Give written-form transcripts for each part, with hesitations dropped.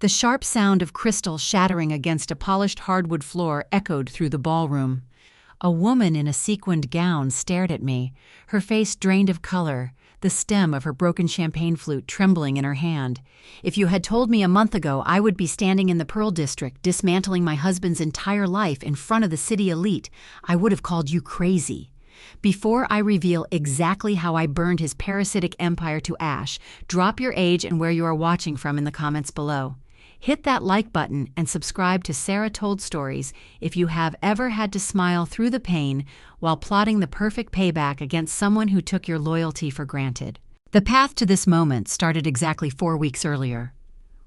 The sharp sound of crystal shattering against a polished hardwood floor echoed through the ballroom. A woman in a sequined gown stared at me, her face drained of color, the stem of her broken champagne flute trembling in her hand. If you had told me a month ago I would be standing in the Pearl District dismantling my husband's entire life in front of the city elite, I would have called you crazy. Before I reveal exactly how I burned his parasitic empire to ash, drop your age and where you are watching from in the comments below. Hit that like button and subscribe to Sarah Told Stories if you have ever had to smile through the pain while plotting the perfect payback against someone who took your loyalty for granted. The path to this moment started exactly 4 weeks earlier.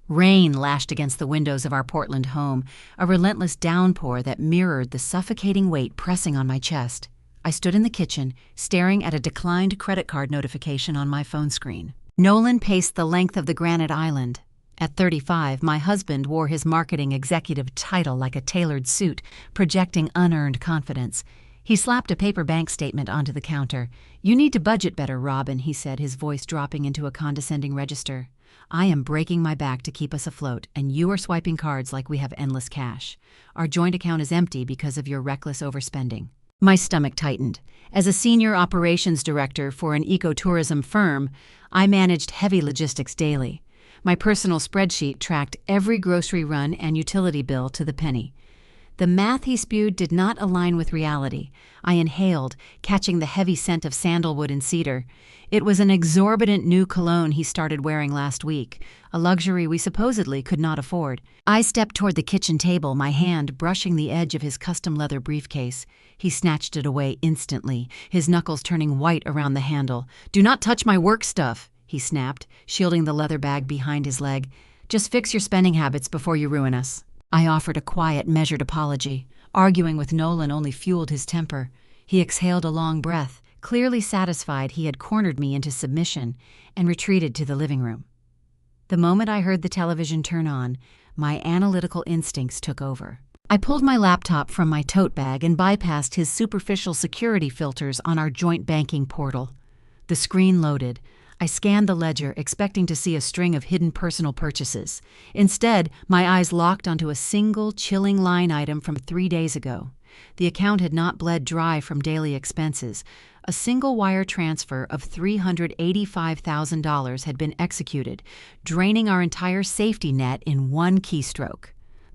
Rain lashed against the windows of our Portland home, a relentless downpour that mirrored the suffocating weight pressing on my chest. I stood in the kitchen, staring at a declined credit card notification on my phone screen. Nolan paced the length of the granite island. At 35, my husband wore his marketing executive title like a tailored suit, projecting unearned confidence. He slapped a paper bank statement onto the counter. "You need to budget better, Robin," he said, his voice dropping into a condescending register. "I am breaking my back to keep us afloat, and you are swiping cards like we have endless cash. Our joint account is empty because of your reckless overspending." My stomach tightened. As a senior operations director for an ecotourism firm, I managed heavy logistics daily. My personal spreadsheet tracked every grocery run and utility bill to the penny. The math he spewed did not align with reality. I inhaled, catching the heavy scent of sandalwood and cedar. It was an exorbitant new cologne he started wearing last week, a luxury we supposedly could not afford. I stepped toward the kitchen table, my hand brushing the edge of his custom leather briefcase. He snatched it away instantly, his knuckles turning white around the handle. "Do not touch my work stuff," he snapped, shielding the leather bag behind his leg. "Just fix your spending habits before you ruin us." I offered a quiet, measured apology. Arguing with Nolan only fueled his temper. He exhaled a long breath, clearly satisfied he had cornered me into submission, and retreated to the living room. The moment I heard the television turn on, my analytical instincts took over. I pulled my laptop from my tote bag and bypassed his superficial security filters on our joint banking portal. The screen loaded. I scanned the ledger, expecting to see a string of hidden personal purchases. Instead, my eyes locked onto a single, chilling line item from 3 days ago. The account had not bled dry from daily expenses. A single wire transfer of $385,000 had been executed, draining our entire safety net in one keystroke.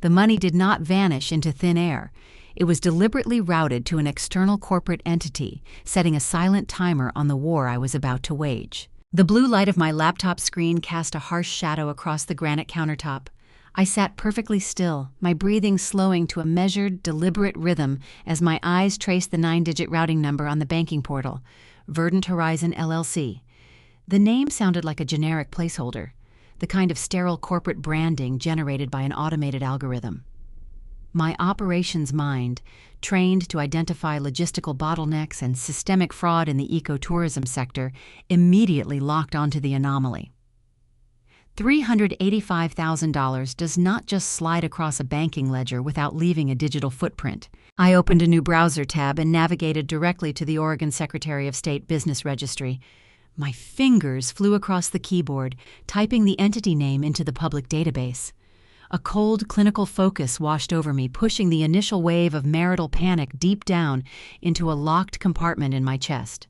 The money did not vanish into thin air. It was deliberately routed to an external corporate entity, setting a silent timer on the war I was about to wage. The blue light of my laptop screen cast a harsh shadow across the granite countertop. I sat perfectly still, my breathing slowing to a measured, deliberate rhythm as my eyes traced the 9-digit routing number on the banking portal, Verdant Horizon LLC. The name sounded like a generic placeholder, the kind of sterile corporate branding generated by an automated algorithm. My operations mind, trained to identify logistical bottlenecks and systemic fraud in the ecotourism sector, immediately locked onto the anomaly. $385,000 does not just slide across a banking ledger without leaving a digital footprint. I opened a new browser tab and navigated directly to the Oregon Secretary of State Business Registry. My fingers flew across the keyboard, typing the entity name into the public database. A cold, clinical focus washed over me, pushing the initial wave of marital panic deep down into a locked compartment in my chest.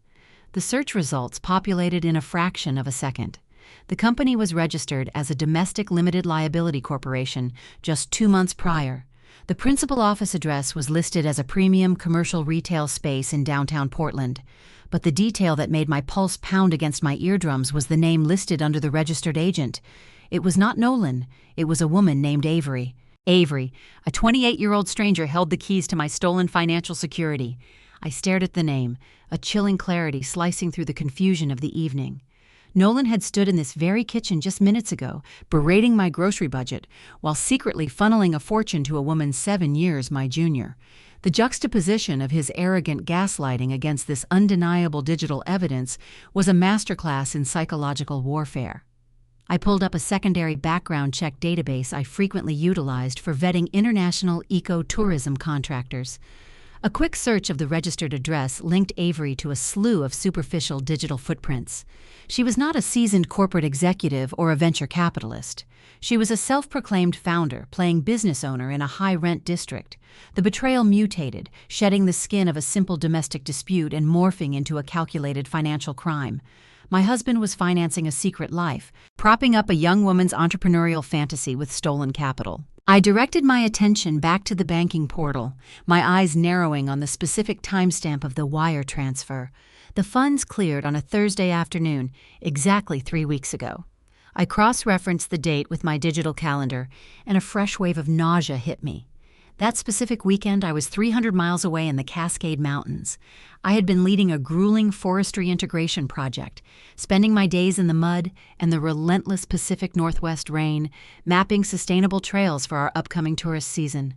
The search results populated in a fraction of a second. The company was registered as a domestic limited liability corporation just 2 months prior. The principal office address was listed as a premium commercial retail space in downtown Portland. But the detail that made my pulse pound against my eardrums was the name listed under the registered agent. It was not Nolan. It was a woman named Avery. Avery, a 28-year-old stranger, held the keys to my stolen financial security. I stared at the name, a chilling clarity slicing through the confusion of the evening. Nolan had stood in this very kitchen just minutes ago, berating my grocery budget, while secretly funneling a fortune to a woman 7 years my junior. The juxtaposition of his arrogant gaslighting against this undeniable digital evidence was a masterclass in psychological warfare. I pulled up a secondary background check database I frequently utilized for vetting international ecotourism contractors. A quick search of the registered address linked Avery to a slew of superficial digital footprints. She was not a seasoned corporate executive or a venture capitalist. She was a self-proclaimed founder, playing business owner in a high-rent district. The betrayal mutated, shedding the skin of a simple domestic dispute and morphing into a calculated financial crime. My husband was financing a secret life, propping up a young woman's entrepreneurial fantasy with stolen capital. I directed my attention back to the banking portal, my eyes narrowing on the specific timestamp of the wire transfer. The funds cleared on a Thursday afternoon, exactly 3 weeks ago. I cross-referenced the date with my digital calendar, and a fresh wave of nausea hit me. That specific weekend, I was 300 miles away in the Cascade Mountains. I had been leading a grueling forestry integration project, spending my days in the mud and the relentless Pacific Northwest rain, mapping sustainable trails for our upcoming tourist season.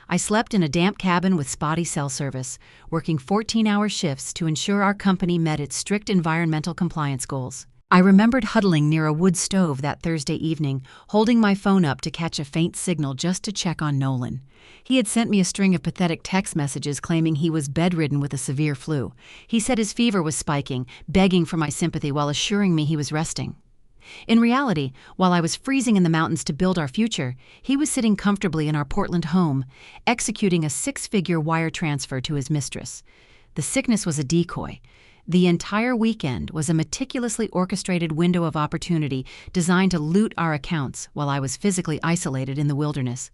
I slept in a damp cabin with spotty cell service, working 14-hour shifts to ensure our company met its strict environmental compliance goals. I remembered huddling near a wood stove that Thursday evening, holding my phone up to catch a faint signal just to check on Nolan. He had sent me a string of pathetic text messages claiming he was bedridden with a severe flu. He said his fever was spiking, begging for my sympathy while assuring me he was resting. In reality, while I was freezing in the mountains to build our future, he was sitting comfortably in our Portland home, executing a 6-figure wire transfer to his mistress. The sickness was a decoy. The entire weekend was a meticulously orchestrated window of opportunity designed to loot our accounts while I was physically isolated in the wilderness.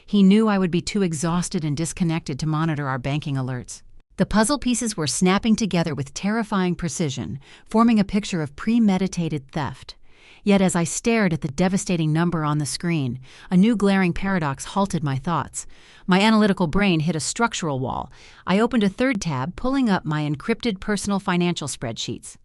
He knew I would be too exhausted and disconnected to monitor our banking alerts. The puzzle pieces were snapping together with terrifying precision, forming a picture of premeditated theft. Yet as I stared at the devastating number on the screen, a new glaring paradox halted my thoughts. My analytical brain hit a structural wall. I opened a third tab, pulling up my encrypted personal financial spreadsheets.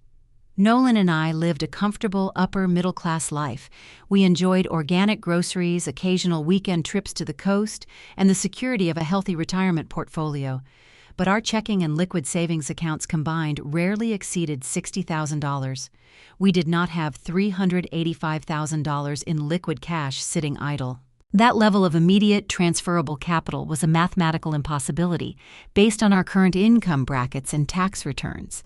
Nolan and I lived a comfortable upper-middle-class life. We enjoyed organic groceries, occasional weekend trips to the coast, and the security of a healthy retirement portfolio. But our checking and liquid savings accounts combined rarely exceeded $60,000. We did not have $385,000 in liquid cash sitting idle. That level of immediate transferable capital was a mathematical impossibility based on our current income brackets and tax returns.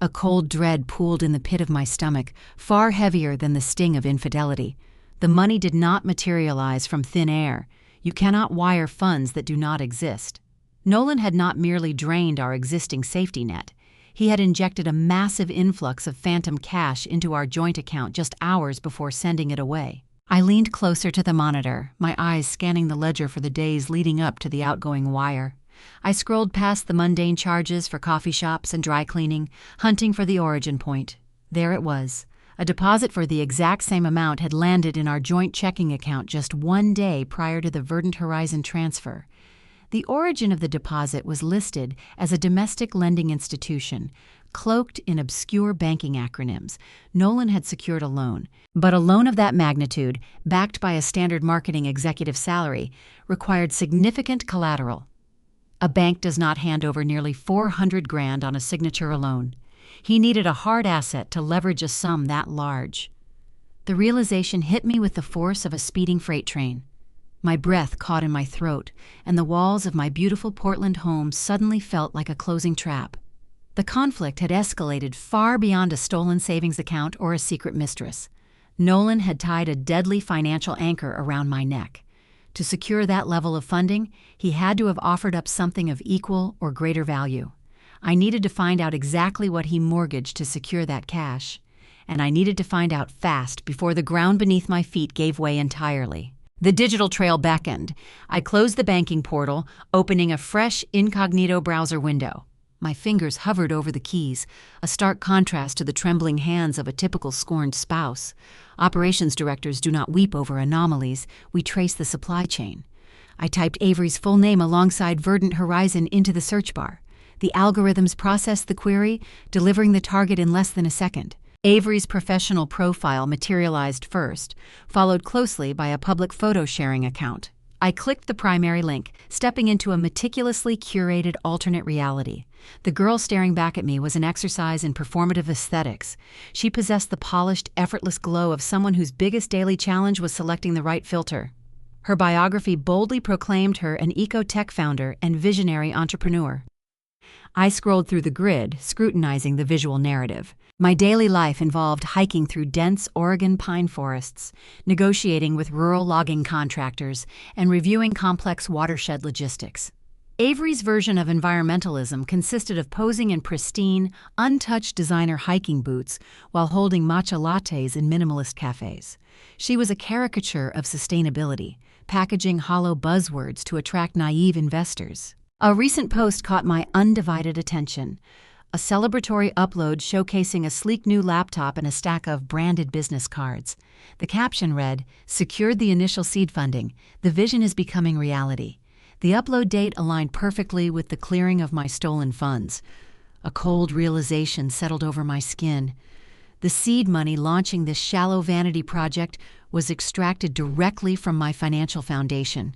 A cold dread pooled in the pit of my stomach, far heavier than the sting of infidelity. The money did not materialize from thin air. You cannot wire funds that do not exist. Nolan had not merely drained our existing safety net. He had injected a massive influx of phantom cash into our joint account just hours before sending it away. I leaned closer to the monitor, my eyes scanning the ledger for the days leading up to the outgoing wire. I scrolled past the mundane charges for coffee shops and dry cleaning, hunting for the origin point. There it was. A deposit for the exact same amount had landed in our joint checking account just 1 day prior to the Verdant Horizon transfer. The origin of the deposit was listed as a domestic lending institution, cloaked in obscure banking acronyms. Nolan had secured a loan, but a loan of that magnitude, backed by a standard marketing executive salary, required significant collateral. A bank does not hand over nearly $400,000 on a signature alone. He needed a hard asset to leverage a sum that large. The realization hit me with the force of a speeding freight train. My breath caught in my throat, and the walls of my beautiful Portland home suddenly felt like a closing trap. The conflict had escalated far beyond a stolen savings account or a secret mistress. Nolan had tied a deadly financial anchor around my neck. To secure that level of funding, he had to have offered up something of equal or greater value. I needed to find out exactly what he mortgaged to secure that cash, and I needed to find out fast before the ground beneath my feet gave way entirely. The digital trail beckoned. I closed the banking portal, opening a fresh incognito browser window. My fingers hovered over the keys, a stark contrast to the trembling hands of a typical scorned spouse. Operations directors do not weep over anomalies. We trace the supply chain. I typed Avery's full name alongside Verdant Horizon into the search bar. The algorithms processed the query, delivering the target in less than a second. Avery's professional profile materialized first, followed closely by a public photo-sharing account. I clicked the primary link, stepping into a meticulously curated alternate reality. The girl staring back at me was an exercise in performative aesthetics. She possessed the polished, effortless glow of someone whose biggest daily challenge was selecting the right filter. Her biography boldly proclaimed her an eco-tech founder and visionary entrepreneur. I scrolled through the grid, scrutinizing the visual narrative. My daily life involved hiking through dense Oregon pine forests, negotiating with rural logging contractors, and reviewing complex watershed logistics. Avery's version of environmentalism consisted of posing in pristine, untouched designer hiking boots while holding matcha lattes in minimalist cafes. She was a caricature of sustainability, packaging hollow buzzwords to attract naive investors. A recent post caught my undivided attention. A celebratory upload showcasing a sleek new laptop and a stack of branded business cards. The caption read, "Secured the initial seed funding. The vision is becoming reality." The upload date aligned perfectly with the clearing of my stolen funds. A cold realization settled over my skin. The seed money launching this shallow vanity project was extracted directly from my financial foundation.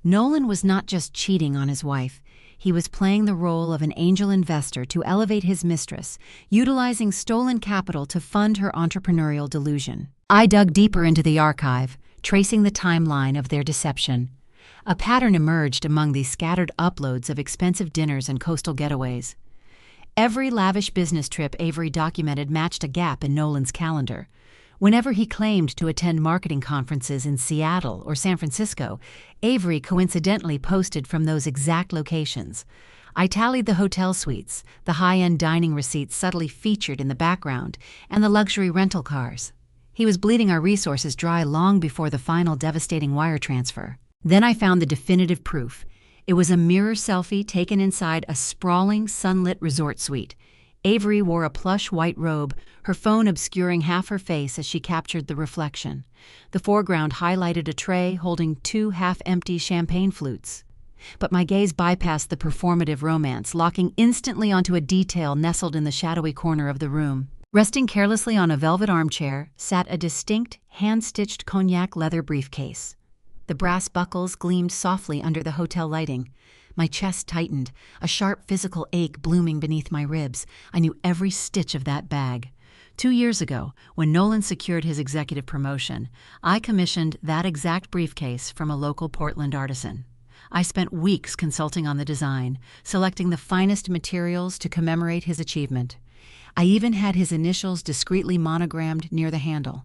Nolan was not just cheating on his wife. He was playing the role of an angel investor to elevate his mistress, utilizing stolen capital to fund her entrepreneurial delusion. I dug deeper into the archive, tracing the timeline of their deception. A pattern emerged among these scattered uploads of expensive dinners and coastal getaways. Every lavish business trip Avery documented matched a gap in Nolan's calendar. Whenever he claimed to attend marketing conferences in Seattle or San Francisco, Avery coincidentally posted from those exact locations. I tallied the hotel suites, the high-end dining receipts subtly featured in the background, and the luxury rental cars. He was bleeding our resources dry long before the final devastating wire transfer. Then I found the definitive proof. It was a mirror selfie taken inside a sprawling, sunlit resort suite. Avery wore a plush white robe, her phone obscuring half her face as she captured the reflection. The foreground highlighted a tray holding 2 half-empty champagne flutes. But my gaze bypassed the performative romance, locking instantly onto a detail nestled in the shadowy corner of the room. Resting carelessly on a velvet armchair sat a distinct, hand-stitched cognac leather briefcase. The brass buckles gleamed softly under the hotel lighting. My chest tightened, a sharp physical ache blooming beneath my ribs. I knew every stitch of that bag. 2 years ago, when Nolan secured his executive promotion, I commissioned that exact briefcase from a local Portland artisan. I spent weeks consulting on the design, selecting the finest materials to commemorate his achievement. I even had his initials discreetly monogrammed near the handle.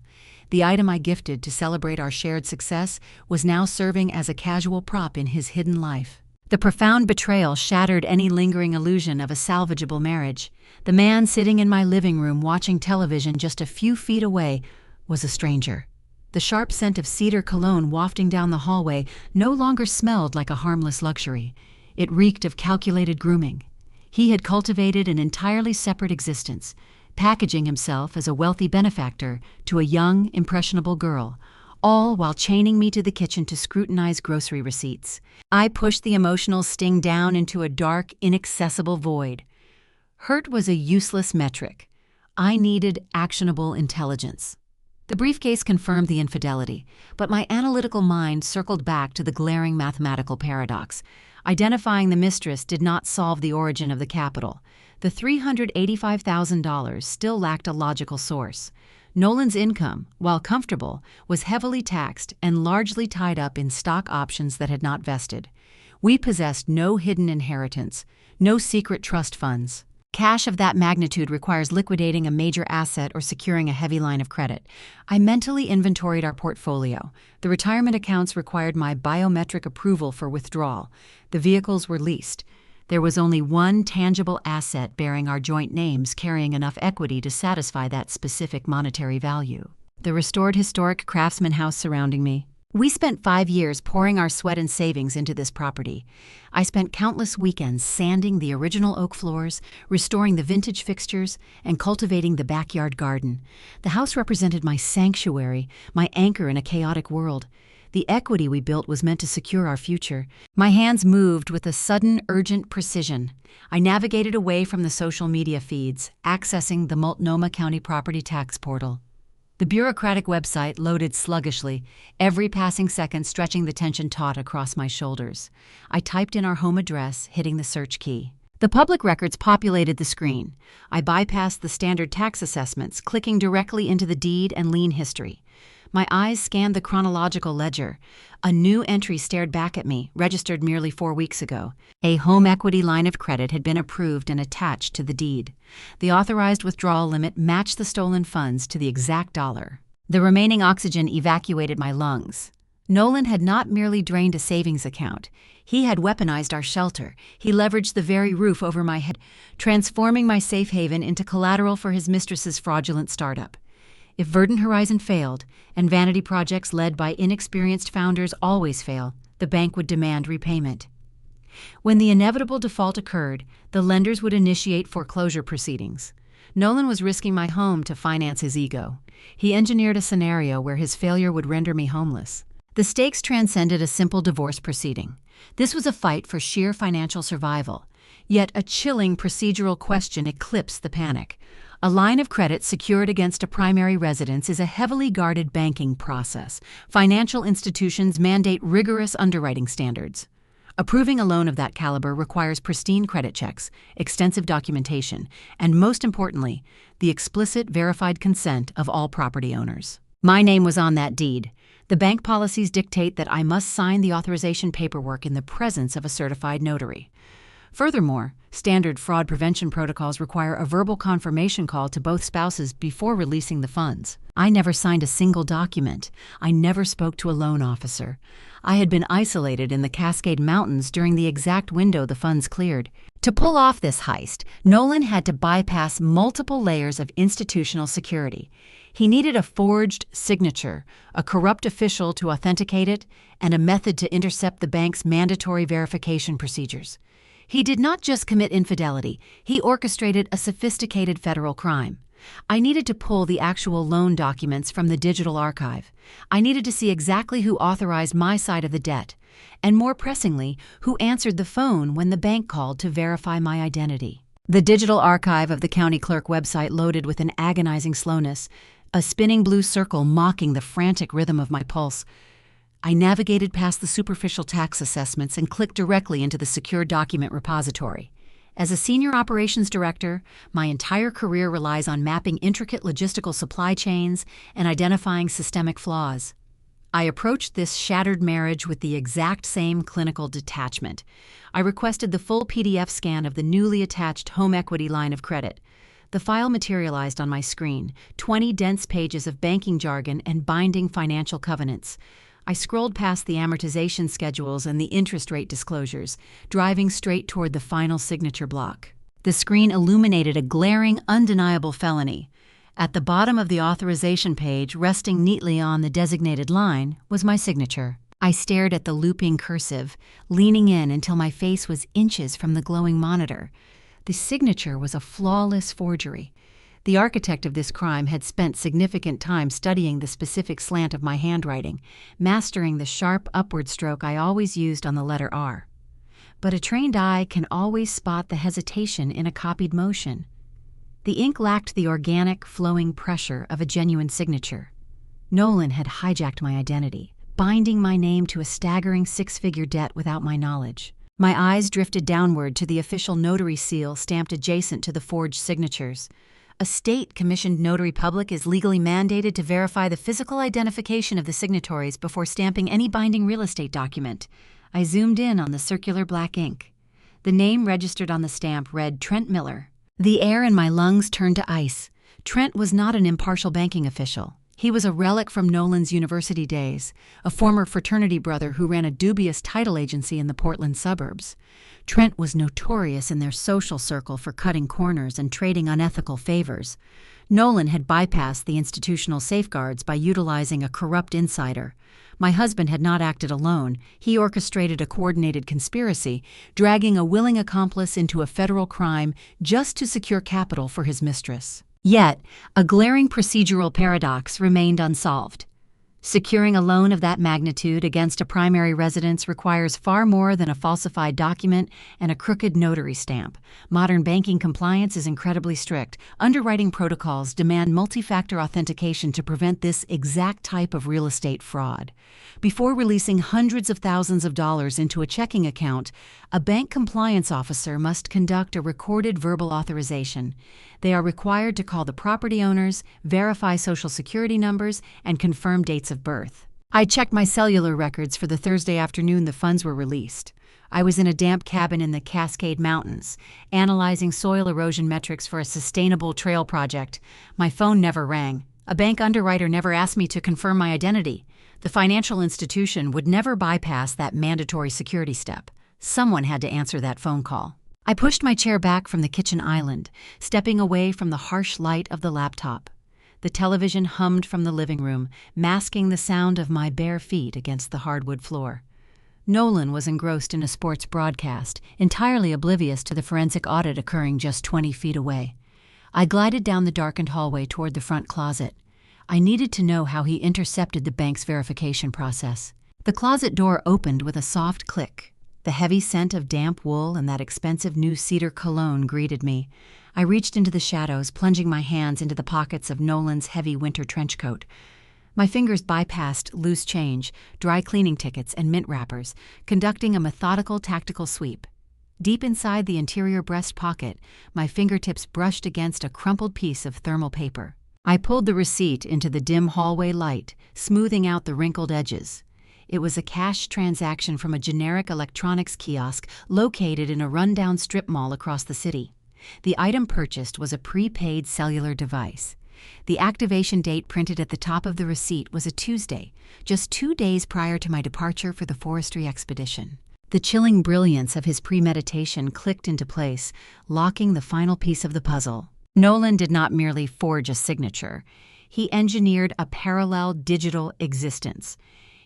The item I gifted to celebrate our shared success was now serving as a casual prop in his hidden life. The profound betrayal shattered any lingering illusion of a salvageable marriage. The man sitting in my living room watching television just a few feet away was a stranger. The sharp scent of cedar cologne wafting down the hallway no longer smelled like a harmless luxury. It reeked of calculated grooming. He had cultivated an entirely separate existence, packaging himself as a wealthy benefactor to a young, impressionable girl, all while chaining me to the kitchen to scrutinize grocery receipts. I pushed the emotional sting down into a dark, inaccessible void. Hurt was a useless metric. I needed actionable intelligence. The briefcase confirmed the infidelity, but my analytical mind circled back to the glaring mathematical paradox. Identifying the mistress did not solve the origin of the capital. The $385,000 still lacked a logical source. Nolan's income, while comfortable, was heavily taxed and largely tied up in stock options that had not vested. We possessed no hidden inheritance, no secret trust funds. Cash of that magnitude requires liquidating a major asset or securing a heavy line of credit. I mentally inventoried our portfolio. The retirement accounts required my biometric approval for withdrawal. The vehicles were leased. There was only one tangible asset bearing our joint names carrying enough equity to satisfy that specific monetary value. The restored historic craftsman house surrounding me. We spent 5 years pouring our sweat and savings into this property. I spent countless weekends sanding the original oak floors, restoring the vintage fixtures, and cultivating the backyard garden. The house represented my sanctuary, my anchor in a chaotic world. The equity we built was meant to secure our future. My hands moved with a sudden, urgent precision. I navigated away from the social media feeds, accessing the Multnomah County Property Tax Portal. The bureaucratic website loaded sluggishly, every passing second stretching the tension taut across my shoulders. I typed in our home address, hitting the search key. The public records populated the screen. I bypassed the standard tax assessments, clicking directly into the deed and lien history. My eyes scanned the chronological ledger. A new entry stared back at me, registered merely 4 weeks ago. A home equity line of credit had been approved and attached to the deed. The authorized withdrawal limit matched the stolen funds to the exact dollar. The remaining oxygen evacuated my lungs. Nolan had not merely drained a savings account. He had weaponized our shelter. He leveraged the very roof over my head, transforming my safe haven into collateral for his mistress's fraudulent startup. If Verdant Horizon failed, and vanity projects led by inexperienced founders always fail, the bank would demand repayment. When the inevitable default occurred, the lenders would initiate foreclosure proceedings. Nolan was risking my home to finance his ego. He engineered a scenario where his failure would render me homeless. The stakes transcended a simple divorce proceeding. This was a fight for sheer financial survival. Yet a chilling procedural question eclipsed the panic. A line of credit secured against a primary residence is a heavily guarded banking process. Financial institutions mandate rigorous underwriting standards. Approving a loan of that caliber requires pristine credit checks, extensive documentation, and most importantly, the explicit verified consent of all property owners. My name was on that deed. The bank policies dictate that I must sign the authorization paperwork in the presence of a certified notary. Furthermore, standard fraud prevention protocols require a verbal confirmation call to both spouses before releasing the funds. I never signed a single document. I never spoke to a loan officer. I had been isolated in the Cascade Mountains during the exact window the funds cleared. To pull off this heist, Nolan had to bypass multiple layers of institutional security. He needed a forged signature, a corrupt official to authenticate it, and a method to intercept the bank's mandatory verification procedures. He did not just commit infidelity, he orchestrated a sophisticated federal crime. I needed to pull the actual loan documents from the digital archive. I needed to see exactly who authorized my side of the debt, and more pressingly, who answered the phone when the bank called to verify my identity. The digital archive of the county clerk website loaded with an agonizing slowness, a spinning blue circle mocking the frantic rhythm of my pulse. I navigated past the superficial tax assessments and clicked directly into the secure document repository. As a senior operations director, my entire career relies on mapping intricate logistical supply chains and identifying systemic flaws. I approached this shattered marriage with the exact same clinical detachment. I requested the full PDF scan of the newly attached home equity line of credit. The file materialized on my screen, 20 dense pages of banking jargon and binding financial covenants. I scrolled past the amortization schedules and the interest rate disclosures, driving straight toward the final signature block. The screen illuminated a glaring, undeniable felony. At the bottom of the authorization page, resting neatly on the designated line, was my signature. I stared at the looping cursive, leaning in until my face was inches from the glowing monitor. The signature was a flawless forgery. The architect of this crime had spent significant time studying the specific slant of my handwriting, mastering the sharp upward stroke I always used on the letter R. But a trained eye can always spot the hesitation in a copied motion. The ink lacked the organic, flowing pressure of a genuine signature. Nolan had hijacked my identity, binding my name to a staggering 6-figure debt without my knowledge. My eyes drifted downward to the official notary seal stamped adjacent to the forged signatures. A state-commissioned notary public is legally mandated to verify the physical identification of the signatories before stamping any binding real estate document. I zoomed in on the circular black ink. The name registered on the stamp read Trent Miller. The air in my lungs turned to ice. Trent was not an impartial banking official. He was a relic from Nolan's university days, a former fraternity brother who ran a dubious title agency in the Portland suburbs. Trent was notorious in their social circle for cutting corners and trading unethical favors. Nolan had bypassed the institutional safeguards by utilizing a corrupt insider. My husband had not acted alone. He orchestrated a coordinated conspiracy, dragging a willing accomplice into a federal crime just to secure capital for his mistress. Yet, a glaring procedural paradox remained unsolved. Securing a loan of that magnitude against a primary residence requires far more than a falsified document and a crooked notary stamp. Modern banking compliance is incredibly strict. Underwriting protocols demand multi-factor authentication to prevent this exact type of real estate fraud. Before releasing hundreds of thousands of dollars into a checking account, a bank compliance officer must conduct a recorded verbal authorization. They are required to call the property owners, verify social security numbers, and confirm dates of birth. I checked my cellular records for the Thursday afternoon the funds were released. I was in a damp cabin in the Cascade Mountains, analyzing soil erosion metrics for a sustainable trail project. My phone never rang. A bank underwriter never asked me to confirm my identity. The financial institution would never bypass that mandatory security step. Someone had to answer that phone call. I pushed my chair back from the kitchen island, stepping away from the harsh light of the laptop. The television hummed from the living room, masking the sound of my bare feet against the hardwood floor. Nolan was engrossed in a sports broadcast, entirely oblivious to the forensic audit occurring just 20 feet away. I glided down the darkened hallway toward the front closet. I needed to know how he intercepted the bank's verification process. The closet door opened with a soft click. The heavy scent of damp wool and that expensive new cedar cologne greeted me. I reached into the shadows, plunging my hands into the pockets of Nolan's heavy winter trench coat. My fingers bypassed loose change, dry cleaning tickets, and mint wrappers, conducting a methodical tactical sweep. Deep inside the interior breast pocket, my fingertips brushed against a crumpled piece of thermal paper. I pulled the receipt into the dim hallway light, smoothing out the wrinkled edges. It was a cash transaction from a generic electronics kiosk located in a rundown strip mall across the city. The item purchased was a prepaid cellular device. The activation date printed at the top of the receipt was a Tuesday, just 2 days prior to my departure for the forestry expedition. The chilling brilliance of his premeditation clicked into place, locking the final piece of the puzzle. Nolan did not merely forge a signature. He engineered a parallel digital existence.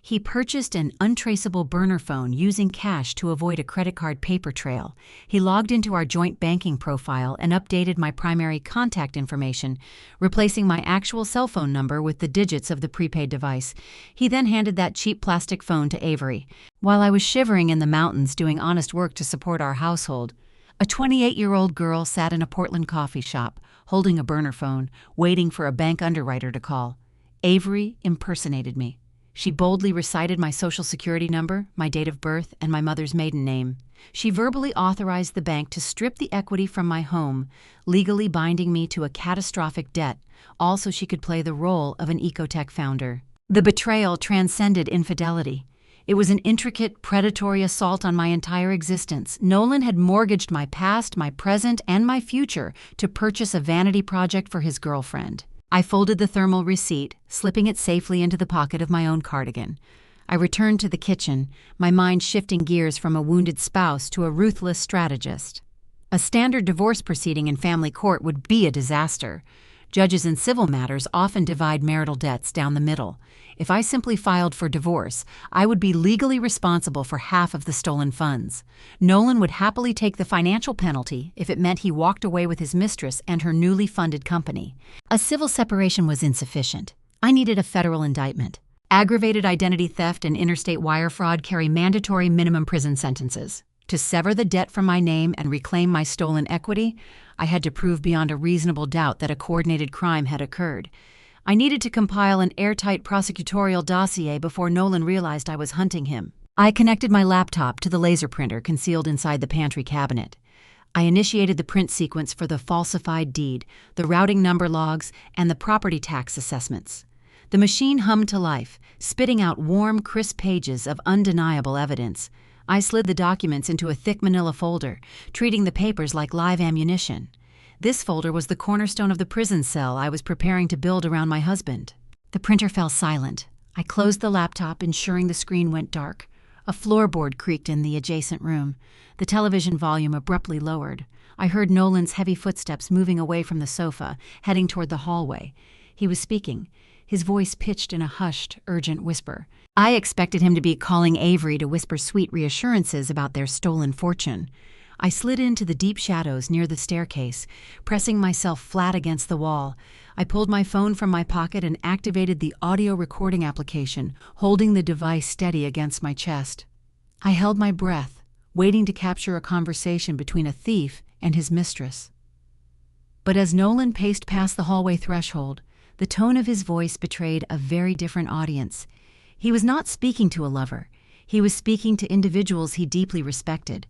He purchased an untraceable burner phone using cash to avoid a credit card paper trail. He logged into our joint banking profile and updated my primary contact information, replacing my actual cell phone number with the digits of the prepaid device. He then handed that cheap plastic phone to Avery. While I was shivering in the mountains doing honest work to support our household, a 28-year-old girl sat in a Portland coffee shop, holding a burner phone, waiting for a bank underwriter to call. Avery impersonated me. She boldly recited my social security number, my date of birth, and my mother's maiden name. She verbally authorized the bank to strip the equity from my home, legally binding me to a catastrophic debt, all so she could play the role of an ecotech founder. The betrayal transcended infidelity. It was an intricate, predatory assault on my entire existence. Nolan had mortgaged my past, my present, and my future to purchase a vanity project for his girlfriend. I folded the thermal receipt, slipping it safely into the pocket of my own cardigan. I returned to the kitchen, my mind shifting gears from a wounded spouse to a ruthless strategist. A standard divorce proceeding in family court would be a disaster. Judges in civil matters often divide marital debts down the middle. If I simply filed for divorce, I would be legally responsible for half of the stolen funds. Nolan would happily take the financial penalty if it meant he walked away with his mistress and her newly funded company. A civil separation was insufficient. I needed a federal indictment. Aggravated identity theft and interstate wire fraud carry mandatory minimum prison sentences. To sever the debt from my name and reclaim my stolen equity, I had to prove beyond a reasonable doubt that a coordinated crime had occurred. I needed to compile an airtight prosecutorial dossier before Nolan realized I was hunting him. I connected my laptop to the laser printer concealed inside the pantry cabinet. I initiated the print sequence for the falsified deed, the routing number logs, and the property tax assessments. The machine hummed to life, spitting out warm, crisp pages of undeniable evidence. I slid the documents into a thick manila folder, treating the papers like live ammunition. This folder was the cornerstone of the prison cell I was preparing to build around my husband. The printer fell silent. I closed the laptop, ensuring the screen went dark. A floorboard creaked in the adjacent room. The television volume abruptly lowered. I heard Nolan's heavy footsteps moving away from the sofa, heading toward the hallway. He was speaking, his voice pitched in a hushed, urgent whisper. I expected him to be calling Avery to whisper sweet reassurances about their stolen fortune. I slid into the deep shadows near the staircase, pressing myself flat against the wall. I pulled my phone from my pocket and activated the audio recording application, holding the device steady against my chest. I held my breath, waiting to capture a conversation between a thief and his mistress. But as Nolan paced past the hallway threshold, the tone of his voice betrayed a very different audience. He was not speaking to a lover. He was speaking to individuals he deeply respected,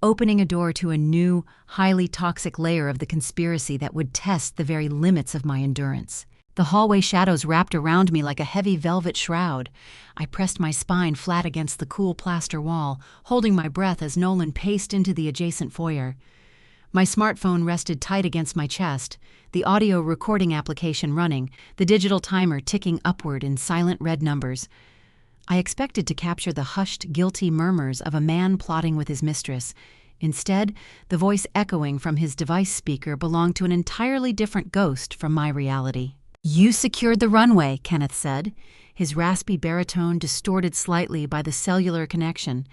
opening a door to a new, highly toxic layer of the conspiracy that would test the very limits of my endurance. The hallway shadows wrapped around me like a heavy velvet shroud. I pressed my spine flat against the cool plaster wall, holding my breath as Nolan paced into the adjacent foyer. My smartphone rested tight against my chest, the audio recording application running, the digital timer ticking upward in silent red numbers. I expected to capture the hushed, guilty murmurs of a man plotting with his mistress. Instead, the voice echoing from his device speaker belonged to an entirely different ghost from my reality. "You secured the runway," Kenneth said, his raspy baritone distorted slightly by the cellular connection.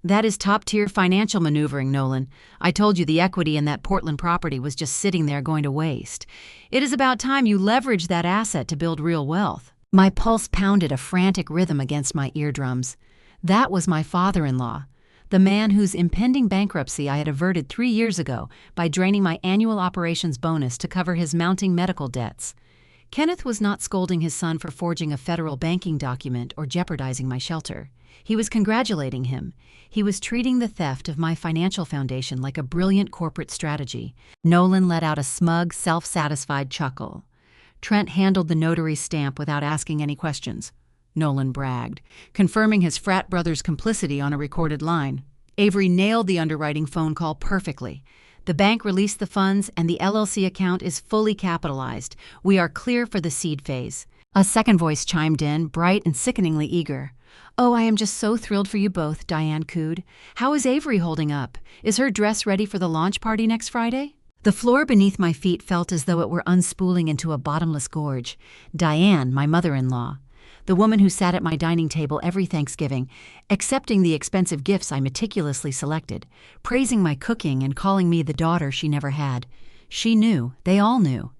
"That is top-tier financial maneuvering, Nolan. I told you the equity in that Portland property was just sitting there going to waste. It is about time you leveraged that asset to build real wealth." My pulse pounded a frantic rhythm against my eardrums. That was my father-in-law, the man whose impending bankruptcy I had averted 3 years ago by draining my annual operations bonus to cover his mounting medical debts. Kenneth was not scolding his son for forging a federal banking document or jeopardizing my shelter. He was congratulating him. He was treating the theft of my financial foundation like a brilliant corporate strategy. Nolan let out a smug, self-satisfied chuckle. "Trent handled the notary stamp without asking any questions," Nolan bragged, confirming his frat brother's complicity on a recorded line. "Avery nailed the underwriting phone call perfectly. The bank released the funds and the LLC account is fully capitalized. We are clear for the seed phase." A second voice chimed in, bright and sickeningly eager. "Oh, I am just so thrilled for you both," Diane cooed. "How is Avery holding up? Is her dress ready for the launch party next Friday?" The floor beneath my feet felt as though it were unspooling into a bottomless gorge. Diane, my mother-in-law, the woman who sat at my dining table every Thanksgiving, accepting the expensive gifts I meticulously selected, praising my cooking and calling me the daughter she never had. She knew, they all knew.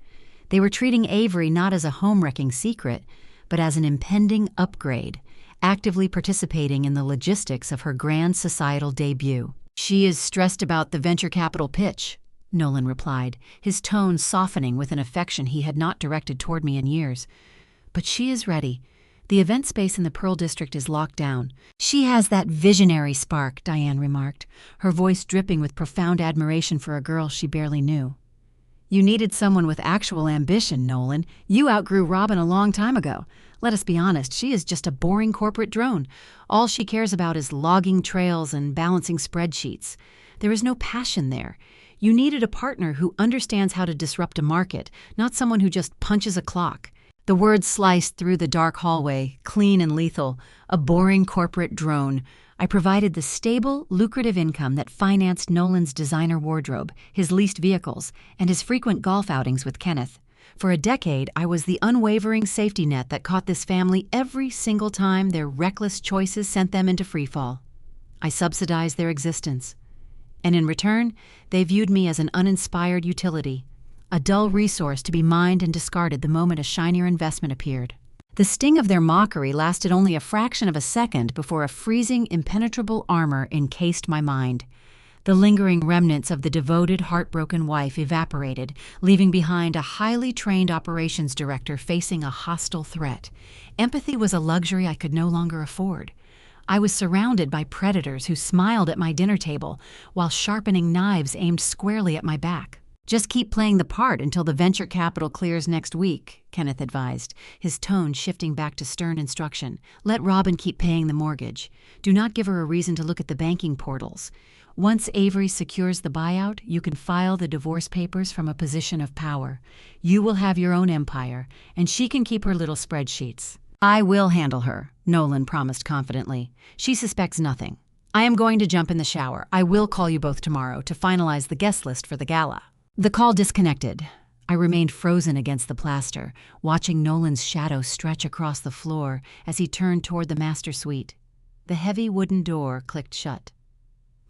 They were treating Avery not as a home-wrecking secret, but as an impending upgrade, actively participating in the logistics of her grand societal debut. "She is stressed about the venture capital pitch," Nolan replied, his tone softening with an affection he had not directed toward me in years. "But she is ready. The event space in the Pearl District is locked down. She has that visionary spark," Diane remarked, her voice dripping with profound admiration for a girl she barely knew. "You needed someone with actual ambition, Nolan. You outgrew Robin a long time ago. Let us be honest, she is just a boring corporate drone. All she cares about is logging trails and balancing spreadsheets. There is no passion there. You needed a partner who understands how to disrupt a market, not someone who just punches a clock." The words sliced through the dark hallway, clean and lethal. A boring corporate drone. I provided the stable, lucrative income that financed Nolan's designer wardrobe, his leased vehicles, and his frequent golf outings with Kenneth. For a decade, I was the unwavering safety net that caught this family every single time their reckless choices sent them into freefall. I subsidized their existence. And in return, they viewed me as an uninspired utility, a dull resource to be mined and discarded the moment a shinier investment appeared. The sting of their mockery lasted only a fraction of a second before a freezing, impenetrable armor encased my mind. The lingering remnants of the devoted, heartbroken wife evaporated, leaving behind a highly trained operations director facing a hostile threat. Empathy was a luxury I could no longer afford. I was surrounded by predators who smiled at my dinner table while sharpening knives aimed squarely at my back. "Just keep playing the part until the venture capital clears next week," Kenneth advised, his tone shifting back to stern instruction. "Let Robin keep paying the mortgage. Do not give her a reason to look at the banking portals. Once Avery secures the buyout, you can file the divorce papers from a position of power. You will have your own empire, and she can keep her little spreadsheets." "I will handle her," Nolan promised confidently. "She suspects nothing. I am going to jump in the shower. I will call you both tomorrow to finalize the guest list for the gala." The call disconnected. I remained frozen against the plaster, watching Nolan's shadow stretch across the floor as he turned toward the master suite. The heavy wooden door clicked shut.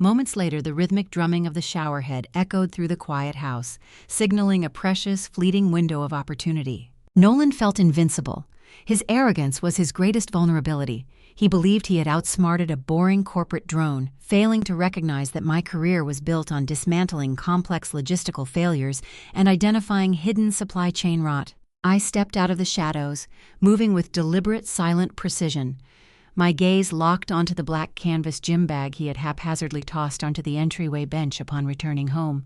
Moments later, the rhythmic drumming of the showerhead echoed through the quiet house, signaling a precious, fleeting window of opportunity. Nolan felt invincible. His arrogance was his greatest vulnerability. He believed he had outsmarted a boring corporate drone, failing to recognize that my career was built on dismantling complex logistical failures and identifying hidden supply chain rot. I stepped out of the shadows, moving with deliberate, silent precision. My gaze locked onto the black canvas gym bag he had haphazardly tossed onto the entryway bench upon returning home.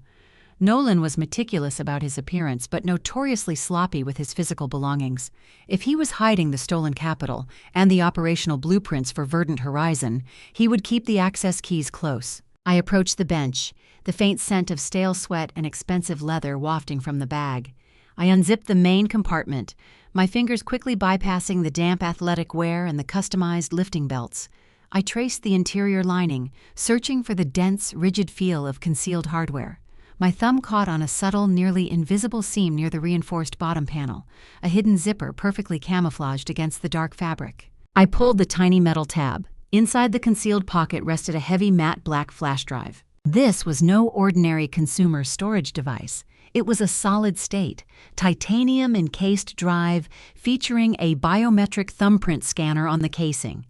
Nolan was meticulous about his appearance, but notoriously sloppy with his physical belongings. If he was hiding the stolen capital and the operational blueprints for Verdant Horizon, he would keep the access keys close. I approached the bench, the faint scent of stale sweat and expensive leather wafting from the bag. I unzipped the main compartment, my fingers quickly bypassing the damp athletic wear and the customized lifting belts. I traced the interior lining, searching for the dense, rigid feel of concealed hardware. My thumb caught on a subtle, nearly invisible seam near the reinforced bottom panel, a hidden zipper perfectly camouflaged against the dark fabric. I pulled the tiny metal tab. Inside the concealed pocket rested a heavy matte black flash drive. This was no ordinary consumer storage device. It was a solid-state, titanium-encased drive featuring a biometric thumbprint scanner on the casing.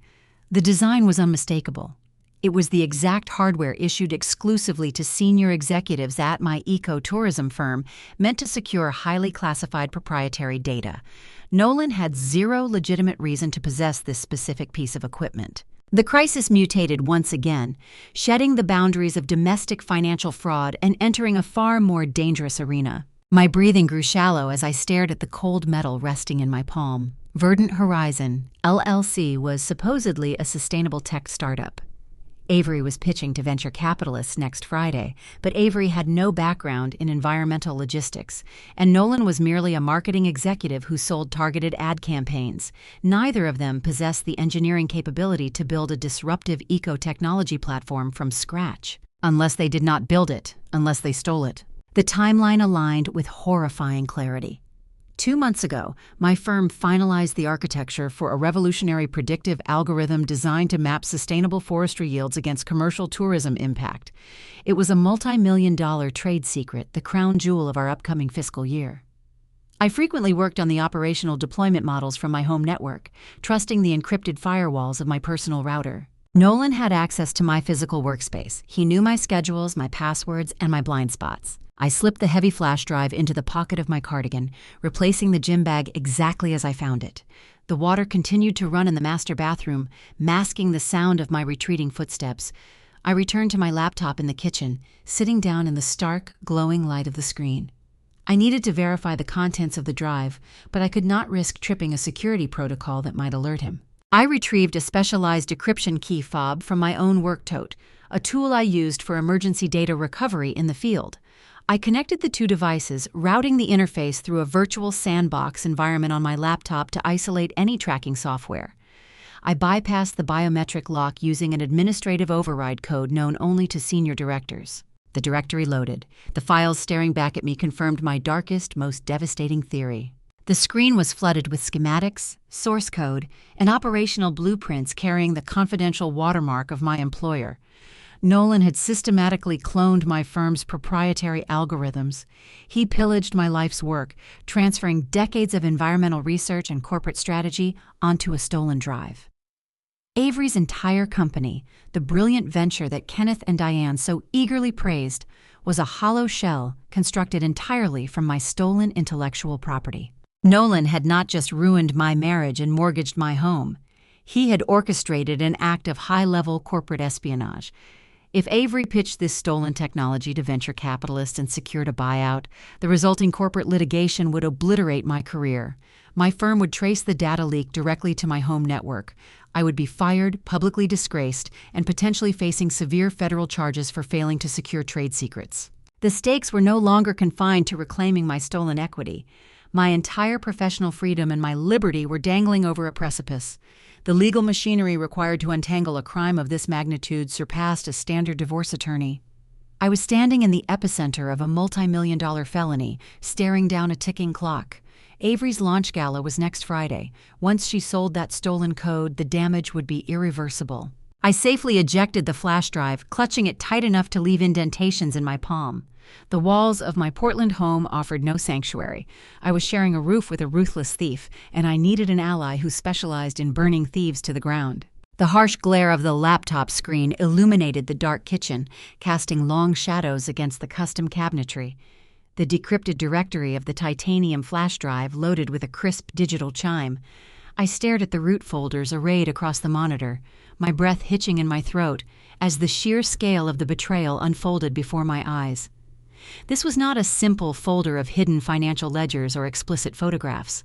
The design was unmistakable. It was the exact hardware issued exclusively to senior executives at my eco-tourism firm, meant to secure highly classified proprietary data. Nolan had zero legitimate reason to possess this specific piece of equipment. The crisis mutated once again, shedding the boundaries of domestic financial fraud and entering a far more dangerous arena. My breathing grew shallow as I stared at the cold metal resting in my palm. Verdant Horizon, LLC, was supposedly a sustainable tech startup. Avery was pitching to venture capitalists next Friday, but Avery had no background in environmental logistics, and Nolan was merely a marketing executive who sold targeted ad campaigns. Neither of them possessed the engineering capability to build a disruptive eco-technology platform from scratch. Unless they did not build it, unless they stole it. The timeline aligned with horrifying clarity. 2 months ago, my firm finalized the architecture for a revolutionary predictive algorithm designed to map sustainable forestry yields against commercial tourism impact. It was a multi-million-dollar trade secret, the crown jewel of our upcoming fiscal year. I frequently worked on the operational deployment models from my home network, trusting the encrypted firewalls of my personal router. Nolan had access to my physical workspace. He knew my schedules, my passwords, and my blind spots. I slipped the heavy flash drive into the pocket of my cardigan, replacing the gym bag exactly as I found it. The water continued to run in the master bathroom, masking the sound of my retreating footsteps. I returned to my laptop in the kitchen, sitting down in the stark, glowing light of the screen. I needed to verify the contents of the drive, but I could not risk tripping a security protocol that might alert him. I retrieved a specialized decryption key fob from my own work tote, a tool I used for emergency data recovery in the field. I connected the two devices, routing the interface through a virtual sandbox environment on my laptop to isolate any tracking software. I bypassed the biometric lock using an administrative override code known only to senior directors. The directory loaded. The files staring back at me confirmed my darkest, most devastating theory. The screen was flooded with schematics, source code, and operational blueprints carrying the confidential watermark of my employer. Nolan had systematically cloned my firm's proprietary algorithms. He pillaged my life's work, transferring decades of environmental research and corporate strategy onto a stolen drive. Avery's entire company, the brilliant venture that Kenneth and Diane so eagerly praised, was a hollow shell constructed entirely from my stolen intellectual property. Nolan had not just ruined my marriage and mortgaged my home. He had orchestrated an act of high-level corporate espionage. If Avery pitched this stolen technology to venture capitalists and secured a buyout, the resulting corporate litigation would obliterate my career. My firm would trace the data leak directly to my home network. I would be fired, publicly disgraced, and potentially facing severe federal charges for failing to secure trade secrets. The stakes were no longer confined to reclaiming my stolen equity. My entire professional freedom and my liberty were dangling over a precipice. The legal machinery required to untangle a crime of this magnitude surpassed a standard divorce attorney. I was standing in the epicenter of a multi-million-dollar felony, staring down a ticking clock. Avery's launch gala was next Friday. Once she sold that stolen code, the damage would be irreversible. I safely ejected the flash drive, clutching it tight enough to leave indentations in my palm. The walls of my Portland home offered no sanctuary. I was sharing a roof with a ruthless thief, and I needed an ally who specialized in burning thieves to the ground. The harsh glare of the laptop screen illuminated the dark kitchen, casting long shadows against the custom cabinetry. The decrypted directory of the titanium flash drive loaded with a crisp digital chime. I stared at the root folders arrayed across the monitor, my breath hitching in my throat as the sheer scale of the betrayal unfolded before my eyes. This was not a simple folder of hidden financial ledgers or explicit photographs.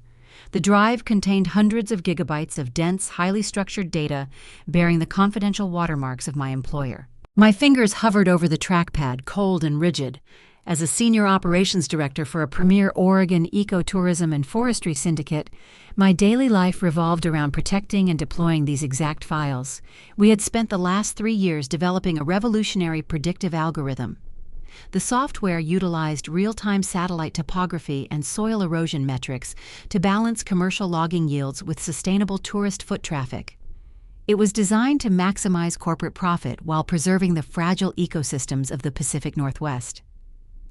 The drive contained hundreds of gigabytes of dense, highly structured data bearing the confidential watermarks of my employer. My fingers hovered over the trackpad, cold and rigid. As a senior operations director for a premier Oregon ecotourism and forestry syndicate, my daily life revolved around protecting and deploying these exact files. We had spent the last 3 years developing a revolutionary predictive algorithm. The software utilized real-time satellite topography and soil erosion metrics to balance commercial logging yields with sustainable tourist foot traffic. It was designed to maximize corporate profit while preserving the fragile ecosystems of the Pacific Northwest.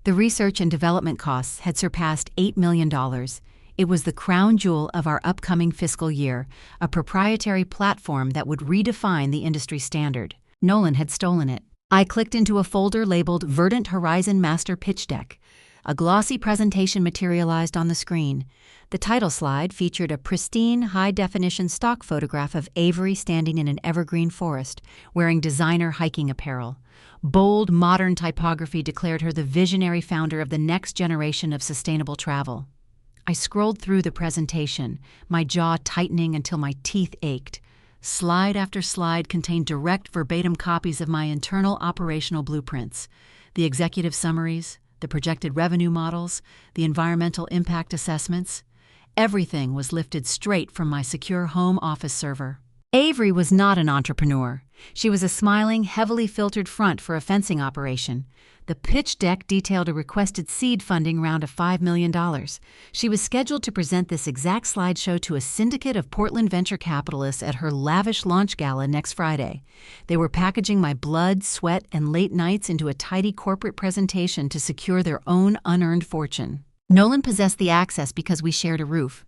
The research and development costs had surpassed $8 million. It was the crown jewel of our upcoming fiscal year, a proprietary platform that would redefine the industry standard. Nolan had stolen it. I clicked into a folder labeled Verdant Horizon Master Pitch Deck. A glossy presentation materialized on the screen. The title slide featured a pristine, high-definition stock photograph of Avery standing in an evergreen forest, wearing designer hiking apparel. Bold, modern typography declared her the visionary founder of the next generation of sustainable travel. I scrolled through the presentation, my jaw tightening until my teeth ached. Slide after slide contained direct verbatim copies of my internal operational blueprints, the executive summaries, the projected revenue models, the environmental impact assessments. Everything was lifted straight from my secure home office server. Avery was not an entrepreneur. She was a smiling, heavily filtered front for a fencing operation. The pitch deck detailed a requested seed funding round of $5 million. She was scheduled to present this exact slideshow to a syndicate of Portland venture capitalists at her lavish launch gala next Friday. They were packaging my blood, sweat, and late nights into a tidy corporate presentation to secure their own unearned fortune. Nolan possessed the access because we shared a roof.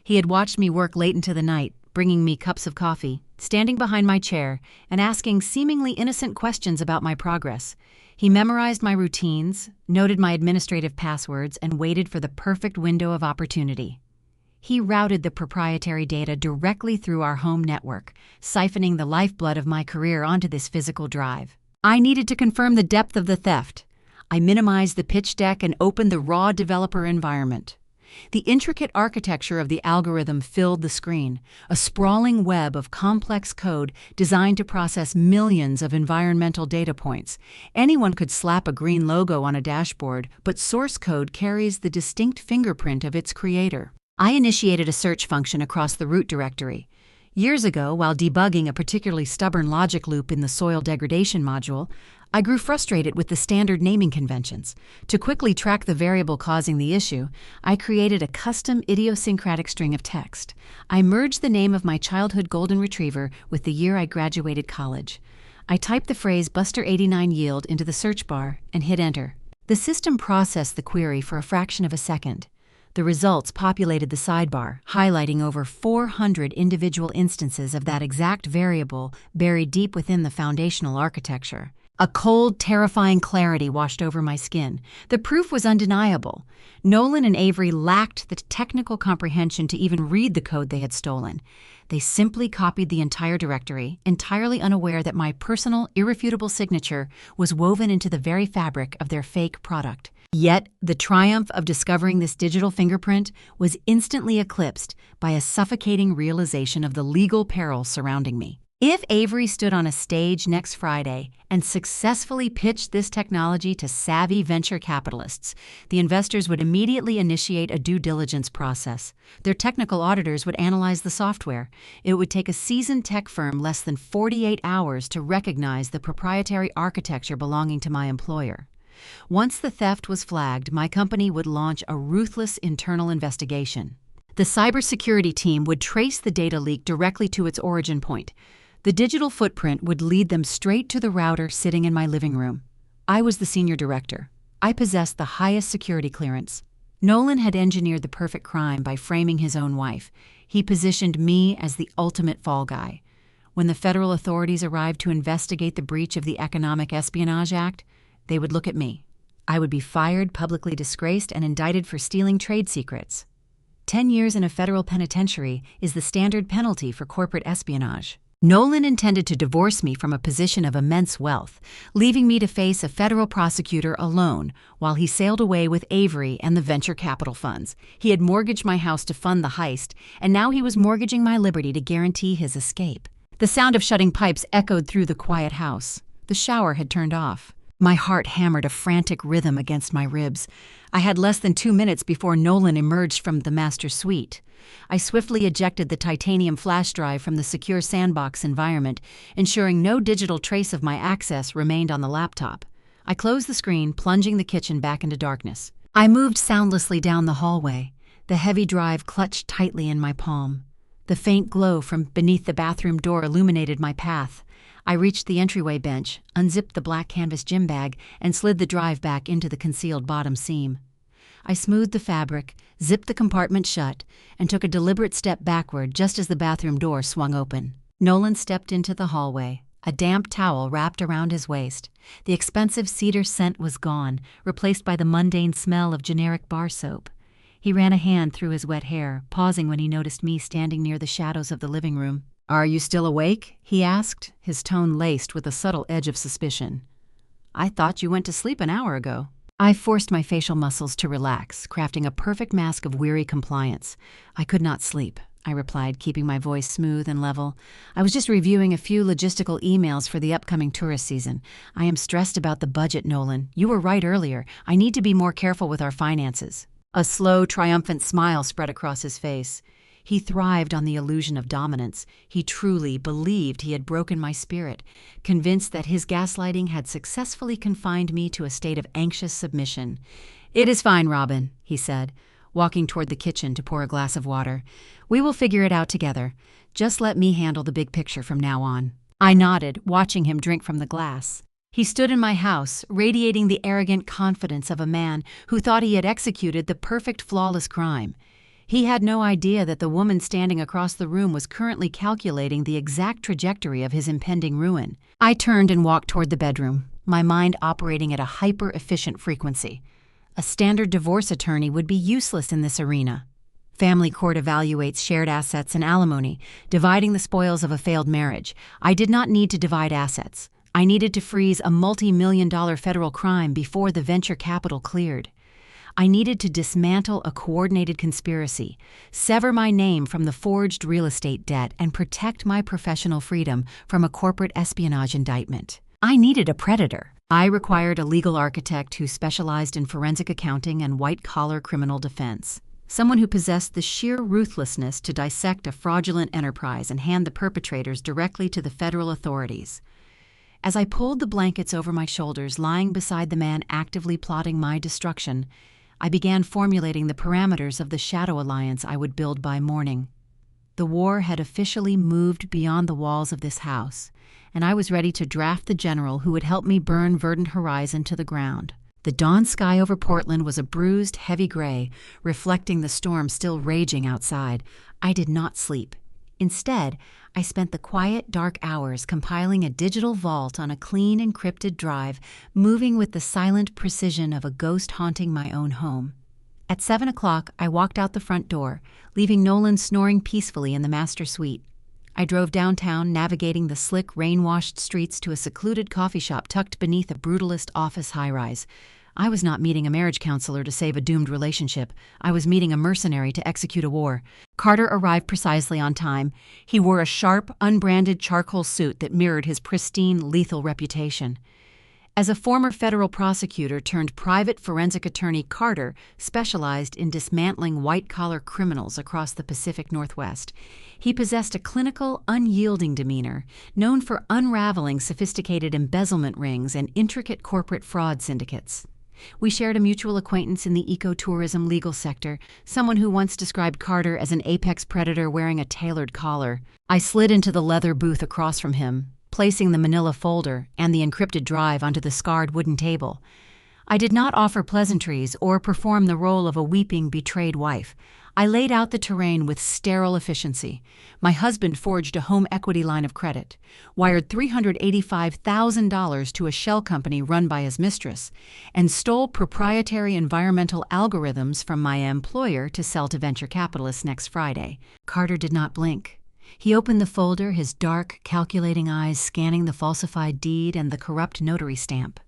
He had watched me work late into the night, bringing me cups of coffee, standing behind my chair, and asking seemingly innocent questions about my progress. He memorized my routines, noted my administrative passwords, and waited for the perfect window of opportunity. He routed the proprietary data directly through our home network, siphoning the lifeblood of my career onto this physical drive. I needed to confirm the depth of the theft. I minimized the pitch deck and opened the raw developer environment. The intricate architecture of the algorithm filled the screen, a sprawling web of complex code designed to process millions of environmental data points. Anyone could slap a green logo on a dashboard, but source code carries the distinct fingerprint of its creator. I initiated a search function across the root directory. Years ago, while debugging a particularly stubborn logic loop in the soil degradation module, I grew frustrated with the standard naming conventions. To quickly track the variable causing the issue, I created a custom idiosyncratic string of text. I merged the name of my childhood golden retriever with the year I graduated college. I typed the phrase Buster89 yield into the search bar and hit enter. The system processed the query for a fraction of a second. The results populated the sidebar, highlighting over 400 individual instances of that exact variable buried deep within the foundational architecture. A cold, terrifying clarity washed over my skin. The proof was undeniable. Nolan and Avery lacked the technical comprehension to even read the code they had stolen. They simply copied the entire directory, entirely unaware that my personal, irrefutable signature was woven into the very fabric of their fake product. Yet, the triumph of discovering this digital fingerprint was instantly eclipsed by a suffocating realization of the legal peril surrounding me. If Avery stood on a stage next Friday and successfully pitched this technology to savvy venture capitalists, the investors would immediately initiate a due diligence process. Their technical auditors would analyze the software. It would take a seasoned tech firm less than 48 hours to recognize the proprietary architecture belonging to my employer. Once the theft was flagged, my company would launch a ruthless internal investigation. The cybersecurity team would trace the data leak directly to its origin point. The digital footprint would lead them straight to the router sitting in my living room. I was the senior director. I possessed the highest security clearance. Nolan had engineered the perfect crime by framing his own wife. He positioned me as the ultimate fall guy. When the federal authorities arrived to investigate the breach of the Economic Espionage Act, they would look at me. I would be fired, publicly disgraced, and indicted for stealing trade secrets. 10 years in a federal penitentiary is the standard penalty for corporate espionage. Nolan intended to divorce me from a position of immense wealth, leaving me to face a federal prosecutor alone while he sailed away with Avery and the venture capital funds. He had mortgaged my house to fund the heist, and now he was mortgaging my liberty to guarantee his escape. The sound of shutting pipes echoed through the quiet house. The shower had turned off. My heart hammered a frantic rhythm against my ribs. I had less than 2 minutes before Nolan emerged from the master suite. I swiftly ejected the titanium flash drive from the secure sandbox environment, ensuring no digital trace of my access remained on the laptop. I closed the screen, plunging the kitchen back into darkness. I moved soundlessly down the hallway, the heavy drive clutched tightly in my palm. The faint glow from beneath the bathroom door illuminated my path. I reached the entryway bench, unzipped the black canvas gym bag, and slid the drive back into the concealed bottom seam. I smoothed the fabric, zipped the compartment shut, and took a deliberate step backward just as the bathroom door swung open. Nolan stepped into the hallway, a damp towel wrapped around his waist. The expensive cedar scent was gone, replaced by the mundane smell of generic bar soap. He ran a hand through his wet hair, pausing when he noticed me standing near the shadows of the living room. "Are you still awake?" he asked, his tone laced with a subtle edge of suspicion. "I thought you went to sleep an hour ago." I forced my facial muscles to relax, crafting a perfect mask of weary compliance. "I could not sleep," I replied, keeping my voice smooth and level. "I was just reviewing a few logistical emails for the upcoming tourist season. I am stressed about the budget, Nolan. You were right earlier. I need to be more careful with our finances." A slow, triumphant smile spread across his face. He thrived on the illusion of dominance. He truly believed he had broken my spirit, convinced that his gaslighting had successfully confined me to a state of anxious submission. "It is fine, Robin," he said, walking toward the kitchen to pour a glass of water. "We will figure it out together. Just let me handle the big picture from now on." I nodded, watching him drink from the glass. He stood in my house, radiating the arrogant confidence of a man who thought he had executed the perfect, flawless crime. He had no idea that the woman standing across the room was currently calculating the exact trajectory of his impending ruin. I turned and walked toward the bedroom, my mind operating at a hyper-efficient frequency. A standard divorce attorney would be useless in this arena. Family court evaluates shared assets and alimony, dividing the spoils of a failed marriage. I did not need to divide assets. I needed to freeze a multi-million-dollar federal crime before the venture capital cleared. I needed to dismantle a coordinated conspiracy, sever my name from the forged real estate debt, and protect my professional freedom from a corporate espionage indictment. I needed a predator. I required a legal architect who specialized in forensic accounting and white-collar criminal defense, someone who possessed the sheer ruthlessness to dissect a fraudulent enterprise and hand the perpetrators directly to the federal authorities. As I pulled the blankets over my shoulders, lying beside the man actively plotting my destruction, I began formulating the parameters of the shadow alliance I would build by morning. The war had officially moved beyond the walls of this house, and I was ready to draft the general who would help me burn Verdant Horizon to the ground. The dawn sky over Portland was a bruised, heavy gray, reflecting the storm still raging outside. I did not sleep. Instead, I spent the quiet, dark hours compiling a digital vault on a clean, encrypted drive, moving with the silent precision of a ghost haunting my own home. At 7 o'clock, I walked out the front door, leaving Nolan snoring peacefully in the master suite. I drove downtown, navigating the slick, rain-washed streets to a secluded coffee shop tucked beneath a brutalist office high-rise. I was not meeting a marriage counselor to save a doomed relationship. I was meeting a mercenary to execute a war. Carter arrived precisely on time. He wore a sharp, unbranded charcoal suit that mirrored his pristine, lethal reputation. As a former federal prosecutor turned private forensic attorney, Carter specialized in dismantling white-collar criminals across the Pacific Northwest. He possessed a clinical, unyielding demeanor, known for unraveling sophisticated embezzlement rings and intricate corporate fraud syndicates. We shared a mutual acquaintance in the ecotourism legal sector, someone who once described Carter as an apex predator wearing a tailored collar. I slid into the leather booth across from him, placing the manila folder and the encrypted drive onto the scarred wooden table. I did not offer pleasantries or perform the role of a weeping, betrayed wife. I laid out the terrain with sterile efficiency. My husband forged a home equity line of credit, wired $385,000 to a shell company run by his mistress, and stole proprietary environmental algorithms from my employer to sell to venture capitalists next Friday. Carter did not blink. He opened the folder, his dark, calculating eyes scanning the falsified deed and the corrupt notary stamp.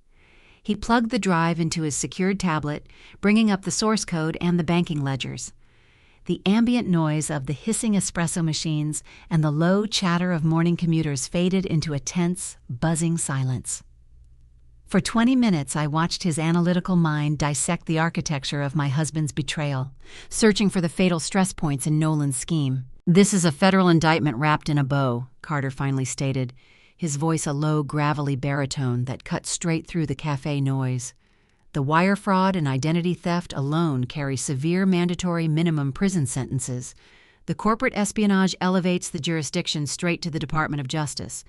He plugged the drive into his secured tablet, bringing up the source code and the banking ledgers. The ambient noise of the hissing espresso machines and the low chatter of morning commuters faded into a tense, buzzing silence. For 20 minutes, I watched his analytical mind dissect the architecture of my husband's betrayal, searching for the fatal stress points in Nolan's scheme. "This is a federal indictment wrapped in a bow," Carter finally stated, his voice a low, gravelly baritone that cut straight through the cafe noise. "The wire fraud and identity theft alone carry severe mandatory minimum prison sentences. The corporate espionage elevates the jurisdiction straight to the Department of Justice.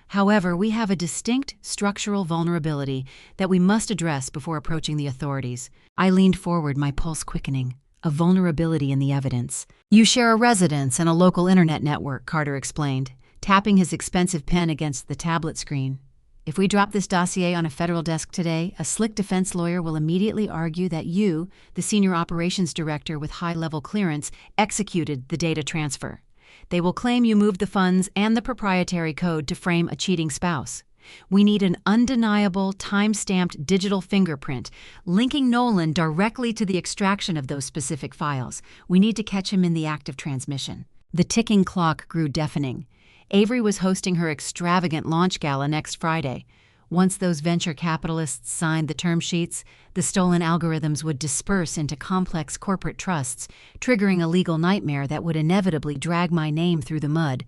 However, we have a distinct structural vulnerability that we must address before approaching the authorities." I leaned forward, my pulse quickening. A vulnerability in the evidence. "You share a residence and a local internet network," Carter explained, tapping his expensive pen against the tablet screen. "If we drop this dossier on a federal desk today, a slick defense lawyer will immediately argue that you, the senior operations director with high-level clearance, executed the data transfer. They will claim you moved the funds and the proprietary code to frame a cheating spouse. We need an undeniable, time-stamped digital fingerprint, linking Nolan directly to the extraction of those specific files. We need to catch him in the act of transmission." The ticking clock grew deafening. Avery was hosting her extravagant launch gala next Friday. Once those venture capitalists signed the term sheets, the stolen algorithms would disperse into complex corporate trusts, triggering a legal nightmare that would inevitably drag my name through the mud.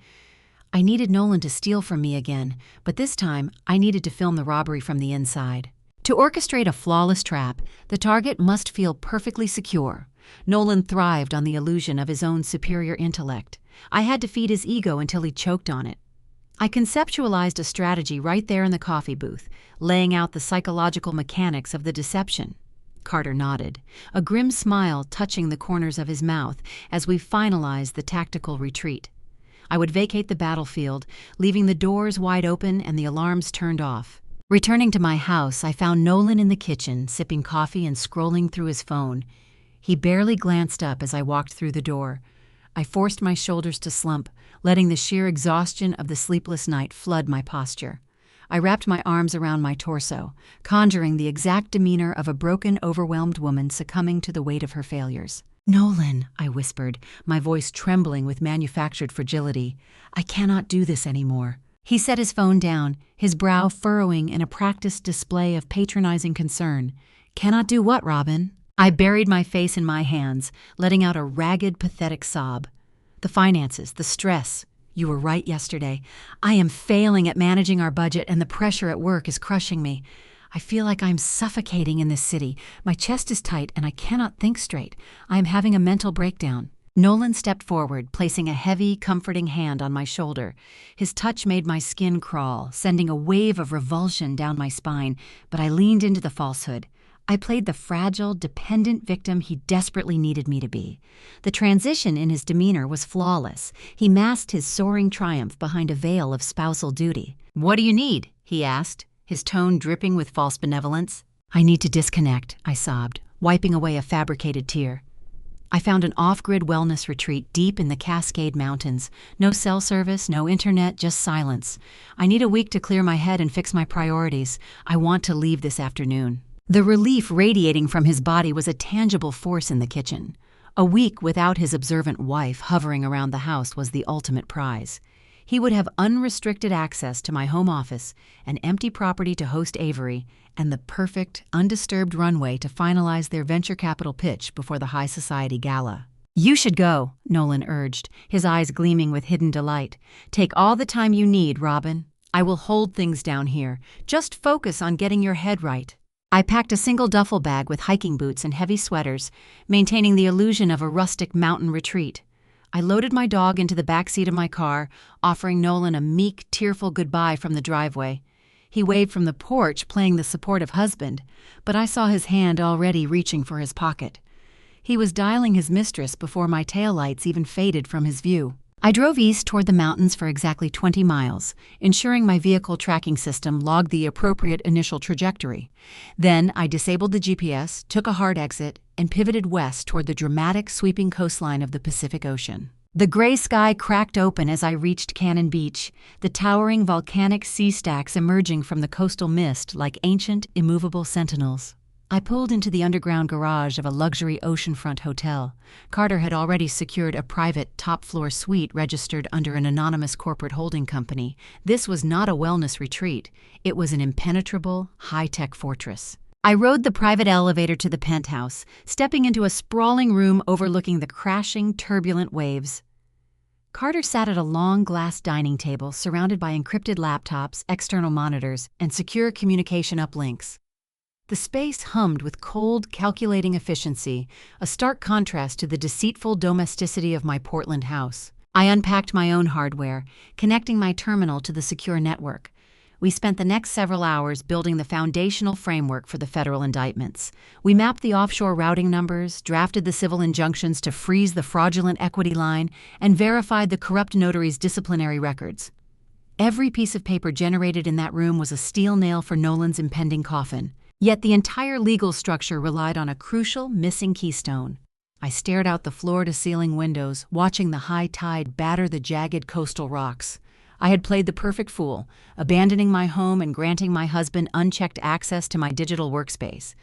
I needed Nolan to steal from me again, but this time I needed to film the robbery from the inside. To orchestrate a flawless trap, the target must feel perfectly secure. Nolan thrived on the illusion of his own superior intellect. I had to feed his ego until he choked on it. I conceptualized a strategy right there in the coffee booth, laying out the psychological mechanics of the deception. Carter nodded, a grim smile touching the corners of his mouth as we finalized the tactical retreat. I would vacate the battlefield, leaving the doors wide open and the alarms turned off. Returning to my house, I found Nolan in the kitchen, sipping coffee and scrolling through his phone. He barely glanced up as I walked through the door. I forced my shoulders to slump, letting the sheer exhaustion of the sleepless night flood my posture. I wrapped my arms around my torso, conjuring the exact demeanor of a broken, overwhelmed woman succumbing to the weight of her failures. "Nolan," I whispered, my voice trembling with manufactured fragility, "I cannot do this anymore." He set his phone down, his brow furrowing in a practiced display of patronizing concern. "Cannot do what, Robin?" I buried my face in my hands, letting out a ragged, pathetic sob. "The finances, the stress. You were right yesterday. I am failing at managing our budget, and the pressure at work is crushing me. I feel like I'm suffocating in this city. My chest is tight, and I cannot think straight. I am having a mental breakdown." Nolan stepped forward, placing a heavy, comforting hand on my shoulder. His touch made my skin crawl, sending a wave of revulsion down my spine, but I leaned into the falsehood. I played the fragile, dependent victim he desperately needed me to be. The transition in his demeanor was flawless. He masked his soaring triumph behind a veil of spousal duty. "What do you need?" he asked, his tone dripping with false benevolence. "I need to disconnect," I sobbed, wiping away a fabricated tear. I found an off-grid wellness retreat deep in the Cascade Mountains. No cell service, no internet, just silence. I need a week to clear my head and fix my priorities. I want to leave this afternoon. The relief radiating from his body was a tangible force in the kitchen. A week without his observant wife hovering around the house was the ultimate prize. He would have unrestricted access to my home office, an empty property to host Avery, and the perfect, undisturbed runway to finalize their venture capital pitch before the high society gala. "You should go," Nolan urged, his eyes gleaming with hidden delight. "Take all the time you need, Robin. I will hold things down here. Just focus on getting your head right." I packed a single duffel bag with hiking boots and heavy sweaters, maintaining the illusion of a rustic mountain retreat. I loaded my dog into the back seat of my car, offering Nolan a meek, tearful goodbye from the driveway. He waved from the porch, playing the supportive husband, but I saw his hand already reaching for his pocket. He was dialing his mistress before my taillights even faded from his view. I drove east toward the mountains for exactly 20 miles, ensuring my vehicle tracking system logged the appropriate initial trajectory. Then I disabled the GPS, took a hard exit, and pivoted west toward the dramatic, sweeping coastline of the Pacific Ocean. The gray sky cracked open as I reached Cannon Beach, the towering volcanic sea stacks emerging from the coastal mist like ancient, immovable sentinels. I pulled into the underground garage of a luxury oceanfront hotel. Carter had already secured a private, top-floor suite registered under an anonymous corporate holding company. This was not a wellness retreat. It was an impenetrable, high-tech fortress. I rode the private elevator to the penthouse, stepping into a sprawling room overlooking the crashing, turbulent waves. Carter sat at a long glass dining table surrounded by encrypted laptops, external monitors, and secure communication uplinks. The space hummed with cold, calculating efficiency, a stark contrast to the deceitful domesticity of my Portland house. I unpacked my own hardware, connecting my terminal to the secure network. We spent the next several hours building the foundational framework for the federal indictments. We mapped the offshore routing numbers, drafted the civil injunctions to freeze the fraudulent equity line, and verified the corrupt notary's disciplinary records. Every piece of paper generated in that room was a steel nail for Nolan's impending coffin. Yet the entire legal structure relied on a crucial, missing keystone. I stared out the floor-to-ceiling windows, watching the high tide batter the jagged coastal rocks. I had played the perfect fool, abandoning my home and granting my husband unchecked access to my digital workspace.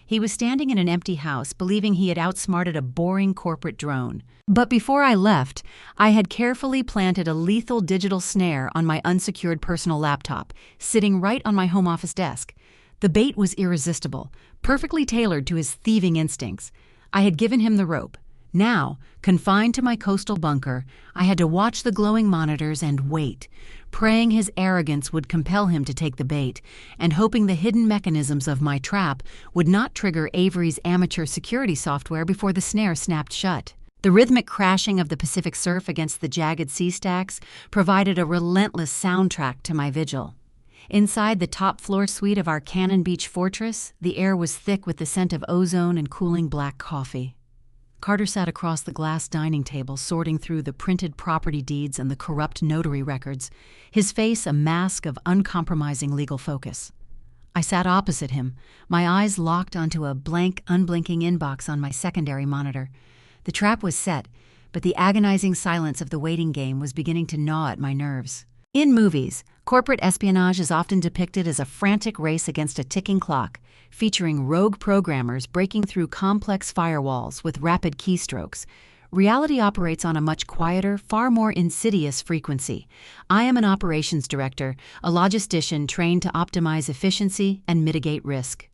He was standing in an empty house, believing he had outsmarted a boring corporate drone. But before I left, I had carefully planted a lethal digital snare on my unsecured personal laptop, sitting right on my home office desk. The bait was irresistible, perfectly tailored to his thieving instincts. I had given him the rope. Now, confined to my coastal bunker, I had to watch the glowing monitors and wait, praying his arrogance would compel him to take the bait, and hoping the hidden mechanisms of my trap would not trigger Avery's amateur security software before the snare snapped shut. The rhythmic crashing of the Pacific surf against the jagged sea stacks provided a relentless soundtrack to my vigil. Inside the top-floor suite of our Cannon Beach fortress, the air was thick with the scent of ozone and cooling black coffee. Carter sat across the glass dining table, sorting through the printed property deeds and the corrupt notary records, his face a mask of uncompromising legal focus. I sat opposite him, my eyes locked onto a blank, unblinking inbox on my secondary monitor. The trap was set, but the agonizing silence of the waiting game was beginning to gnaw at my nerves. In movies, corporate espionage is often depicted as a frantic race against a ticking clock, featuring rogue programmers breaking through complex firewalls with rapid keystrokes. Reality operates on a much quieter, far more insidious frequency. I am an operations director, a logistician trained to optimize efficiency and mitigate risk.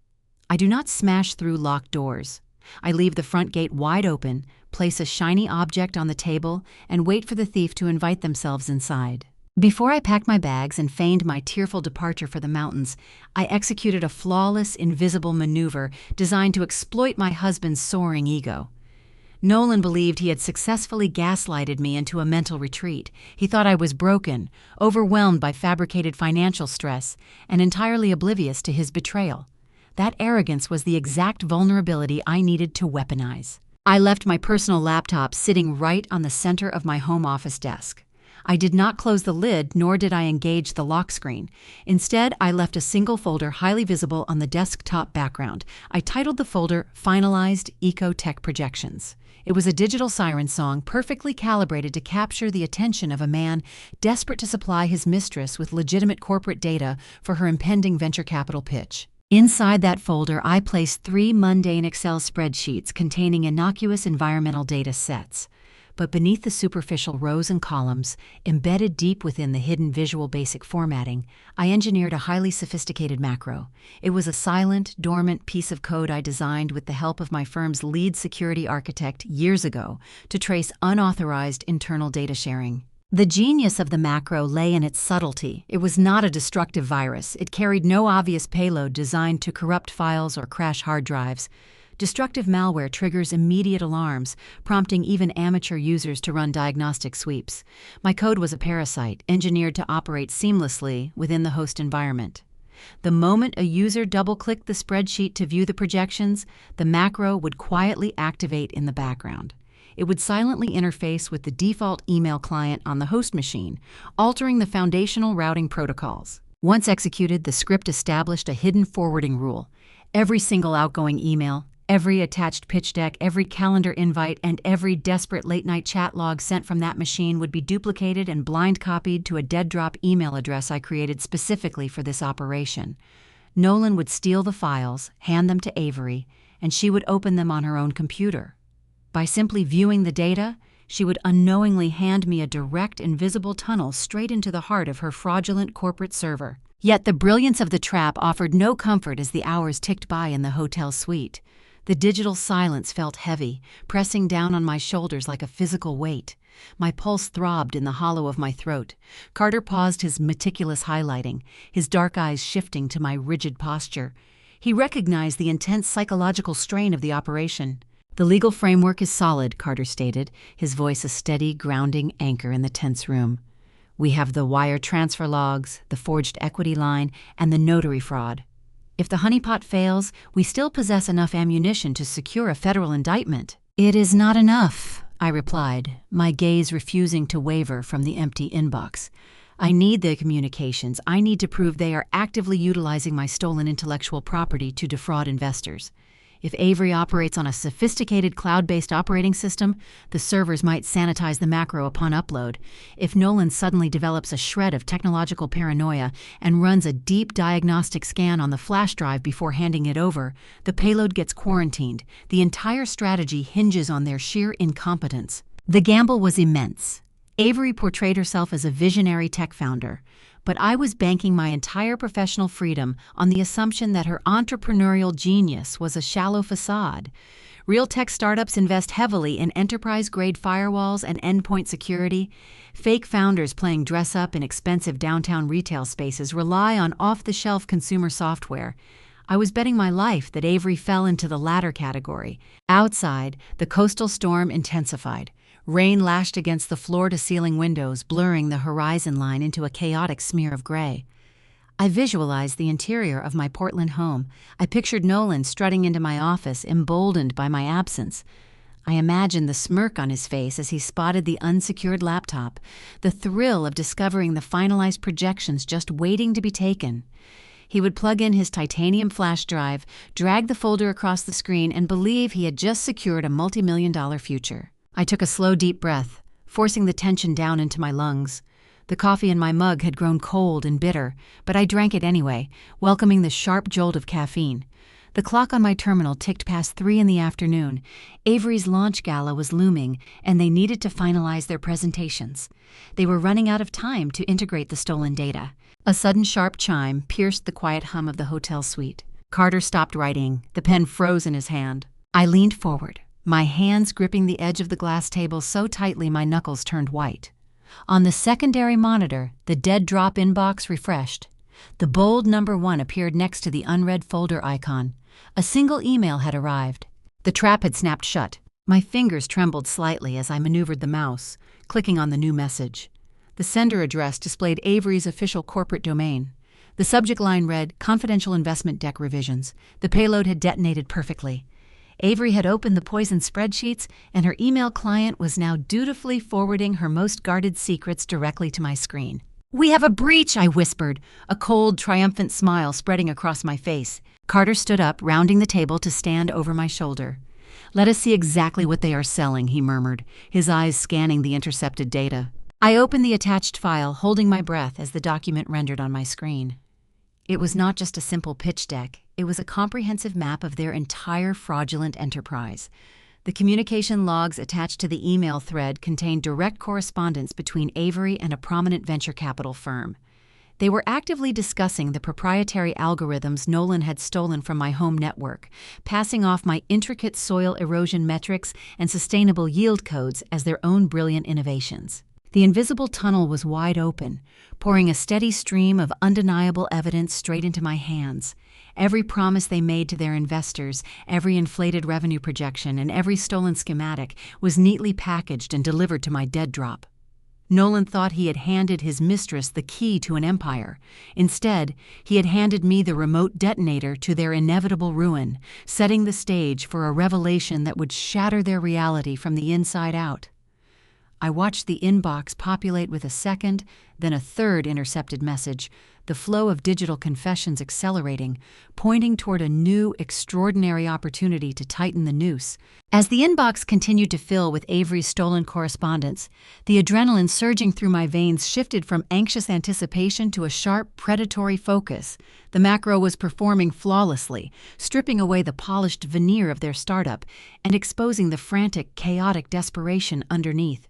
I do not smash through locked doors. I leave the front gate wide open, place a shiny object on the table, and wait for the thief to invite themselves inside. Before I packed my bags and feigned my tearful departure for the mountains, I executed a flawless, invisible maneuver designed to exploit my husband's soaring ego. Nolan believed he had successfully gaslighted me into a mental retreat. He thought I was broken, overwhelmed by fabricated financial stress, and entirely oblivious to his betrayal. That arrogance was the exact vulnerability I needed to weaponize. I left my personal laptop sitting right on the center of my home office desk. I did not close the lid, nor did I engage the lock screen. Instead, I left a single folder highly visible on the desktop background. I titled the folder Finalized Eco-Tech Projections. It was a digital siren song perfectly calibrated to capture the attention of a man desperate to supply his mistress with legitimate corporate data for her impending venture capital pitch. Inside that folder, I placed 3 mundane Excel spreadsheets containing innocuous environmental data sets. But beneath the superficial rows and columns, embedded deep within the hidden Visual Basic formatting, I engineered a highly sophisticated macro. It was a silent, dormant piece of code I designed with the help of my firm's lead security architect years ago to trace unauthorized internal data sharing. The genius of the macro lay in its subtlety. It was not a destructive virus. It carried no obvious payload designed to corrupt files or crash hard drives. Destructive malware triggers immediate alarms, prompting even amateur users to run diagnostic sweeps. My code was a parasite, engineered to operate seamlessly within the host environment. The moment a user double-clicked the spreadsheet to view the projections, the macro would quietly activate in the background. It would silently interface with the default email client on the host machine, altering the foundational routing protocols. Once executed, the script established a hidden forwarding rule. Every single outgoing email, every attached pitch deck, every calendar invite, and every desperate late-night chat log sent from that machine would be duplicated and blind copied to a dead-drop email address I created specifically for this operation. Nolan would steal the files, hand them to Avery, and she would open them on her own computer. By simply viewing the data, she would unknowingly hand me a direct, invisible tunnel straight into the heart of her fraudulent corporate server. Yet the brilliance of the trap offered no comfort as the hours ticked by in the hotel suite. The digital silence felt heavy, pressing down on my shoulders like a physical weight. My pulse throbbed in the hollow of my throat. Carter paused his meticulous highlighting, his dark eyes shifting to my rigid posture. He recognized the intense psychological strain of the operation. "The legal framework is solid," Carter stated, his voice a steady, grounding anchor in the tense room. "We have the wire transfer logs, the forged equity line, and the notary fraud. If the honeypot fails, we still possess enough ammunition to secure a federal indictment." "It is not enough," I replied, my gaze refusing to waver from the empty inbox. "I need the communications. I need to prove they are actively utilizing my stolen intellectual property to defraud investors. If Avery operates on a sophisticated cloud-based operating system, the servers might sanitize the macro upon upload. If Nolan suddenly develops a shred of technological paranoia and runs a deep diagnostic scan on the flash drive before handing it over, the payload gets quarantined. The entire strategy hinges on their sheer incompetence." The gamble was immense. Avery portrayed herself as a visionary tech founder, but I was banking my entire professional freedom on the assumption that her entrepreneurial genius was a shallow facade. Real tech startups invest heavily in enterprise-grade firewalls and endpoint security. Fake founders playing dress-up in expensive downtown retail spaces rely on off-the-shelf consumer software. I was betting my life that Avery fell into the latter category. Outside, the coastal storm intensified. Rain lashed against the floor-to-ceiling windows, blurring the horizon line into a chaotic smear of gray. I visualized the interior of my Portland home. I pictured Nolan strutting into my office, emboldened by my absence. I imagined the smirk on his face as he spotted the unsecured laptop, the thrill of discovering the finalized projections just waiting to be taken. He would plug in his titanium flash drive, drag the folder across the screen, and believe he had just secured a multi-million-dollar future. I took a slow, deep breath, forcing the tension down into my lungs. The coffee in my mug had grown cold and bitter, but I drank it anyway, welcoming the sharp jolt of caffeine. The clock on my terminal ticked past 3 in the afternoon. Avery's launch gala was looming, and they needed to finalize their presentations. They were running out of time to integrate the stolen data. A sudden sharp chime pierced the quiet hum of the hotel suite. Carter stopped writing, the pen froze in his hand. I leaned forward, my hands gripping the edge of the glass table so tightly my knuckles turned white. On the secondary monitor, the dead drop inbox refreshed. The bold number 1 appeared next to the unread folder icon. A single email had arrived. The trap had snapped shut. My fingers trembled slightly as I maneuvered the mouse, clicking on the new message. The sender address displayed Avery's official corporate domain. The subject line read, "Confidential investment deck revisions." The payload had detonated perfectly. Avery had opened the poisoned spreadsheets, and her email client was now dutifully forwarding her most guarded secrets directly to my screen. "We have a breach," I whispered, a cold, triumphant smile spreading across my face. Carter stood up, rounding the table to stand over my shoulder. "Let us see exactly what they are selling," he murmured, his eyes scanning the intercepted data. I opened the attached file, holding my breath as the document rendered on my screen. It was not just a simple pitch deck. It was a comprehensive map of their entire fraudulent enterprise. The communication logs attached to the email thread contained direct correspondence between Avery and a prominent venture capital firm. They were actively discussing the proprietary algorithms Nolan had stolen from my home network, passing off my intricate soil erosion metrics and sustainable yield codes as their own brilliant innovations. The invisible tunnel was wide open, pouring a steady stream of undeniable evidence straight into my hands. Every promise they made to their investors, every inflated revenue projection, and every stolen schematic was neatly packaged and delivered to my dead drop. Nolan thought he had handed his mistress the key to an empire. Instead, he had handed me the remote detonator to their inevitable ruin, setting the stage for a revelation that would shatter their reality from the inside out. I watched the inbox populate with a second, then a third intercepted message, the flow of digital confessions accelerating, pointing toward a new, extraordinary opportunity to tighten the noose. As the inbox continued to fill with Avery's stolen correspondence, the adrenaline surging through my veins shifted from anxious anticipation to a sharp, predatory focus. The macro was performing flawlessly, stripping away the polished veneer of their startup and exposing the frantic, chaotic desperation underneath.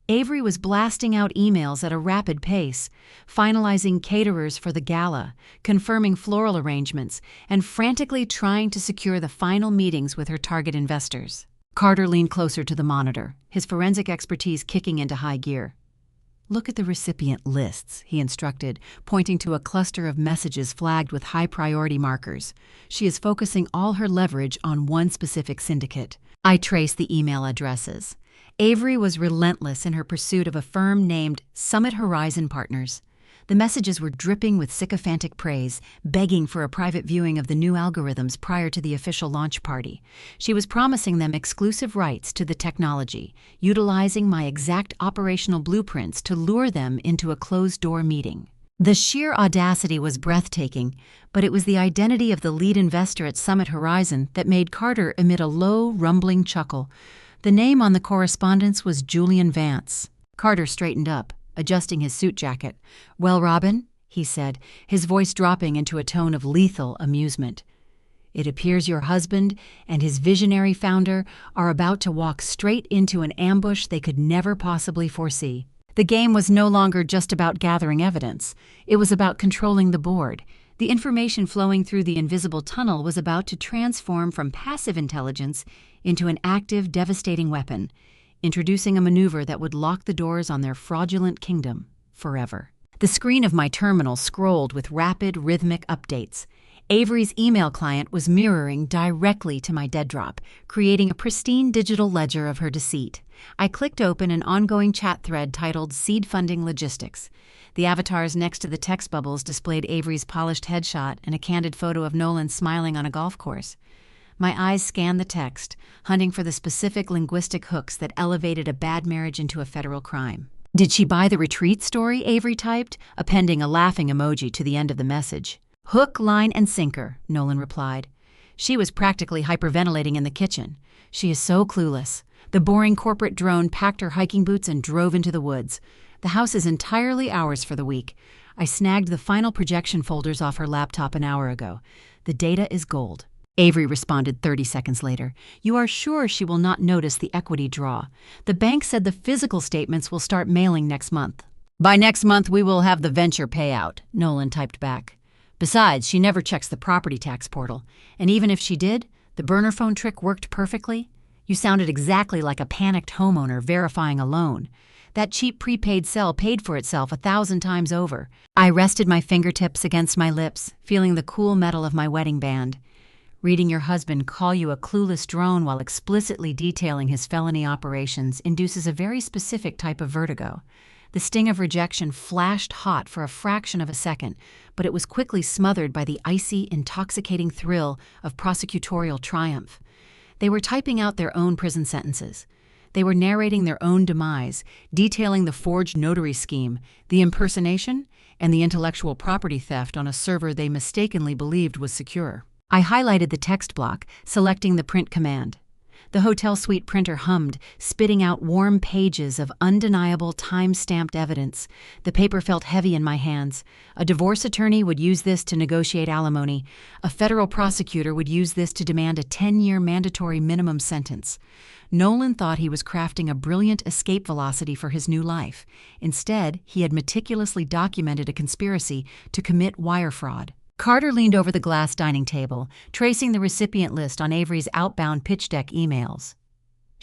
Avery was blasting out emails at a rapid pace, finalizing caterers for the gala, confirming floral arrangements, and frantically trying to secure the final meetings with her target investors. Carter leaned closer to the monitor, his forensic expertise kicking into high gear. "Look at the recipient lists," he instructed, pointing to a cluster of messages flagged with high-priority markers. "She is focusing all her leverage on one specific syndicate." I traced the email addresses. Avery was relentless in her pursuit of a firm named Summit Horizon Partners. The messages were dripping with sycophantic praise, begging for a private viewing of the new algorithms prior to the official launch party. She was promising them exclusive rights to the technology, utilizing my exact operational blueprints to lure them into a closed-door meeting. The sheer audacity was breathtaking, but it was the identity of the lead investor at Summit Horizon that made Carter emit a low, rumbling chuckle. The name on the correspondence was Julian Vance. Carter straightened up, adjusting his suit jacket. "Well, Robin," he said, his voice dropping into a tone of lethal amusement. "It appears your husband and his visionary founder are about to walk straight into an ambush they could never possibly foresee." The game was no longer just about gathering evidence. It was about controlling the board. The information flowing through the invisible tunnel was about to transform from passive intelligence into an active, devastating weapon, introducing a maneuver that would lock the doors on their fraudulent kingdom forever. The screen of my terminal scrolled with rapid, rhythmic updates. Avery's email client was mirroring directly to my dead drop, creating a pristine digital ledger of her deceit. I clicked open an ongoing chat thread titled Seed Funding Logistics. The avatars next to the text bubbles displayed Avery's polished headshot and a candid photo of Nolan smiling on a golf course. My eyes scanned the text, hunting for the specific linguistic hooks that elevated a bad marriage into a federal crime. "Did she buy the retreat story?" Avery typed, appending a laughing emoji to the end of the message. "Hook, line, and sinker," Nolan replied. "She was practically hyperventilating in the kitchen. She is so clueless." The boring corporate drone packed her hiking boots and drove into the woods. "The house is entirely ours for the week. I snagged the final projection folders off her laptop an hour ago. The data is gold." Avery responded 30 seconds later. "You are sure she will not notice the equity draw? The bank said the physical statements will start mailing next month." "By next month we will have the venture payout," Nolan typed back. "Besides, she never checks the property tax portal. And even if she did, the burner phone trick worked perfectly. You sounded exactly like a panicked homeowner verifying a loan. That cheap prepaid cell paid for itself 1,000 times over." I rested my fingertips against my lips, feeling the cool metal of my wedding band. Reading your husband call you a clueless drone while explicitly detailing his felony operations induces a very specific type of vertigo. The sting of rejection flashed hot for a fraction of a second, but it was quickly smothered by the icy, intoxicating thrill of prosecutorial triumph. They were typing out their own prison sentences. They were narrating their own demise, detailing the forged notary scheme, the impersonation, and the intellectual property theft on a server they mistakenly believed was secure. I highlighted the text block, selecting the print command. The hotel suite printer hummed, spitting out warm pages of undeniable time-stamped evidence. The paper felt heavy in my hands. A divorce attorney would use this to negotiate alimony. A federal prosecutor would use this to demand a 10-year mandatory minimum sentence. Nolan thought he was crafting a brilliant escape velocity for his new life. Instead, he had meticulously documented a conspiracy to commit wire fraud. Carter leaned over the glass dining table, tracing the recipient list on Avery's outbound pitch deck emails.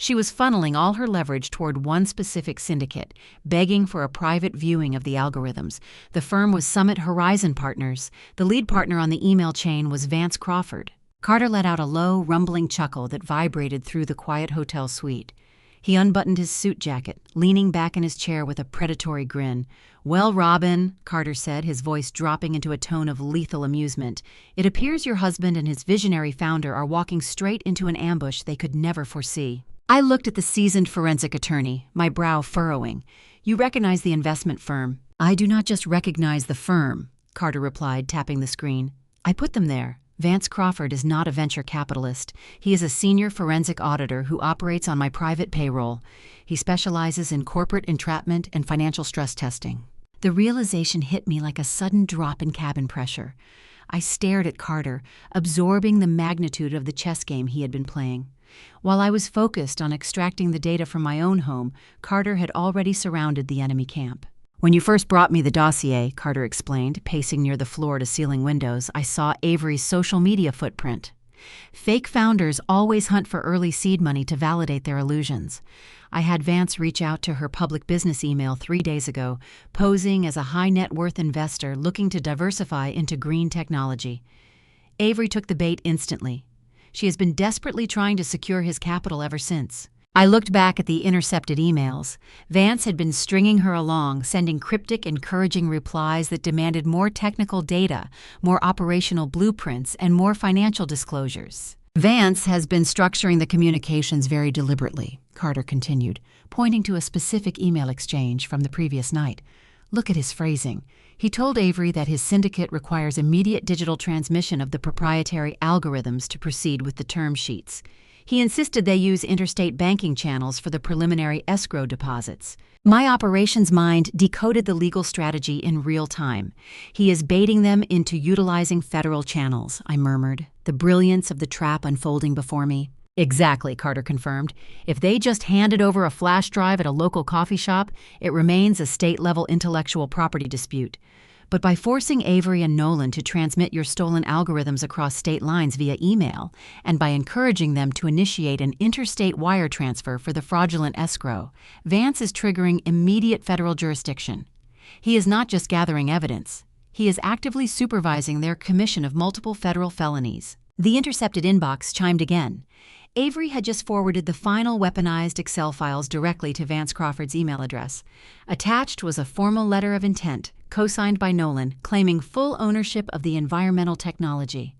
She was funneling all her leverage toward one specific syndicate, begging for a private viewing of the algorithms. The firm was Summit Horizon Partners. The lead partner on the email chain was Vance Crawford. Carter let out a low, rumbling chuckle that vibrated through the quiet hotel suite. He unbuttoned his suit jacket, leaning back in his chair with a predatory grin. "Well, Robin," Carter said, his voice dropping into a tone of lethal amusement, "it appears your husband and his visionary founder are walking straight into an ambush they could never foresee." I looked at the seasoned forensic attorney, my brow furrowing. "You recognize the investment firm." "I do not just recognize the firm," Carter replied, tapping the screen. "I put them there. Vance Crawford is not a venture capitalist. He is a senior forensic auditor who operates on my private payroll. He specializes in corporate entrapment and financial stress testing." The realization hit me like a sudden drop in cabin pressure. I stared at Carter, absorbing the magnitude of the chess game he had been playing. While I was focused on extracting the data from my own home, Carter had already surrounded the enemy camp. "When you first brought me the dossier," Carter explained, pacing near the floor-to-ceiling windows, "I saw Avery's social media footprint. Fake founders always hunt for early seed money to validate their illusions. I had Vance reach out to her public business email 3 days ago, posing as a high-net-worth investor looking to diversify into green technology. Avery took the bait instantly. She has been desperately trying to secure his capital ever since." I looked back at the intercepted emails. Vance had been stringing her along, sending cryptic, encouraging replies that demanded more technical data, more operational blueprints, and more financial disclosures. "Vance has been structuring the communications very deliberately," Carter continued, pointing to a specific email exchange from the previous night. "Look at his phrasing. He told Avery that his syndicate requires immediate digital transmission of the proprietary algorithms to proceed with the term sheets. He insisted they use interstate banking channels for the preliminary escrow deposits. My operations mind decoded the legal strategy in real time. He is baiting them into utilizing federal channels," I murmured, the brilliance of the trap unfolding before me. "Exactly," Carter confirmed. "If they just handed over a flash drive at a local coffee shop, it remains a state-level intellectual property dispute. But by forcing Avery and Nolan to transmit your stolen algorithms across state lines via email, and by encouraging them to initiate an interstate wire transfer for the fraudulent escrow, Vance is triggering immediate federal jurisdiction. He is not just gathering evidence. He is actively supervising their commission of multiple federal felonies." The intercepted inbox chimed again. Avery had just forwarded the final weaponized Excel files directly to Vance Crawford's email address. Attached was a formal letter of intent, co-signed by Nolan, claiming full ownership of the environmental technology.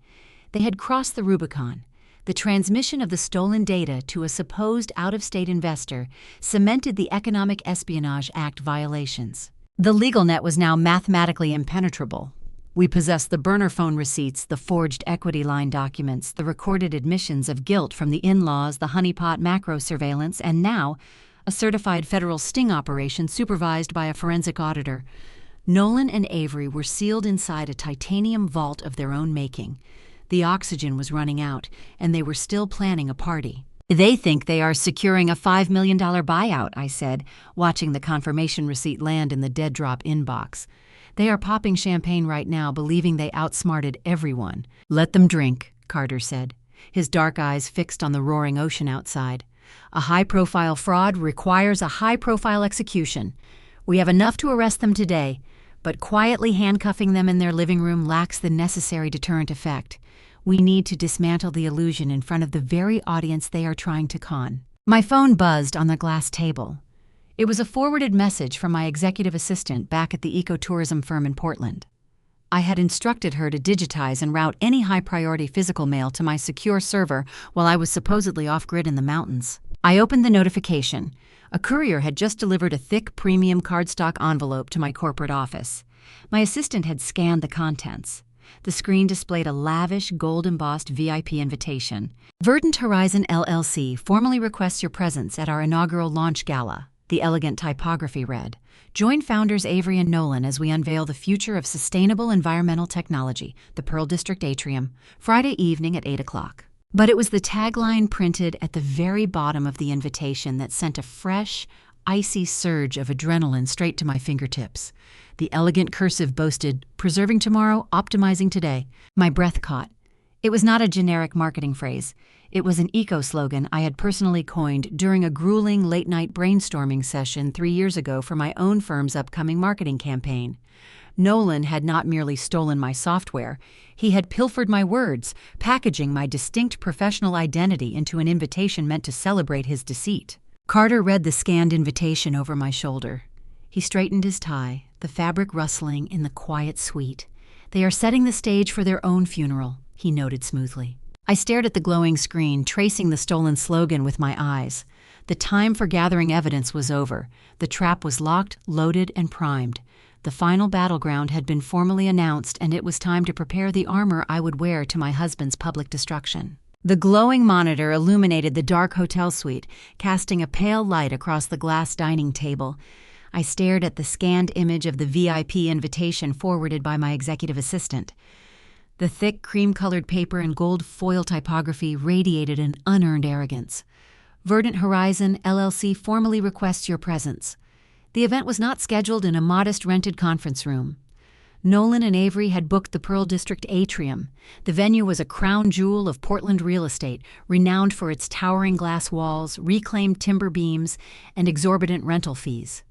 They had crossed the Rubicon. The transmission of the stolen data to a supposed out-of-state investor cemented the Economic Espionage Act violations. The legal net was now mathematically impenetrable. We possessed the burner phone receipts, the forged equity line documents, the recorded admissions of guilt from the in-laws, the honeypot macro surveillance, and now a certified federal sting operation supervised by a forensic auditor. Nolan and Avery were sealed inside a titanium vault of their own making. The oxygen was running out, and they were still planning a party. "They think they are securing a $5 million buyout," I said, watching the confirmation receipt land in the dead drop inbox. "They are popping champagne right now, believing they outsmarted everyone." "Let them drink," Carter said, his dark eyes fixed on the roaring ocean outside. "A high-profile fraud requires a high-profile execution. We have enough to arrest them today, but quietly handcuffing them in their living room lacks the necessary deterrent effect. We need to dismantle the illusion in front of the very audience they are trying to con." My phone buzzed on the glass table. It was a forwarded message from my executive assistant back at the ecotourism firm in Portland. I had instructed her to digitize and route any high-priority physical mail to my secure server while I was supposedly off-grid in the mountains. I opened the notification. A courier had just delivered a thick premium cardstock envelope to my corporate office. My assistant had scanned the contents. The screen displayed a lavish, gold-embossed VIP invitation. "Verdant Horizon LLC formally requests your presence at our inaugural launch gala," the elegant typography read. "Join founders Avery and Nolan as we unveil the future of sustainable environmental technology, the Pearl District Atrium, Friday evening at 8 o'clock. But it was the tagline printed at the very bottom of the invitation that sent a fresh, icy surge of adrenaline straight to my fingertips. The elegant cursive boasted, "Preserving tomorrow, optimizing today." My breath caught. It was not a generic marketing phrase. It was an eco-slogan I had personally coined during a grueling late-night brainstorming session 3 years ago for my own firm's upcoming marketing campaign. Nolan had not merely stolen my software, he had pilfered my words, packaging my distinct professional identity into an invitation meant to celebrate his deceit. Carter read the scanned invitation over my shoulder. He straightened his tie, the fabric rustling in the quiet suite. "They are setting the stage for their own funeral," he noted smoothly. I stared at the glowing screen, tracing the stolen slogan with my eyes. The time for gathering evidence was over. The trap was locked, loaded, and primed. The final battleground had been formally announced, and it was time to prepare the armor I would wear to my husband's public destruction. The glowing monitor illuminated the dark hotel suite, casting a pale light across the glass dining table. I stared at the scanned image of the VIP invitation forwarded by my executive assistant. The thick, cream-colored paper and gold foil typography radiated an unearned arrogance. "Verdant Horizon, LLC formally requests your presence." The event was not scheduled in a modest rented conference room. Nolan and Avery had booked the Pearl District Atrium. The venue was a crown jewel of Portland real estate, renowned for its towering glass walls, reclaimed timber beams, and exorbitant rental fees.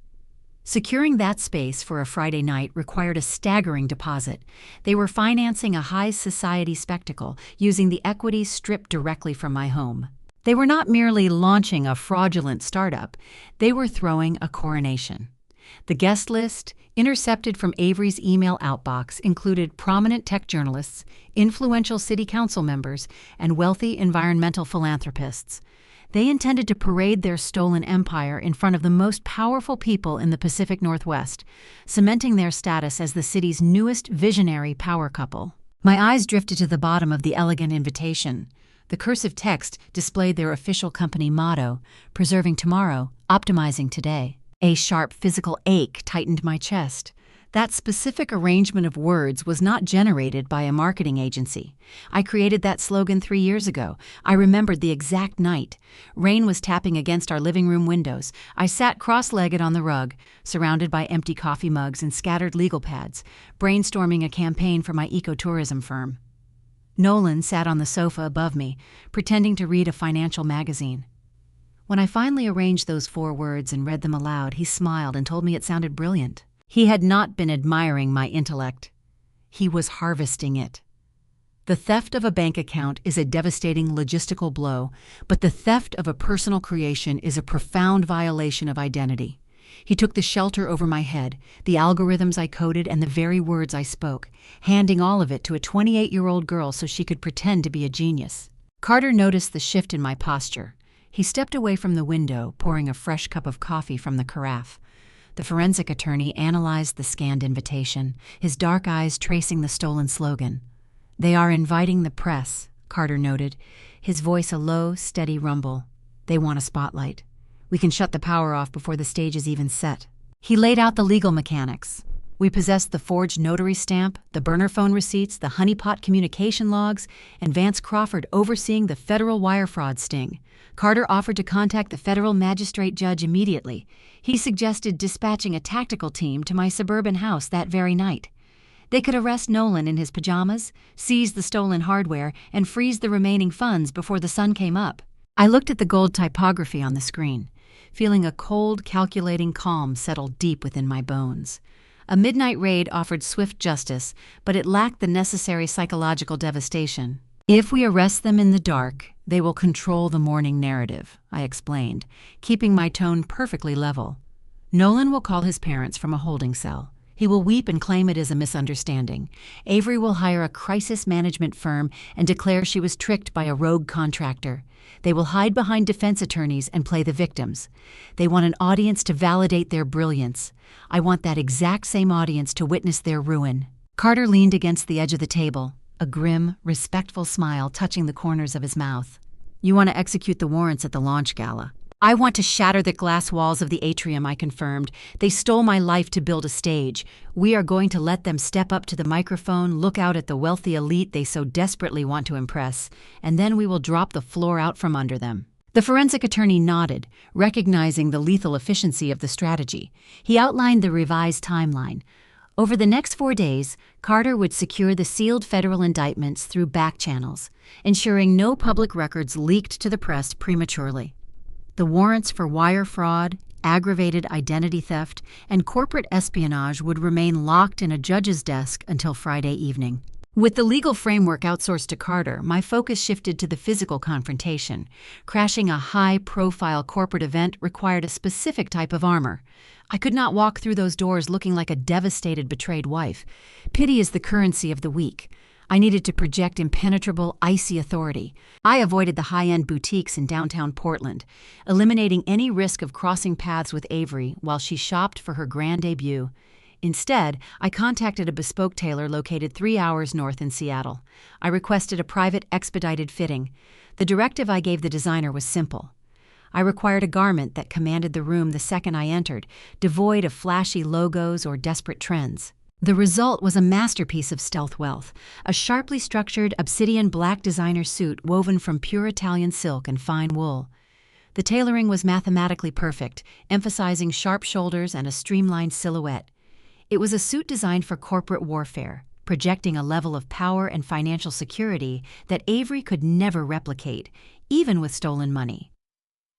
Securing that space for a Friday night required a staggering deposit. They were financing a high society spectacle, using the equity stripped directly from my home. They were not merely launching a fraudulent startup, they were throwing a coronation. The guest list, intercepted from Avery's email outbox, included prominent tech journalists, influential city council members, and wealthy environmental philanthropists. They intended to parade their stolen empire in front of the most powerful people in the Pacific Northwest, cementing their status as the city's newest visionary power couple. My eyes drifted to the bottom of the elegant invitation. The cursive text displayed their official company motto, "Preserving tomorrow, optimizing today." A sharp physical ache tightened my chest. That specific arrangement of words was not generated by a marketing agency. I created that slogan 3 years ago. I remembered the exact night. Rain was tapping against our living room windows. I sat cross-legged on the rug, surrounded by empty coffee mugs and scattered legal pads, brainstorming a campaign for my ecotourism firm. Nolan sat on the sofa above me, pretending to read a financial magazine. When I finally arranged those 4 words and read them aloud, he smiled and told me it sounded brilliant. He had not been admiring my intellect. He was harvesting it. The theft of a bank account is a devastating logistical blow, but the theft of a personal creation is a profound violation of identity. He took the shelter over my head, the algorithms I coded, and the very words I spoke, handing all of it to a 28-year-old girl so she could pretend to be a genius. Carter noticed the shift in my posture. He stepped away from the window, pouring a fresh cup of coffee from the carafe. The forensic attorney analyzed the scanned invitation, his dark eyes tracing the stolen slogan. "They are inviting the press," Carter noted, his voice a low, steady rumble. "They want a spotlight. We can shut the power off before the stage is even set." He laid out the legal mechanics. We possessed the forged notary stamp, the burner phone receipts, the honeypot communication logs, and Vance Crawford overseeing the federal wire fraud sting. Carter offered to contact the federal magistrate judge immediately. He suggested dispatching a tactical team to my suburban house that very night. They could arrest Nolan in his pajamas, seize the stolen hardware, and freeze the remaining funds before the sun came up. I looked at the gold typography on the screen, feeling a cold, calculating calm settle deep within my bones. A midnight raid offered swift justice, but it lacked the necessary psychological devastation. "If we arrest them in the dark, they will control the morning narrative," I explained, keeping my tone perfectly level. "Nolan will call his parents from a holding cell. He will weep and claim it is a misunderstanding. Avery will hire a crisis management firm and declare she was tricked by a rogue contractor. They will hide behind defense attorneys and play the victims. They want an audience to validate their brilliance. I want that exact same audience to witness their ruin." Carter leaned against the edge of the table, a grim, respectful smile touching the corners of his mouth. "You want to execute the warrants at the launch gala." "I want to shatter the glass walls of the atrium," I confirmed. "They stole my life to build a stage. We are going to let them step up to the microphone, look out at the wealthy elite they so desperately want to impress, and then we will drop the floor out from under them." The forensic attorney nodded, recognizing the lethal efficiency of the strategy. He outlined the revised timeline. Over the next 4 days, Carter would secure the sealed federal indictments through back channels, ensuring no public records leaked to the press prematurely. The warrants for wire fraud, aggravated identity theft, and corporate espionage would remain locked in a judge's desk until Friday evening. With the legal framework outsourced to Carter, my focus shifted to the physical confrontation. Crashing a high-profile corporate event required a specific type of armor. I could not walk through those doors looking like a devastated, betrayed wife. Pity is the currency of the weak. I needed to project impenetrable, icy authority. I avoided the high-end boutiques in downtown Portland, eliminating any risk of crossing paths with Avery while she shopped for her grand debut. Instead, I contacted a bespoke tailor located 3 hours north in Seattle. I requested a private, expedited fitting. The directive I gave the designer was simple. I required a garment that commanded the room the second I entered, devoid of flashy logos or desperate trends. The result was a masterpiece of stealth wealth, a sharply structured obsidian black designer suit woven from pure Italian silk and fine wool. The tailoring was mathematically perfect, emphasizing sharp shoulders and a streamlined silhouette. It was a suit designed for corporate warfare, projecting a level of power and financial security that Avery could never replicate, even with stolen money.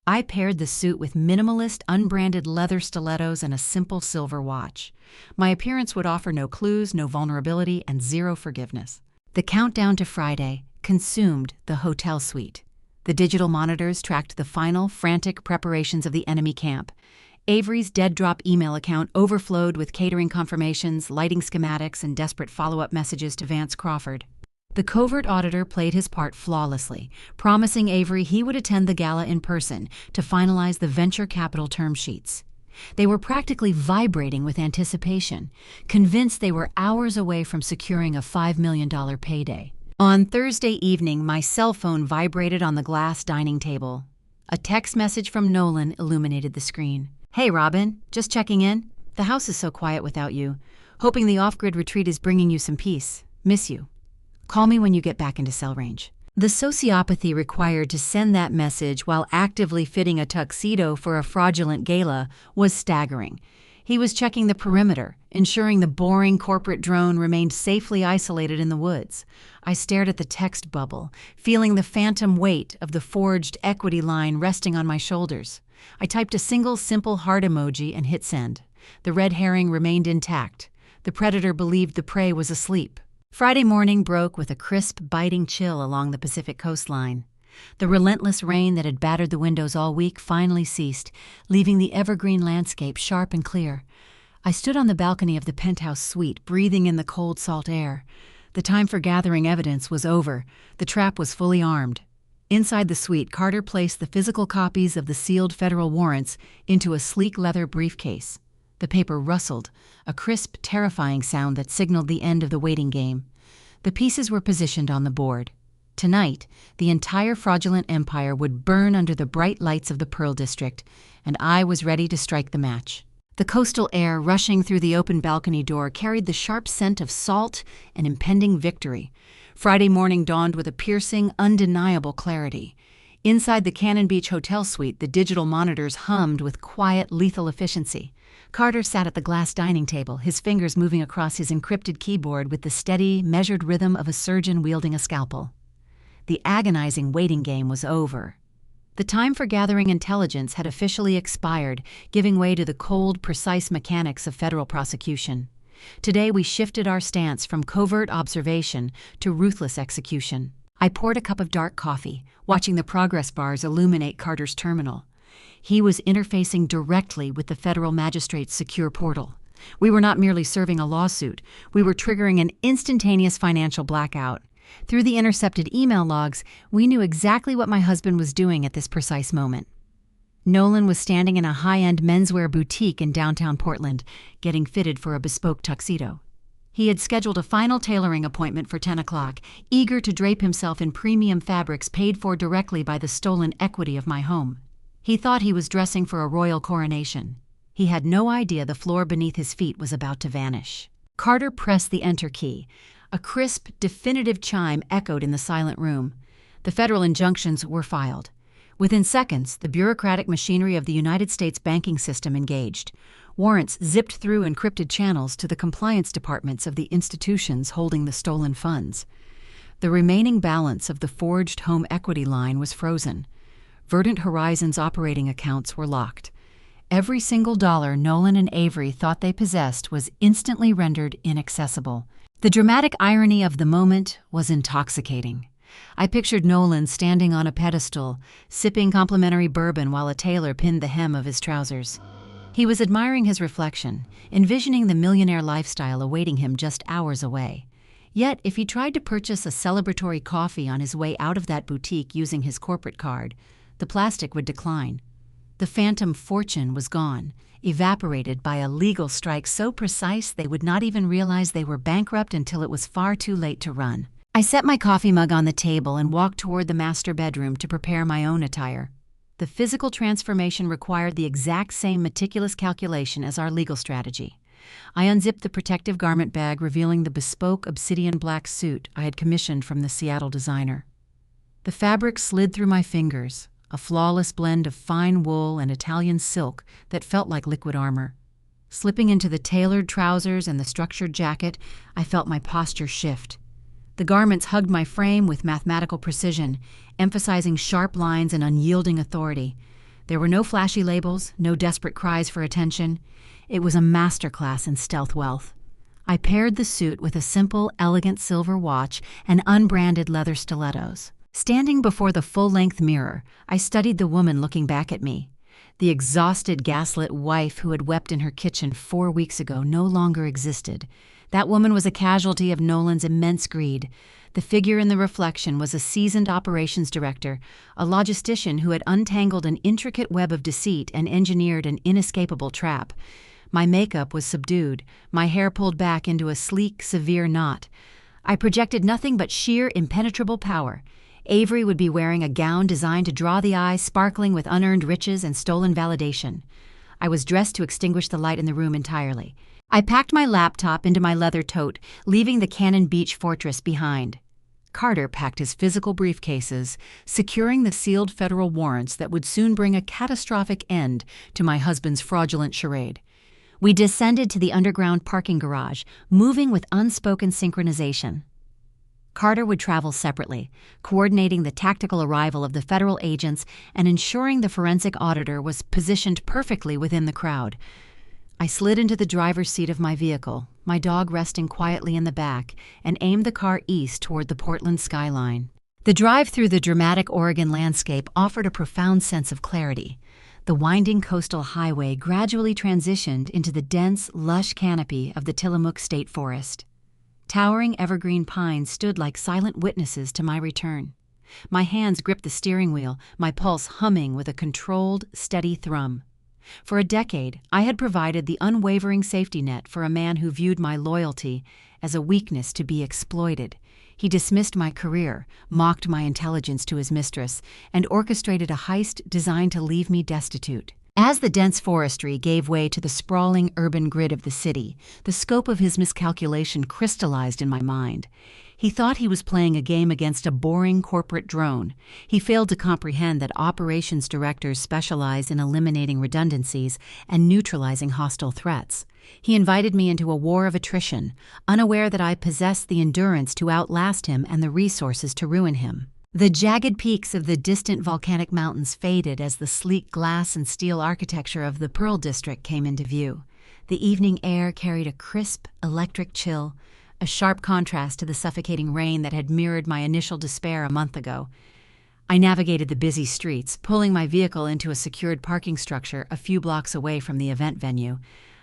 I paired the suit with minimalist, unbranded leather stilettos and a simple silver watch. My appearance would offer no clues, no vulnerability, and zero forgiveness. The countdown to Friday consumed the hotel suite. The digital monitors tracked the final, frantic preparations of the enemy camp. Avery's dead-drop email account overflowed with catering confirmations, lighting schematics, and desperate follow-up messages to Vance Crawford. The covert auditor played his part flawlessly, promising Avery he would attend the gala in person to finalize the venture capital term sheets. They were practically vibrating with anticipation, convinced they were hours away from securing a $5 million payday. On Thursday evening, my cell phone vibrated on the glass dining table. A text message from Nolan illuminated the screen. "Hey, Robin, just checking in. The house is so quiet without you. Hoping the off-grid retreat is bringing you some peace. Miss you. Call me when you get back into cell range." The sociopathy required to send that message while actively fitting a tuxedo for a fraudulent gala was staggering. He was checking the perimeter, ensuring the boring corporate drone remained safely isolated in the woods. I stared at the text bubble, feeling the phantom weight of the forged equity line resting on my shoulders. I typed a single simple heart emoji and hit send. The red herring remained intact. The predator believed the prey was asleep. Friday morning broke with a crisp, biting chill along the Pacific coastline. The relentless rain that had battered the windows all week finally ceased, leaving the evergreen landscape sharp and clear. I stood on the balcony of the penthouse suite, breathing in the cold, salt air. The time for gathering evidence was over. The trap was fully armed. Inside the suite, Carter placed the physical copies of the sealed federal warrants into a sleek leather briefcase. The paper rustled, a crisp, terrifying sound that signaled the end of the waiting game. The pieces were positioned on the board. Tonight, the entire fraudulent empire would burn under the bright lights of the Pearl District, and I was ready to strike the match. The coastal air rushing through the open balcony door carried the sharp scent of salt and impending victory. Friday morning dawned with a piercing, undeniable clarity. Inside the Cannon Beach Hotel suite, the digital monitors hummed with quiet, lethal efficiency. Carter sat at the glass dining table, his fingers moving across his encrypted keyboard with the steady, measured rhythm of a surgeon wielding a scalpel. The agonizing waiting game was over. The time for gathering intelligence had officially expired, giving way to the cold, precise mechanics of federal prosecution. Today we shifted our stance from covert observation to ruthless execution. I poured a cup of dark coffee, watching the progress bars illuminate Carter's terminal. He was interfacing directly with the federal magistrate's secure portal. We were not merely serving a lawsuit, we were triggering an instantaneous financial blackout. Through the intercepted email logs, we knew exactly what my husband was doing at this precise moment. Nolan was standing in a high-end menswear boutique in downtown Portland, getting fitted for a bespoke tuxedo. He had scheduled a final tailoring appointment for 10 o'clock, eager to drape himself in premium fabrics paid for directly by the stolen equity of my home. He thought he was dressing for a royal coronation. He had no idea the floor beneath his feet was about to vanish. Carter pressed the enter key. A crisp, definitive chime echoed in the silent room. The federal injunctions were filed. Within seconds, the bureaucratic machinery of the United States banking system engaged. Warrants zipped through encrypted channels to the compliance departments of the institutions holding the stolen funds. The remaining balance of the forged home equity line was frozen. Verdant Horizon's operating accounts were locked. Every single dollar Nolan and Avery thought they possessed was instantly rendered inaccessible. The dramatic irony of the moment was intoxicating. I pictured Nolan standing on a pedestal, sipping complimentary bourbon while a tailor pinned the hem of his trousers. He was admiring his reflection, envisioning the millionaire lifestyle awaiting him just hours away. Yet, if he tried to purchase a celebratory coffee on his way out of that boutique using his corporate card, the plastic would decline. The phantom fortune was gone, evaporated by a legal strike so precise they would not even realize they were bankrupt until it was far too late to run. I set my coffee mug on the table and walked toward the master bedroom to prepare my own attire. The physical transformation required the exact same meticulous calculation as our legal strategy. I unzipped the protective garment bag, revealing the bespoke obsidian black suit I had commissioned from the Seattle designer. The fabric slid through my fingers, a flawless blend of fine wool and Italian silk that felt like liquid armor. Slipping into the tailored trousers and the structured jacket, I felt my posture shift. The garments hugged my frame with mathematical precision, emphasizing sharp lines and unyielding authority. There were no flashy labels, no desperate cries for attention. It was a masterclass in stealth wealth. I paired the suit with a simple, elegant silver watch and unbranded leather stilettos. Standing before the full-length mirror, I studied the woman looking back at me. The exhausted, gaslit wife who had wept in her kitchen 4 weeks ago no longer existed. That woman was a casualty of Nolan's immense greed. The figure in the reflection was a seasoned operations director, a logistician who had untangled an intricate web of deceit and engineered an inescapable trap. My makeup was subdued, my hair pulled back into a sleek, severe knot. I projected nothing but sheer, impenetrable power. Avery would be wearing a gown designed to draw the eye, sparkling with unearned riches and stolen validation. I was dressed to extinguish the light in the room entirely. I packed my laptop into my leather tote, leaving the Cannon Beach fortress behind. Carter packed his physical briefcases, securing the sealed federal warrants that would soon bring a catastrophic end to my husband's fraudulent charade. We descended to the underground parking garage, moving with unspoken synchronization. Carter would travel separately, coordinating the tactical arrival of the federal agents and ensuring the forensic auditor was positioned perfectly within the crowd. I slid into the driver's seat of my vehicle, my dog resting quietly in the back, and aimed the car east toward the Portland skyline. The drive through the dramatic Oregon landscape offered a profound sense of clarity. The winding coastal highway gradually transitioned into the dense, lush canopy of the Tillamook State Forest. Towering evergreen pines stood like silent witnesses to my return. My hands gripped the steering wheel, my pulse humming with a controlled, steady thrum. For a decade, I had provided the unwavering safety net for a man who viewed my loyalty as a weakness to be exploited. He dismissed my career, mocked my intelligence to his mistress, and orchestrated a heist designed to leave me destitute. As the dense forestry gave way to the sprawling urban grid of the city, the scope of his miscalculation crystallized in my mind. He thought he was playing a game against a boring corporate drone. He failed to comprehend that operations directors specialize in eliminating redundancies and neutralizing hostile threats. He invited me into a war of attrition, unaware that I possessed the endurance to outlast him and the resources to ruin him. The jagged peaks of the distant volcanic mountains faded as the sleek glass and steel architecture of the Pearl District came into view. The evening air carried a crisp, electric chill, a sharp contrast to the suffocating rain that had mirrored my initial despair a month ago. I navigated the busy streets, pulling my vehicle into a secured parking structure a few blocks away from the event venue.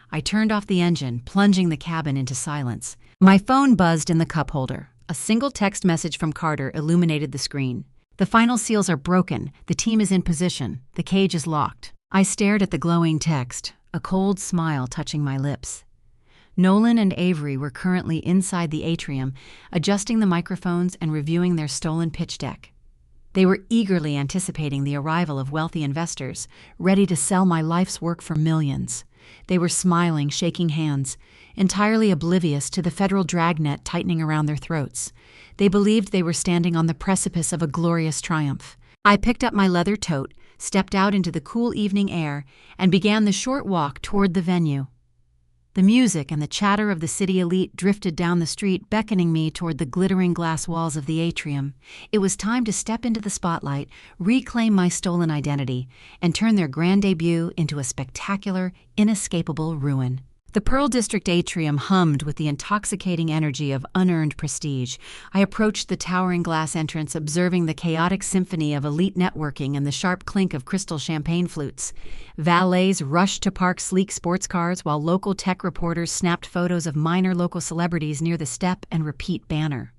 I turned off the engine, plunging the cabin into silence. My phone buzzed in the cup holder. A single text message from Carter illuminated the screen. "The final seals are broken. The team is in position. The cage is locked." I stared at the glowing text, a cold smile touching my lips. Nolan and Avery were currently inside the atrium, adjusting the microphones and reviewing their stolen pitch deck. They were eagerly anticipating the arrival of wealthy investors, ready to sell my life's work for millions. They were smiling, shaking hands, entirely oblivious to the federal dragnet tightening around their throats. They believed they were standing on the precipice of a glorious triumph. I picked up my leather tote, stepped out into the cool evening air, and began the short walk toward the venue. The music and the chatter of the city elite drifted down the street, beckoning me toward the glittering glass walls of the atrium. It was time to step into the spotlight, reclaim my stolen identity, and turn their grand debut into a spectacular, inescapable ruin. The Pearl District atrium hummed with the intoxicating energy of unearned prestige. I approached the towering glass entrance, observing the chaotic symphony of elite networking and the sharp clink of crystal champagne flutes. Valets rushed to park sleek sports cars, while local tech reporters snapped photos of minor local celebrities near the step and repeat banner.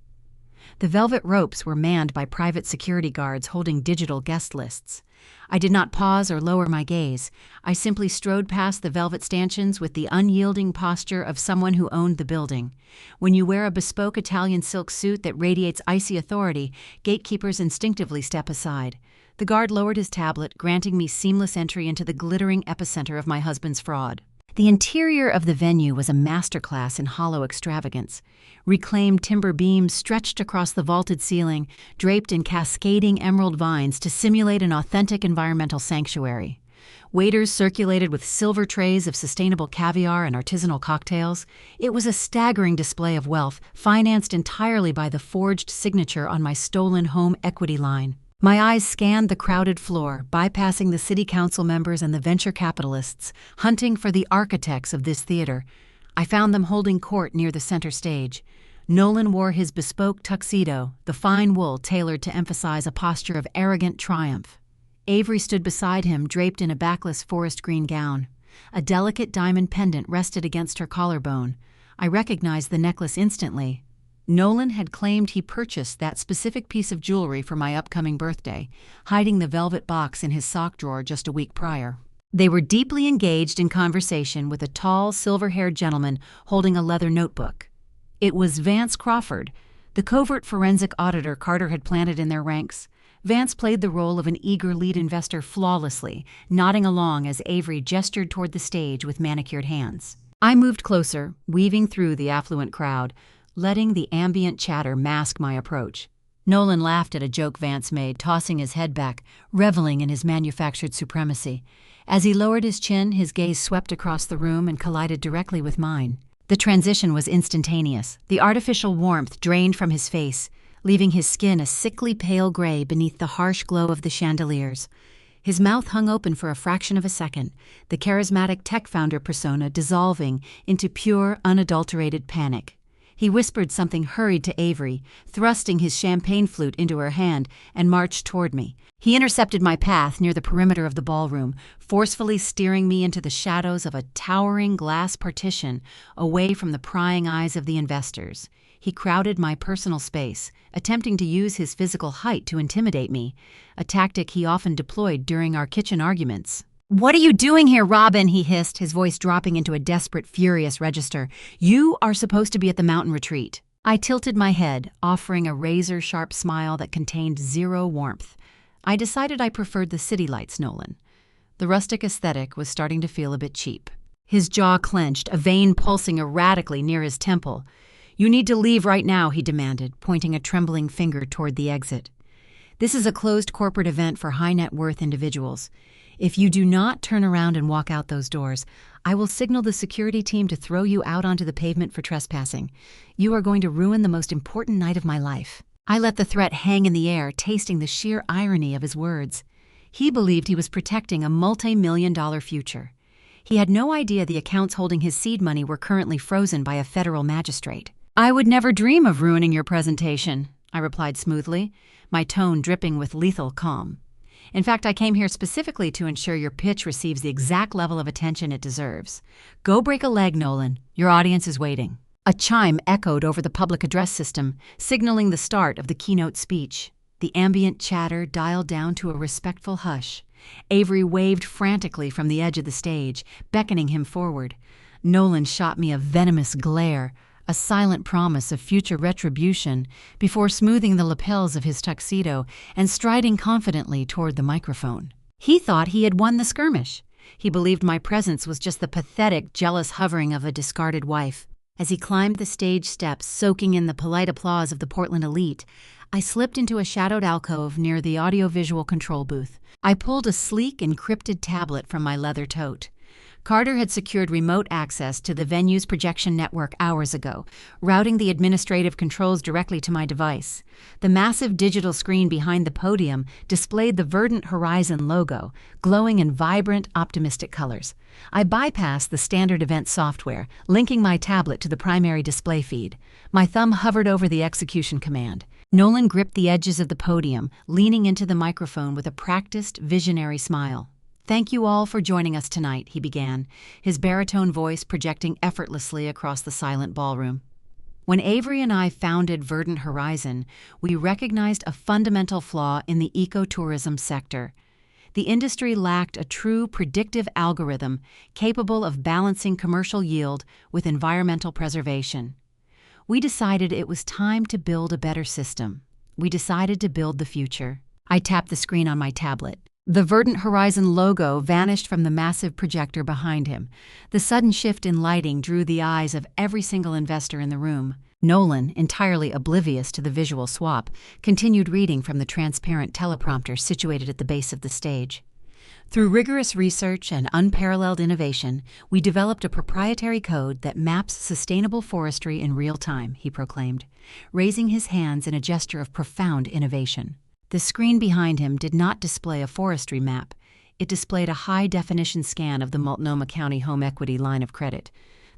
The velvet ropes were manned by private security guards holding digital guest lists. I did not pause or lower my gaze. I simply strode past the velvet stanchions with the unyielding posture of someone who owned the building. When you wear a bespoke Italian silk suit that radiates icy authority, gatekeepers instinctively step aside. The guard lowered his tablet, granting me seamless entry into the glittering epicenter of my husband's fraud. The interior of the venue was a masterclass in hollow extravagance. Reclaimed timber beams stretched across the vaulted ceiling, draped in cascading emerald vines to simulate an authentic environmental sanctuary. Waiters circulated with silver trays of sustainable caviar and artisanal cocktails. It was a staggering display of wealth, financed entirely by the forged signature on my stolen home equity line. My eyes scanned the crowded floor, bypassing the city council members and the venture capitalists, hunting for the architects of this theater. I found them holding court near the center stage. Nolan wore his bespoke tuxedo, the fine wool tailored to emphasize a posture of arrogant triumph. Avery stood beside him, draped in a backless forest green gown. A delicate diamond pendant rested against her collarbone. I recognized the necklace instantly. Nolan had claimed he purchased that specific piece of jewelry for my upcoming birthday, hiding the velvet box in his sock drawer just a week prior. They were deeply engaged in conversation with a tall, silver-haired gentleman holding a leather notebook. It was Vance Crawford, the covert forensic auditor Carter had planted in their ranks. Vance played the role of an eager lead investor flawlessly, nodding along as Avery gestured toward the stage with manicured hands. I moved closer, weaving through the affluent crowd, letting the ambient chatter mask my approach. Nolan laughed at a joke Vance made, tossing his head back, reveling in his manufactured supremacy. As he lowered his chin, his gaze swept across the room and collided directly with mine. The transition was instantaneous. The artificial warmth drained from his face, leaving his skin a sickly pale gray beneath the harsh glow of the chandeliers. His mouth hung open for a fraction of a second, the charismatic tech founder persona dissolving into pure, unadulterated panic. He whispered something hurried to Avery, thrusting his champagne flute into her hand, and marched toward me. He intercepted my path near the perimeter of the ballroom, forcefully steering me into the shadows of a towering glass partition away from the prying eyes of the investors. He crowded my personal space, attempting to use his physical height to intimidate me, a tactic he often deployed during our kitchen arguments. "What are you doing here, Robin?" he hissed, his voice dropping into a desperate, furious register. "You are supposed to be at the mountain retreat." I tilted my head, offering a razor-sharp smile that contained zero warmth. I decided I preferred the city lights, Nolan. The rustic aesthetic was starting to feel a bit cheap. His jaw clenched, a vein pulsing erratically near his temple. "You need to leave right now," he demanded, pointing a trembling finger toward the exit. "This is a closed corporate event for high-net-worth individuals. If you do not turn around and walk out those doors, I will signal the security team to throw you out onto the pavement for trespassing. You are going to ruin the most important night of my life." I let the threat hang in the air, tasting the sheer irony of his words. He believed he was protecting a multi-million-dollar future. He had no idea the accounts holding his seed money were currently frozen by a federal magistrate. "I would never dream of ruining your presentation," I replied smoothly, my tone dripping with lethal calm. "In fact, I came here specifically to ensure your pitch receives the exact level of attention it deserves. Go break a leg, Nolan. Your audience is waiting." A chime echoed over the public address system, signaling the start of the keynote speech. The ambient chatter dialed down to a respectful hush. Avery waved frantically from the edge of the stage, beckoning him forward. Nolan shot me a venomous glare, a silent promise of future retribution, before smoothing the lapels of his tuxedo and striding confidently toward the microphone. He thought he had won the skirmish. He believed my presence was just the pathetic, jealous hovering of a discarded wife. As he climbed the stage steps, soaking in the polite applause of the Portland elite, I slipped into a shadowed alcove near the audiovisual control booth. I pulled a sleek, encrypted tablet from my leather tote. Carter had secured remote access to the venue's projection network hours ago, routing the administrative controls directly to my device. The massive digital screen behind the podium displayed the Verdant Horizon logo, glowing in vibrant, optimistic colors. I bypassed the standard event software, linking my tablet to the primary display feed. My thumb hovered over the execution command. Nolan gripped the edges of the podium, leaning into the microphone with a practiced, visionary smile. "Thank you all for joining us tonight," he began, his baritone voice projecting effortlessly across the silent ballroom. When Avery and I founded Verdant Horizon, we recognized a fundamental flaw in the ecotourism sector. The industry lacked a true predictive algorithm capable of balancing commercial yield with environmental preservation. We decided it was time to build a better system. We decided to build the future. I tapped the screen on my tablet. The Verdant Horizon logo vanished from the massive projector behind him. The sudden shift in lighting drew the eyes of every single investor in the room. Nolan, entirely oblivious to the visual swap, continued reading from the transparent teleprompter situated at the base of the stage. Through rigorous research and unparalleled innovation, we developed a proprietary code that maps sustainable forestry in real time, he proclaimed, raising his hands in a gesture of profound innovation. The screen behind him did not display a forestry map. It displayed a high-definition scan of the Multnomah County home equity line of credit.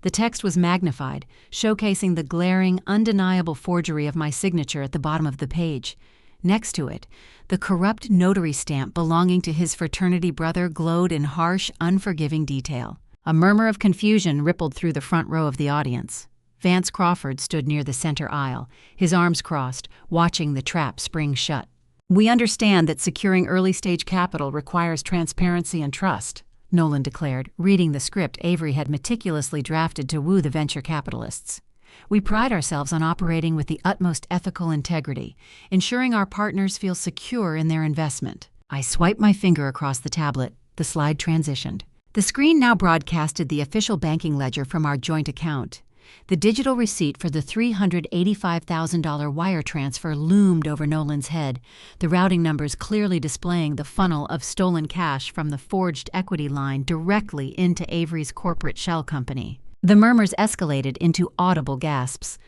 The text was magnified, showcasing the glaring, undeniable forgery of my signature at the bottom of the page. Next to it, the corrupt notary stamp belonging to his fraternity brother glowed in harsh, unforgiving detail. A murmur of confusion rippled through the front row of the audience. Vance Crawford stood near the center aisle, his arms crossed, watching the trap spring shut. "We understand that securing early-stage capital requires transparency and trust," Nolan declared, reading the script Avery had meticulously drafted to woo the venture capitalists. "We pride ourselves on operating with the utmost ethical integrity, ensuring our partners feel secure in their investment." I swiped my finger across the tablet. The slide transitioned. The screen now broadcasted the official banking ledger from our joint account. The digital receipt for the $385,000 wire transfer loomed over Nolan's head, the routing numbers clearly displaying the funnel of stolen cash from the forged equity line directly into Avery's corporate shell company. The murmurs escalated into audible gasps.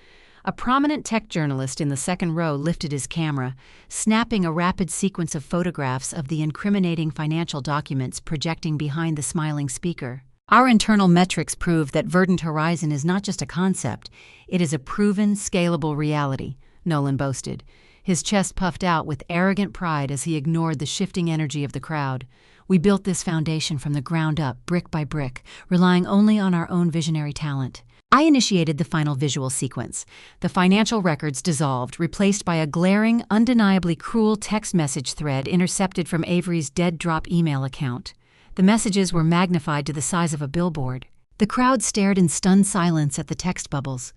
A prominent tech journalist in the second row lifted his camera, snapping a rapid sequence of photographs of the incriminating financial documents projecting behind the smiling speaker. "Our internal metrics prove that Verdant Horizon is not just a concept, it is a proven, scalable reality," Nolan boasted, his chest puffed out with arrogant pride as he ignored the shifting energy of the crowd. "We built this foundation from the ground up, brick by brick, relying only on our own visionary talent." I initiated the final visual sequence. The financial records dissolved, replaced by a glaring, undeniably cruel text message thread intercepted from Avery's dead-drop email account. The messages were magnified to the size of a billboard. The crowd stared in stunned silence at the text bubbles.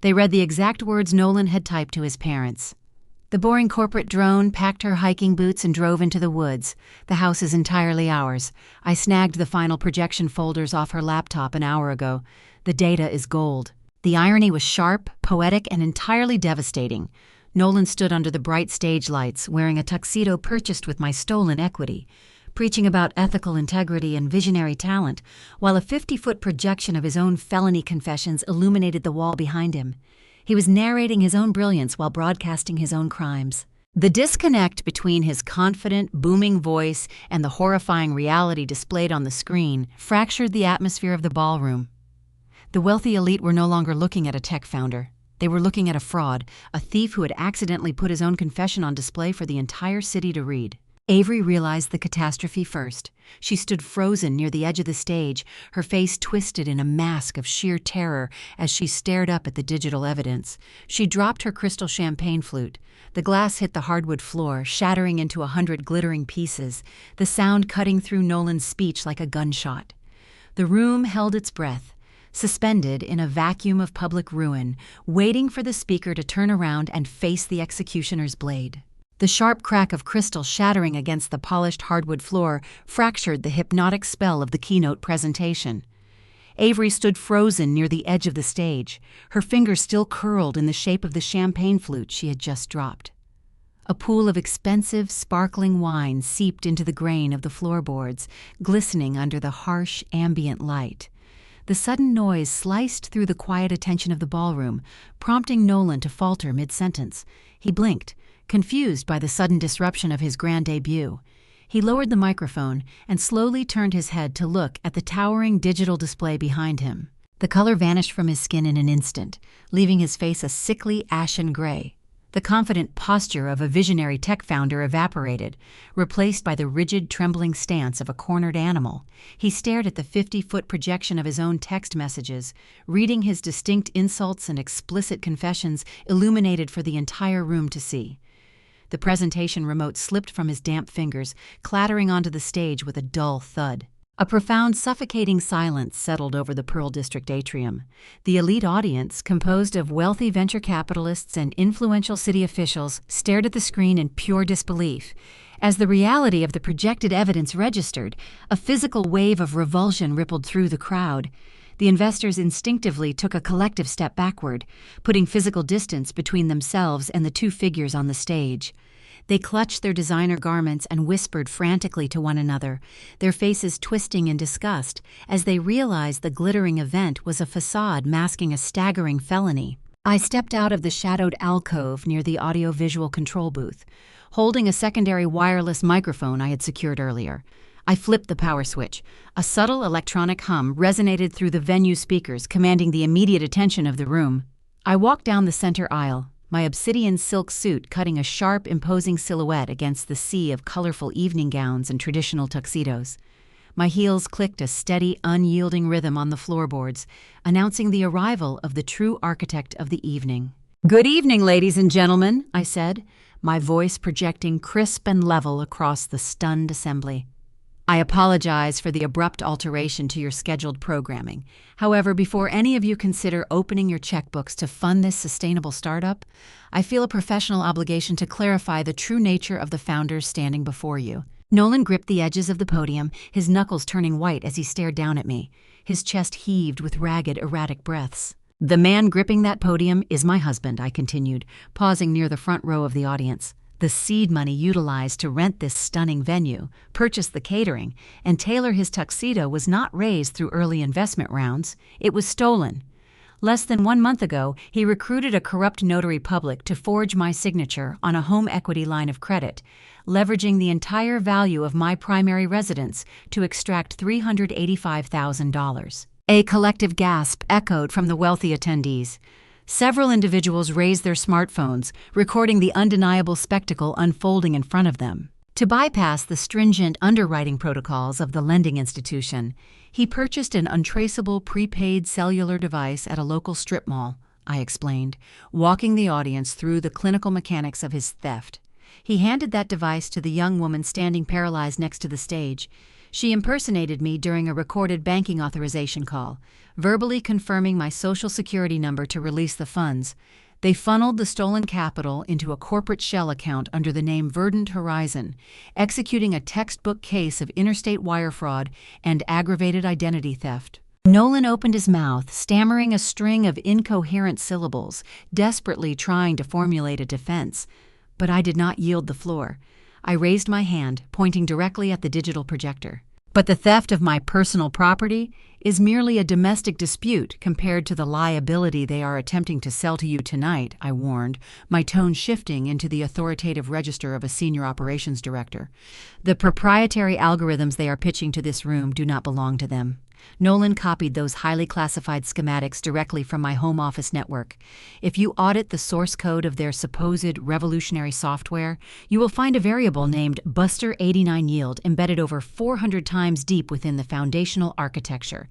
They read the exact words Nolan had typed to his parents. "The boring corporate drone packed her hiking boots and drove into the woods. The house is entirely ours. I snagged the final projection folders off her laptop an hour ago. The data is gold." The irony was sharp, poetic, and entirely devastating. Nolan stood under the bright stage lights, wearing a tuxedo purchased with my stolen equity, preaching about ethical integrity and visionary talent, while a 50-foot projection of his own felony confessions illuminated the wall behind him. He was narrating his own brilliance while broadcasting his own crimes. The disconnect between his confident, booming voice and the horrifying reality displayed on the screen fractured the atmosphere of the ballroom. The wealthy elite were no longer looking at a tech founder. They were looking at a fraud, a thief who had accidentally put his own confession on display for the entire city to read. Avery realized the catastrophe first. She stood frozen near the edge of the stage, her face twisted in a mask of sheer terror as she stared up at the digital evidence. She dropped her crystal champagne flute. The glass hit the hardwood floor, shattering into 100 glittering pieces, the sound cutting through Nolan's speech like a gunshot. The room held its breath, suspended in a vacuum of public ruin, waiting for the speaker to turn around and face the executioner's blade. The sharp crack of crystal shattering against the polished hardwood floor fractured the hypnotic spell of the keynote presentation. Avery stood frozen near the edge of the stage, her fingers still curled in the shape of the champagne flute she had just dropped. A pool of expensive, sparkling wine seeped into the grain of the floorboards, glistening under the harsh, ambient light. The sudden noise sliced through the quiet attention of the ballroom, prompting Nolan to falter mid-sentence. He blinked, confused by the sudden disruption of his grand debut. He lowered the microphone and slowly turned his head to look at the towering digital display behind him. The color vanished from his skin in an instant, leaving his face a sickly, ashen gray. The confident posture of a visionary tech founder evaporated, replaced by the rigid, trembling stance of a cornered animal. He stared at the 50-foot projection of his own text messages, reading his distinct insults and explicit confessions illuminated for the entire room to see. The presentation remote slipped from his damp fingers, clattering onto the stage with a dull thud. A profound, suffocating silence settled over the Pearl District atrium. The elite audience, composed of wealthy venture capitalists and influential city officials, stared at the screen in pure disbelief. As the reality of the projected evidence registered, a physical wave of revulsion rippled through the crowd. The investors instinctively took a collective step backward, putting physical distance between themselves and the two figures on the stage. They clutched their designer garments and whispered frantically to one another, their faces twisting in disgust as they realized the glittering event was a facade masking a staggering felony. I stepped out of the shadowed alcove near the audio-visual control booth, holding a secondary wireless microphone I had secured earlier. I flipped the power switch. A subtle electronic hum resonated through the venue speakers, commanding the immediate attention of the room. I walked down the center aisle, my obsidian silk suit cutting a sharp, imposing silhouette against the sea of colorful evening gowns and traditional tuxedos. My heels clicked a steady, unyielding rhythm on the floorboards, announcing the arrival of the true architect of the evening. "Good evening, ladies and gentlemen," I said, my voice projecting crisp and level across the stunned assembly. I apologize for the abrupt alteration to your scheduled programming. However, before any of you consider opening your checkbooks to fund this sustainable startup, I feel a professional obligation to clarify the true nature of the founders standing before you. Nolan gripped the edges of the podium, his knuckles turning white as he stared down at me. His chest heaved with ragged, erratic breaths. "The man gripping that podium is my husband," I continued, pausing near the front row of the audience. The seed money utilized to rent this stunning venue, purchase the catering, and tailor his tuxedo was not raised through early investment rounds. It was stolen. Less than 1 month ago, he recruited a corrupt notary public to forge my signature on a home equity line of credit, leveraging the entire value of my primary residence to extract $385,000. A collective gasp echoed from the wealthy attendees. Several individuals raised their smartphones, recording the undeniable spectacle unfolding in front of them. To bypass the stringent underwriting protocols of the lending institution, he purchased an untraceable prepaid cellular device at a local strip mall, I explained, walking the audience through the clinical mechanics of his theft. He handed that device to the young woman standing paralyzed next to the stage. She impersonated me during a recorded banking authorization call, verbally confirming my social security number to release the funds. They funneled the stolen capital into a corporate shell account under the name Verdant Horizon, executing a textbook case of interstate wire fraud and aggravated identity theft. Nolan opened his mouth, stammering a string of incoherent syllables, desperately trying to formulate a defense. But I did not yield the floor. I raised my hand, pointing directly at the digital projector. "But the theft of my personal property is merely a domestic dispute compared to the liability they are attempting to sell to you tonight," I warned, my tone shifting into the authoritative register of a senior operations director. "The proprietary algorithms they are pitching to this room do not belong to them." Nolan copied those highly classified schematics directly from my home office network. If you audit the source code of their supposed revolutionary software, you will find a variable named Buster89 Yield embedded over 400 times deep within the foundational architecture.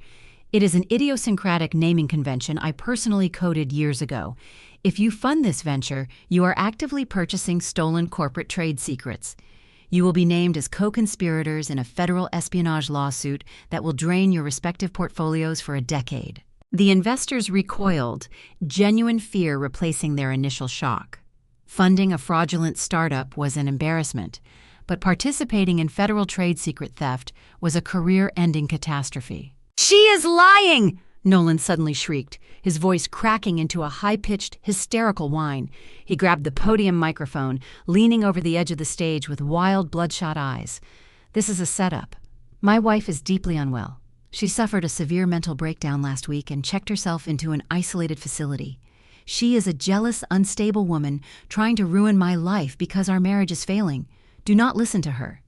It is an idiosyncratic naming convention I personally coded years ago. If you fund this venture, you are actively purchasing stolen corporate trade secrets. You will be named as co-conspirators in a federal espionage lawsuit that will drain your respective portfolios for a decade. The investors recoiled, genuine fear replacing their initial shock. Funding a fraudulent startup was an embarrassment, but participating in federal trade secret theft was a career-ending catastrophe. "She is lying!" Nolan suddenly shrieked, his voice cracking into a high-pitched, hysterical whine. He grabbed the podium microphone, leaning over the edge of the stage with wild, bloodshot eyes. "This is a setup. My wife is deeply unwell. She suffered a severe mental breakdown last week and checked herself into an isolated facility. She is a jealous, unstable woman trying to ruin my life because our marriage is failing. Do not listen to her.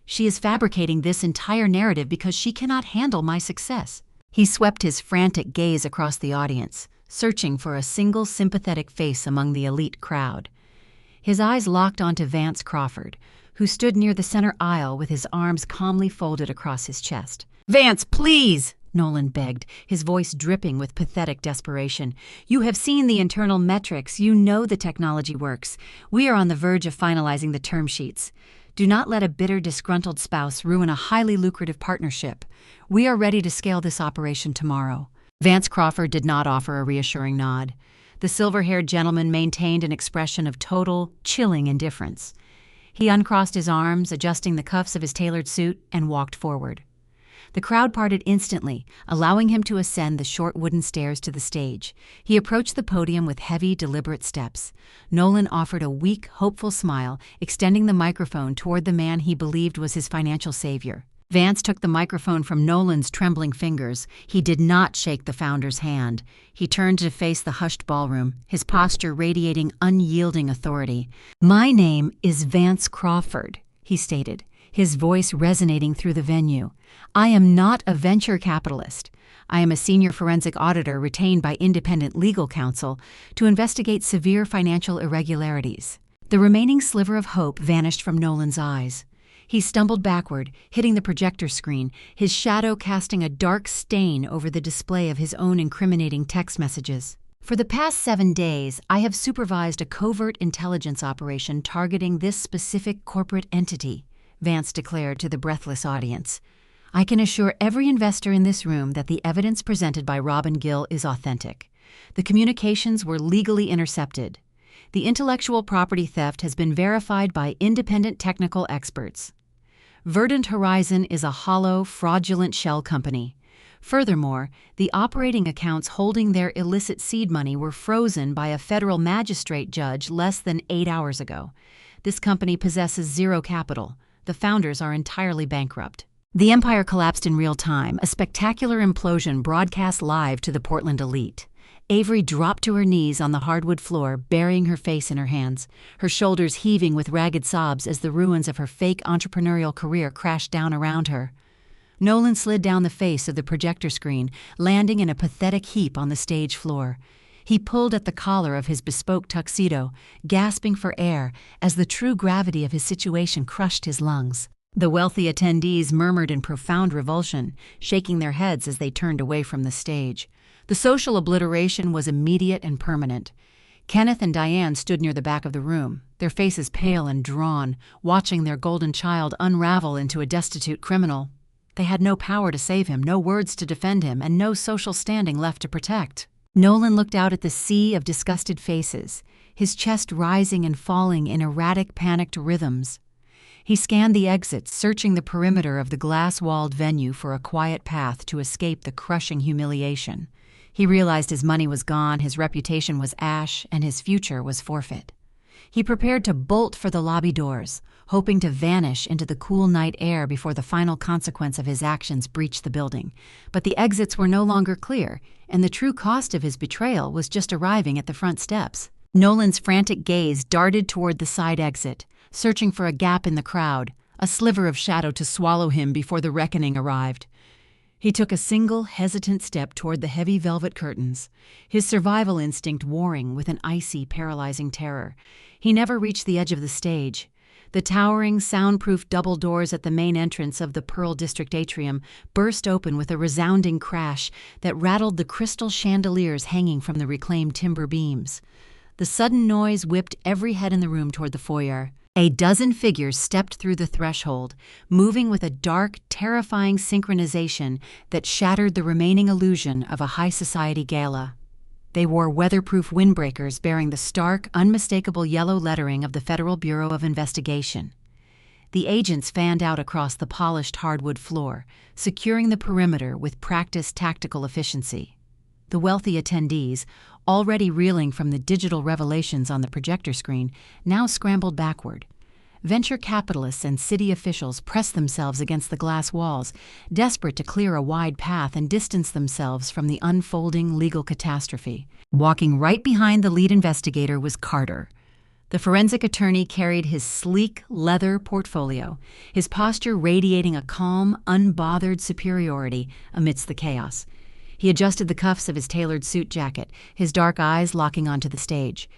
She is fabricating this entire narrative because she cannot handle my success." He swept his frantic gaze across the audience, searching for a single sympathetic face among the elite crowd. His eyes locked onto Vance Crawford, who stood near the center aisle with his arms calmly folded across his chest. "Vance, please!" Nolan begged, his voice dripping with pathetic desperation. "You have seen the internal metrics. You know the technology works. We are on the verge of finalizing the term sheets. Do not let a bitter, disgruntled spouse ruin a highly lucrative partnership. We are ready to scale this operation tomorrow." Vance Crawford did not offer a reassuring nod. The silver-haired gentleman maintained an expression of total, chilling indifference. He uncrossed his arms, adjusting the cuffs of his tailored suit, and walked forward. The crowd parted instantly, allowing him to ascend the short wooden stairs to the stage. He approached the podium with heavy, deliberate steps. Nolan offered a weak, hopeful smile, extending the microphone toward the man he believed was his financial savior. Vance took the microphone from Nolan's trembling fingers. He did not shake the founder's hand. He turned to face the hushed ballroom, his posture radiating unyielding authority. "My name is Vance Crawford," he stated, his voice resonating through the venue. "I am not a venture capitalist. I am a senior forensic auditor retained by independent legal counsel to investigate severe financial irregularities." The remaining sliver of hope vanished from Nolan's eyes. He stumbled backward, hitting the projector screen, his shadow casting a dark stain over the display of his own incriminating text messages. "For the past 7 days, I have supervised a covert intelligence operation targeting this specific corporate entity," Vance declared to the breathless audience. "I can assure every investor in this room that the evidence presented by Robin Gill is authentic. The communications were legally intercepted. The intellectual property theft has been verified by independent technical experts. Verdant Horizon is a hollow, fraudulent shell company. Furthermore, the operating accounts holding their illicit seed money were frozen by a federal magistrate judge less than 8 hours ago. This company possesses zero capital. The founders are entirely bankrupt." The empire collapsed in real time, a spectacular implosion broadcast live to the Portland elite. Avery dropped to her knees on the hardwood floor, burying her face in her hands, her shoulders heaving with ragged sobs as the ruins of her fake entrepreneurial career crashed down around her. Nolan slid down the face of the projector screen, landing in a pathetic heap on the stage floor. He pulled at the collar of his bespoke tuxedo, gasping for air as the true gravity of his situation crushed his lungs. The wealthy attendees murmured in profound revulsion, shaking their heads as they turned away from the stage. The social obliteration was immediate and permanent. Kenneth and Diane stood near the back of the room, their faces pale and drawn, watching their golden child unravel into a destitute criminal. They had no power to save him, no words to defend him, and no social standing left to protect. Nolan looked out at the sea of disgusted faces, his chest rising and falling in erratic, panicked rhythms. He scanned the exits, searching the perimeter of the glass-walled venue for a quiet path to escape the crushing humiliation. He realized his money was gone, his reputation was ash, and his future was forfeit. He prepared to bolt for the lobby doors, hoping to vanish into the cool night air before the final consequence of his actions breached the building. But the exits were no longer clear, and the true cost of his betrayal was just arriving at the front steps. Nolan's frantic gaze darted toward the side exit, searching for a gap in the crowd, a sliver of shadow to swallow him before the reckoning arrived. He took a single, hesitant step toward the heavy velvet curtains, his survival instinct warring with an icy, paralyzing terror. He never reached the edge of the stage. The towering, soundproof double doors at the main entrance of the Pearl District atrium burst open with a resounding crash that rattled the crystal chandeliers hanging from the reclaimed timber beams. The sudden noise whipped every head in the room toward the foyer. A dozen figures stepped through the threshold, moving with a dark, terrifying synchronization that shattered the remaining illusion of a high society gala. They wore weatherproof windbreakers bearing the stark, unmistakable yellow lettering of the Federal Bureau of Investigation. The agents fanned out across the polished hardwood floor, securing the perimeter with practiced tactical efficiency. The wealthy attendees, already reeling from the digital revelations on the projector screen, now scrambled backward. Venture capitalists and city officials pressed themselves against the glass walls, desperate to clear a wide path and distance themselves from the unfolding legal catastrophe. Walking right behind the lead investigator was Carter. The forensic attorney carried his sleek leather portfolio, his posture radiating a calm, unbothered superiority amidst the chaos. He adjusted the cuffs of his tailored suit jacket, his dark eyes locking onto the stage.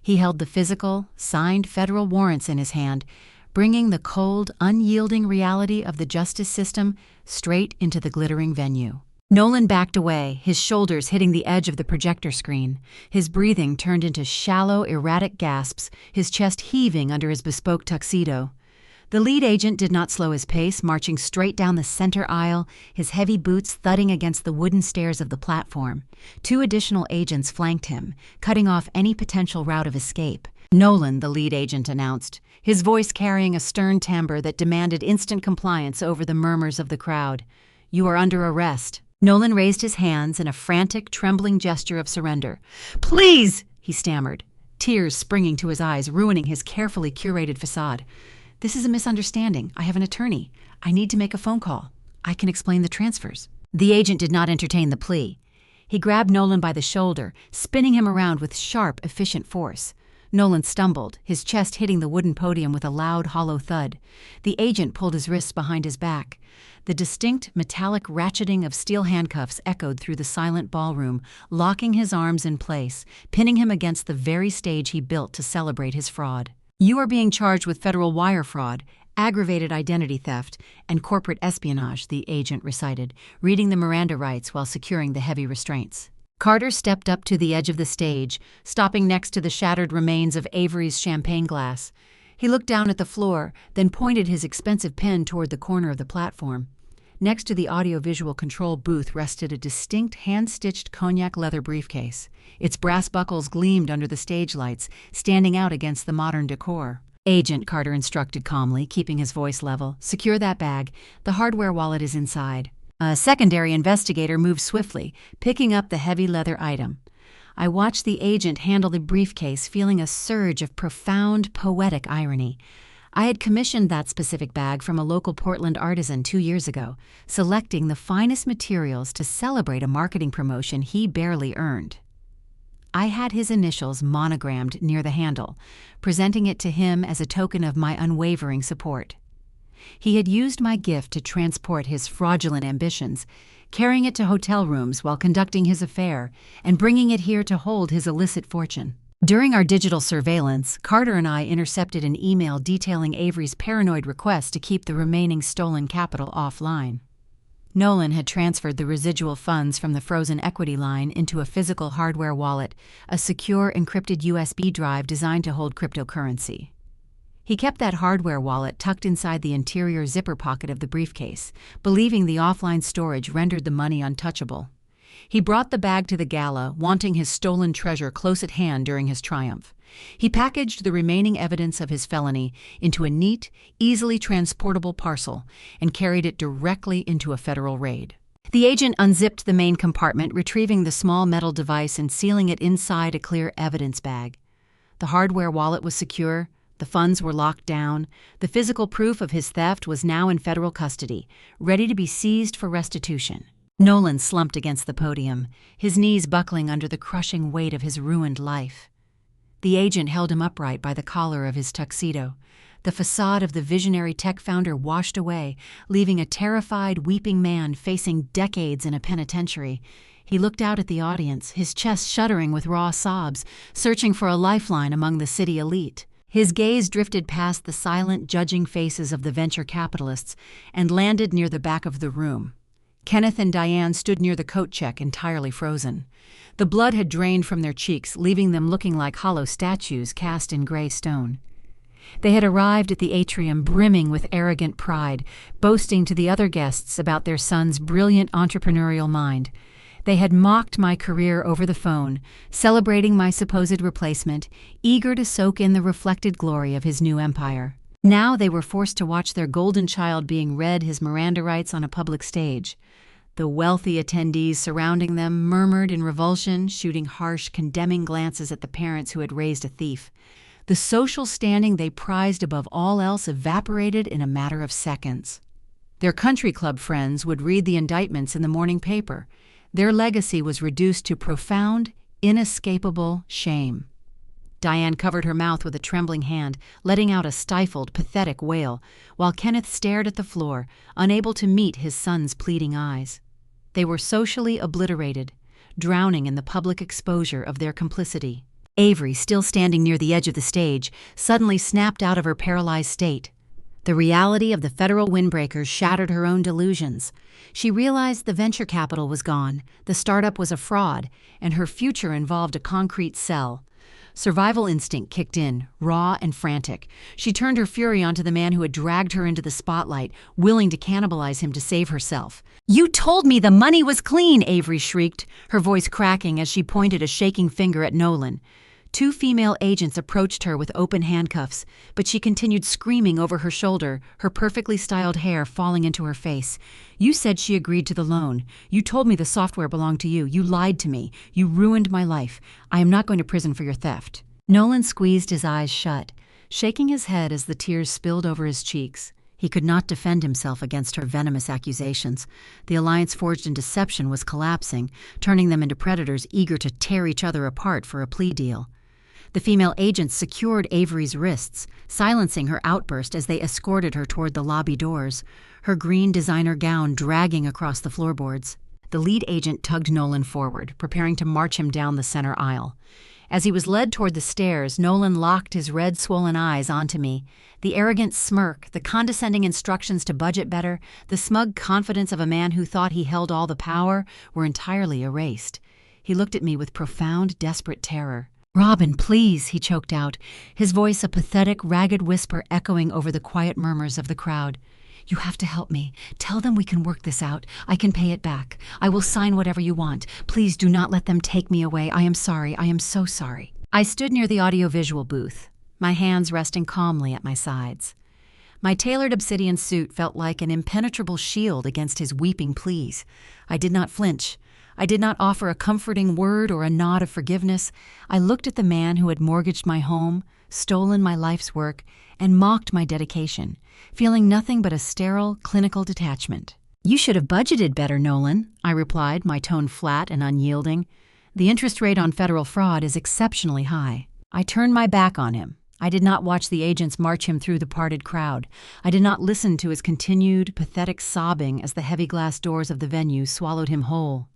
He held the physical, signed federal warrants in his hand, bringing the cold, unyielding reality of the justice system straight into the glittering venue. Nolan backed away, his shoulders hitting the edge of the projector screen. His breathing turned into shallow, erratic gasps, his chest heaving under his bespoke tuxedo. The lead agent did not slow his pace, marching straight down the center aisle, his heavy boots thudding against the wooden stairs of the platform. 2 additional agents flanked him, cutting off any potential route of escape. "Nolan," the lead agent announced, his voice carrying a stern timbre that demanded instant compliance over the murmurs of the crowd. "You are under arrest." Nolan raised his hands in a frantic, trembling gesture of surrender. "Please!" he stammered, tears springing to his eyes, ruining his carefully curated facade. "This is a misunderstanding. I have an attorney. I need to make a phone call. I can explain the transfers." The agent did not entertain the plea. He grabbed Nolan by the shoulder, spinning him around with sharp, efficient force. Nolan stumbled, his chest hitting the wooden podium with a loud, hollow thud. The agent pulled his wrists behind his back. The distinct, metallic ratcheting of steel handcuffs echoed through the silent ballroom, locking his arms in place, pinning him against the very stage he built to celebrate his fraud. "You are being charged with federal wire fraud, aggravated identity theft, and corporate espionage," the agent recited, reading the Miranda rights while securing the heavy restraints. Carter stepped up to the edge of the stage, stopping next to the shattered remains of Avery's champagne glass. He looked down at the floor, then pointed his expensive pen toward the corner of the platform. Next to the audiovisual control booth rested a distinct hand-stitched cognac leather briefcase. Its brass buckles gleamed under the stage lights, standing out against the modern decor. "Agent," Carter instructed calmly, keeping his voice level, "secure that bag. The hardware wallet is inside." A secondary investigator moved swiftly, picking up the heavy leather item. I watched the agent handle the briefcase, feeling a surge of profound, poetic irony. I had commissioned that specific bag from a local Portland artisan 2 years ago, selecting the finest materials to celebrate a marketing promotion he barely earned. I had his initials monogrammed near the handle, presenting it to him as a token of my unwavering support. He had used my gift to transport his fraudulent ambitions, carrying it to hotel rooms while conducting his affair, and bringing it here to hold his illicit fortune. During our digital surveillance, Carter and I intercepted an email detailing Avery's paranoid request to keep the remaining stolen capital offline. Nolan had transferred the residual funds from the frozen equity line into a physical hardware wallet, a secure encrypted USB drive designed to hold cryptocurrency. He kept that hardware wallet tucked inside the interior zipper pocket of the briefcase, believing the offline storage rendered the money untouchable. He brought the bag to the gala, wanting his stolen treasure close at hand during his triumph. He packaged the remaining evidence of his felony into a neat, easily transportable parcel and carried it directly into a federal raid. The agent unzipped the main compartment, retrieving the small metal device and sealing it inside a clear evidence bag. The hardware wallet was secure, the funds were locked down, the physical proof of his theft was now in federal custody, ready to be seized for restitution. Nolan slumped against the podium, his knees buckling under the crushing weight of his ruined life. The agent held him upright by the collar of his tuxedo. The facade of the visionary tech founder washed away, leaving a terrified, weeping man facing decades in a penitentiary. He looked out at the audience, his chest shuddering with raw sobs, searching for a lifeline among the city elite. His gaze drifted past the silent, judging faces of the venture capitalists and landed near the back of the room. Kenneth and Diane stood near the coat check, entirely frozen. The blood had drained from their cheeks, leaving them looking like hollow statues cast in gray stone. They had arrived at the atrium brimming with arrogant pride, boasting to the other guests about their son's brilliant entrepreneurial mind. They had mocked my career over the phone, celebrating my supposed replacement, eager to soak in the reflected glory of his new empire. Now they were forced to watch their golden child being read his Miranda rights on a public stage. The The wealthy attendees surrounding them murmured in revulsion, shooting harsh, condemning glances at the parents who had raised a thief. The social standing they prized above all else evaporated in a matter of seconds. Their country club friends would read the indictments in the morning paper. Their legacy was reduced to profound, inescapable shame. Diane covered her mouth with a trembling hand, letting out a stifled, pathetic wail, while Kenneth stared at the floor, unable to meet his son's pleading eyes. They were socially obliterated, drowning in the public exposure of their complicity. Avery, still standing near the edge of the stage, suddenly snapped out of her paralyzed state. The reality of the federal windbreakers shattered her own delusions. She realized the venture capital was gone, the startup was a fraud, and her future involved a concrete sell. Survival instinct kicked in, raw and frantic. She turned her fury onto the man who had dragged her into the spotlight, willing to cannibalize him to save herself. "You told me the money was clean!" Avery shrieked, her voice cracking as she pointed a shaking finger at Nolan. Two female agents approached her with open handcuffs, but she continued screaming over her shoulder, her perfectly styled hair falling into her face. "You said she agreed to the loan. You told me the software belonged to you. You lied to me. You ruined my life. I am not going to prison for your theft." Nolan squeezed his eyes shut, shaking his head as the tears spilled over his cheeks. He could not defend himself against her venomous accusations. The alliance forged in deception was collapsing, turning them into predators eager to tear each other apart for a plea deal. The female agents secured Avery's wrists, silencing her outburst as they escorted her toward the lobby doors, her green designer gown dragging across the floorboards. The lead agent tugged Nolan forward, preparing to march him down the center aisle. As he was led toward the stairs, Nolan locked his red, swollen eyes onto me. The arrogant smirk, the condescending instructions to budget better, the smug confidence of a man who thought he held all the power were entirely erased. He looked at me with profound, desperate terror. "Robin, please," he choked out, his voice a pathetic, ragged whisper echoing over the quiet murmurs of the crowd. "You have to help me. Tell them we can work this out. I can pay it back. I will sign whatever you want. Please do not let them take me away. I am sorry. I am so sorry." I stood near the audiovisual booth, my hands resting calmly at my sides. My tailored obsidian suit felt like an impenetrable shield against his weeping pleas. I did not flinch. I did not offer a comforting word or a nod of forgiveness. I looked at the man who had mortgaged my home, stolen my life's work, and mocked my dedication, feeling nothing but a sterile, clinical detachment. "You should have budgeted better, Nolan," I replied, my tone flat and unyielding. "The interest rate on federal fraud is exceptionally high." I turned my back on him. I did not watch the agents march him through the parted crowd. I did not listen to his continued, pathetic sobbing as the heavy glass doors of the venue swallowed him whole.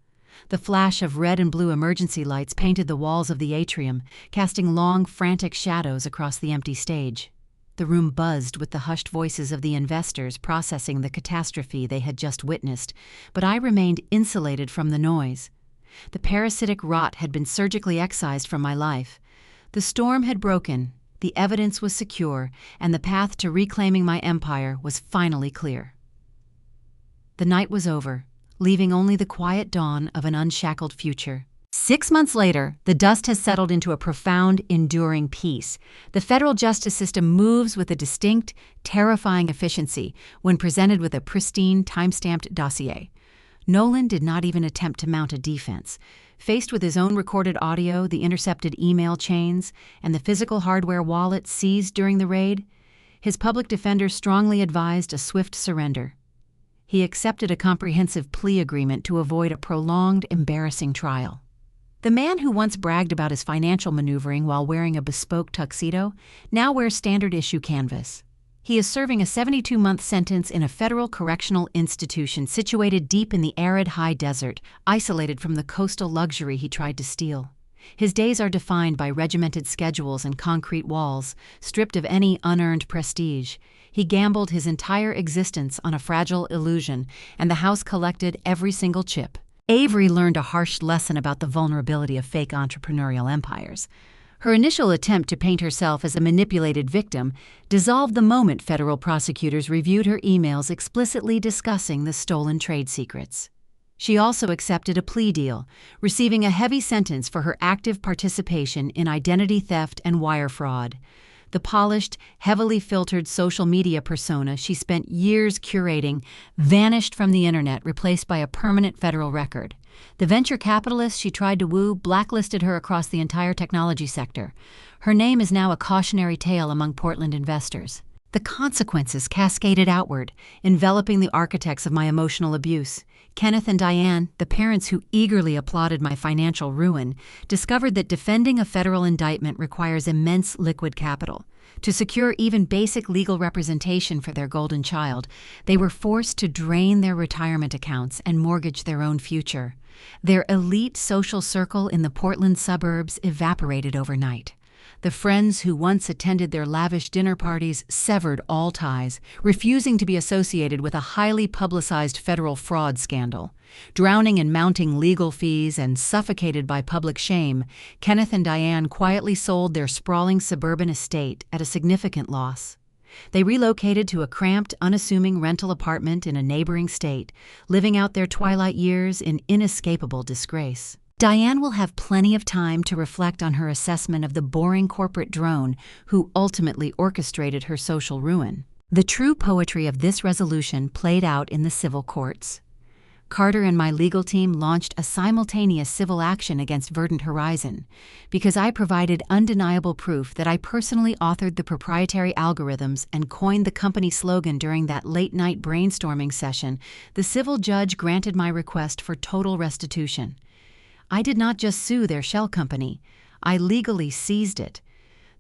The flash of red and blue emergency lights painted the walls of the atrium, casting long, frantic shadows across the empty stage. The room buzzed with the hushed voices of the investors processing the catastrophe they had just witnessed, but I remained insulated from the noise. The parasitic rot had been surgically excised from my life. The storm had broken, the evidence was secure, and the path to reclaiming my empire was finally clear. The night was over, leaving only the quiet dawn of an unshackled future. 6 months later, the dust has settled into a profound, enduring peace. The federal justice system moves with a distinct, terrifying efficiency when presented with a pristine, time-stamped dossier. Nolan did not even attempt to mount a defense. Faced with his own recorded audio, the intercepted email chains, and the physical hardware wallet seized during the raid, his public defender strongly advised a swift surrender. He accepted a comprehensive plea agreement to avoid a prolonged, embarrassing trial. The man who once bragged about his financial maneuvering while wearing a bespoke tuxedo now wears standard-issue canvas. He is serving a 72-month sentence in a federal correctional institution situated deep in the arid high desert, isolated from the coastal luxury he tried to steal. His days are defined by regimented schedules and concrete walls, stripped of any unearned prestige. He gambled his entire existence on a fragile illusion, and the house collected every single chip. Avery learned a harsh lesson about the vulnerability of fake entrepreneurial empires. Her initial attempt to paint herself as a manipulated victim dissolved the moment federal prosecutors reviewed her emails explicitly discussing the stolen trade secrets. She also accepted a plea deal, receiving a heavy sentence for her active participation in identity theft and wire fraud. The polished, heavily filtered social media persona she spent years curating vanished from the internet, replaced by a permanent federal record. The venture capitalists she tried to woo blacklisted her across the entire technology sector. Her name is now a cautionary tale among Portland investors. The consequences cascaded outward, enveloping the architects of my emotional abuse. Kenneth and Diane, the parents who eagerly applauded my financial ruin, discovered that defending a federal indictment requires immense liquid capital. To secure even basic legal representation for their golden child, they were forced to drain their retirement accounts and mortgage their own future. Their elite social circle in the Portland suburbs evaporated overnight. The friends who once attended their lavish dinner parties severed all ties, refusing to be associated with a highly publicized federal fraud scandal. Drowning in mounting legal fees and suffocated by public shame, Kenneth and Diane quietly sold their sprawling suburban estate at a significant loss. They relocated to a cramped, unassuming rental apartment in a neighboring state, living out their twilight years in inescapable disgrace. Diane will have plenty of time to reflect on her assessment of the boring corporate drone who ultimately orchestrated her social ruin. The true poetry of this resolution played out in the civil courts. Carter and my legal team launched a simultaneous civil action against Verdant Horizon because I provided undeniable proof that I personally authored the proprietary algorithms and coined the company slogan during that late-night brainstorming session. The civil judge granted my request for total restitution. I did not just sue their shell company, I legally seized it.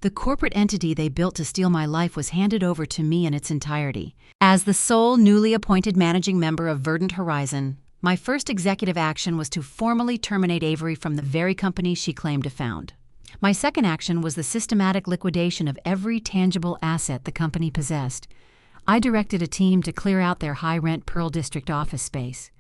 The corporate entity they built to steal my life was handed over to me in its entirety. As the sole newly appointed managing member of Verdant Horizon, my first executive action was to formally terminate Avery from the very company she claimed to found. My second action was the systematic liquidation of every tangible asset the company possessed. I directed a team to clear out their high-rent Pearl District office space.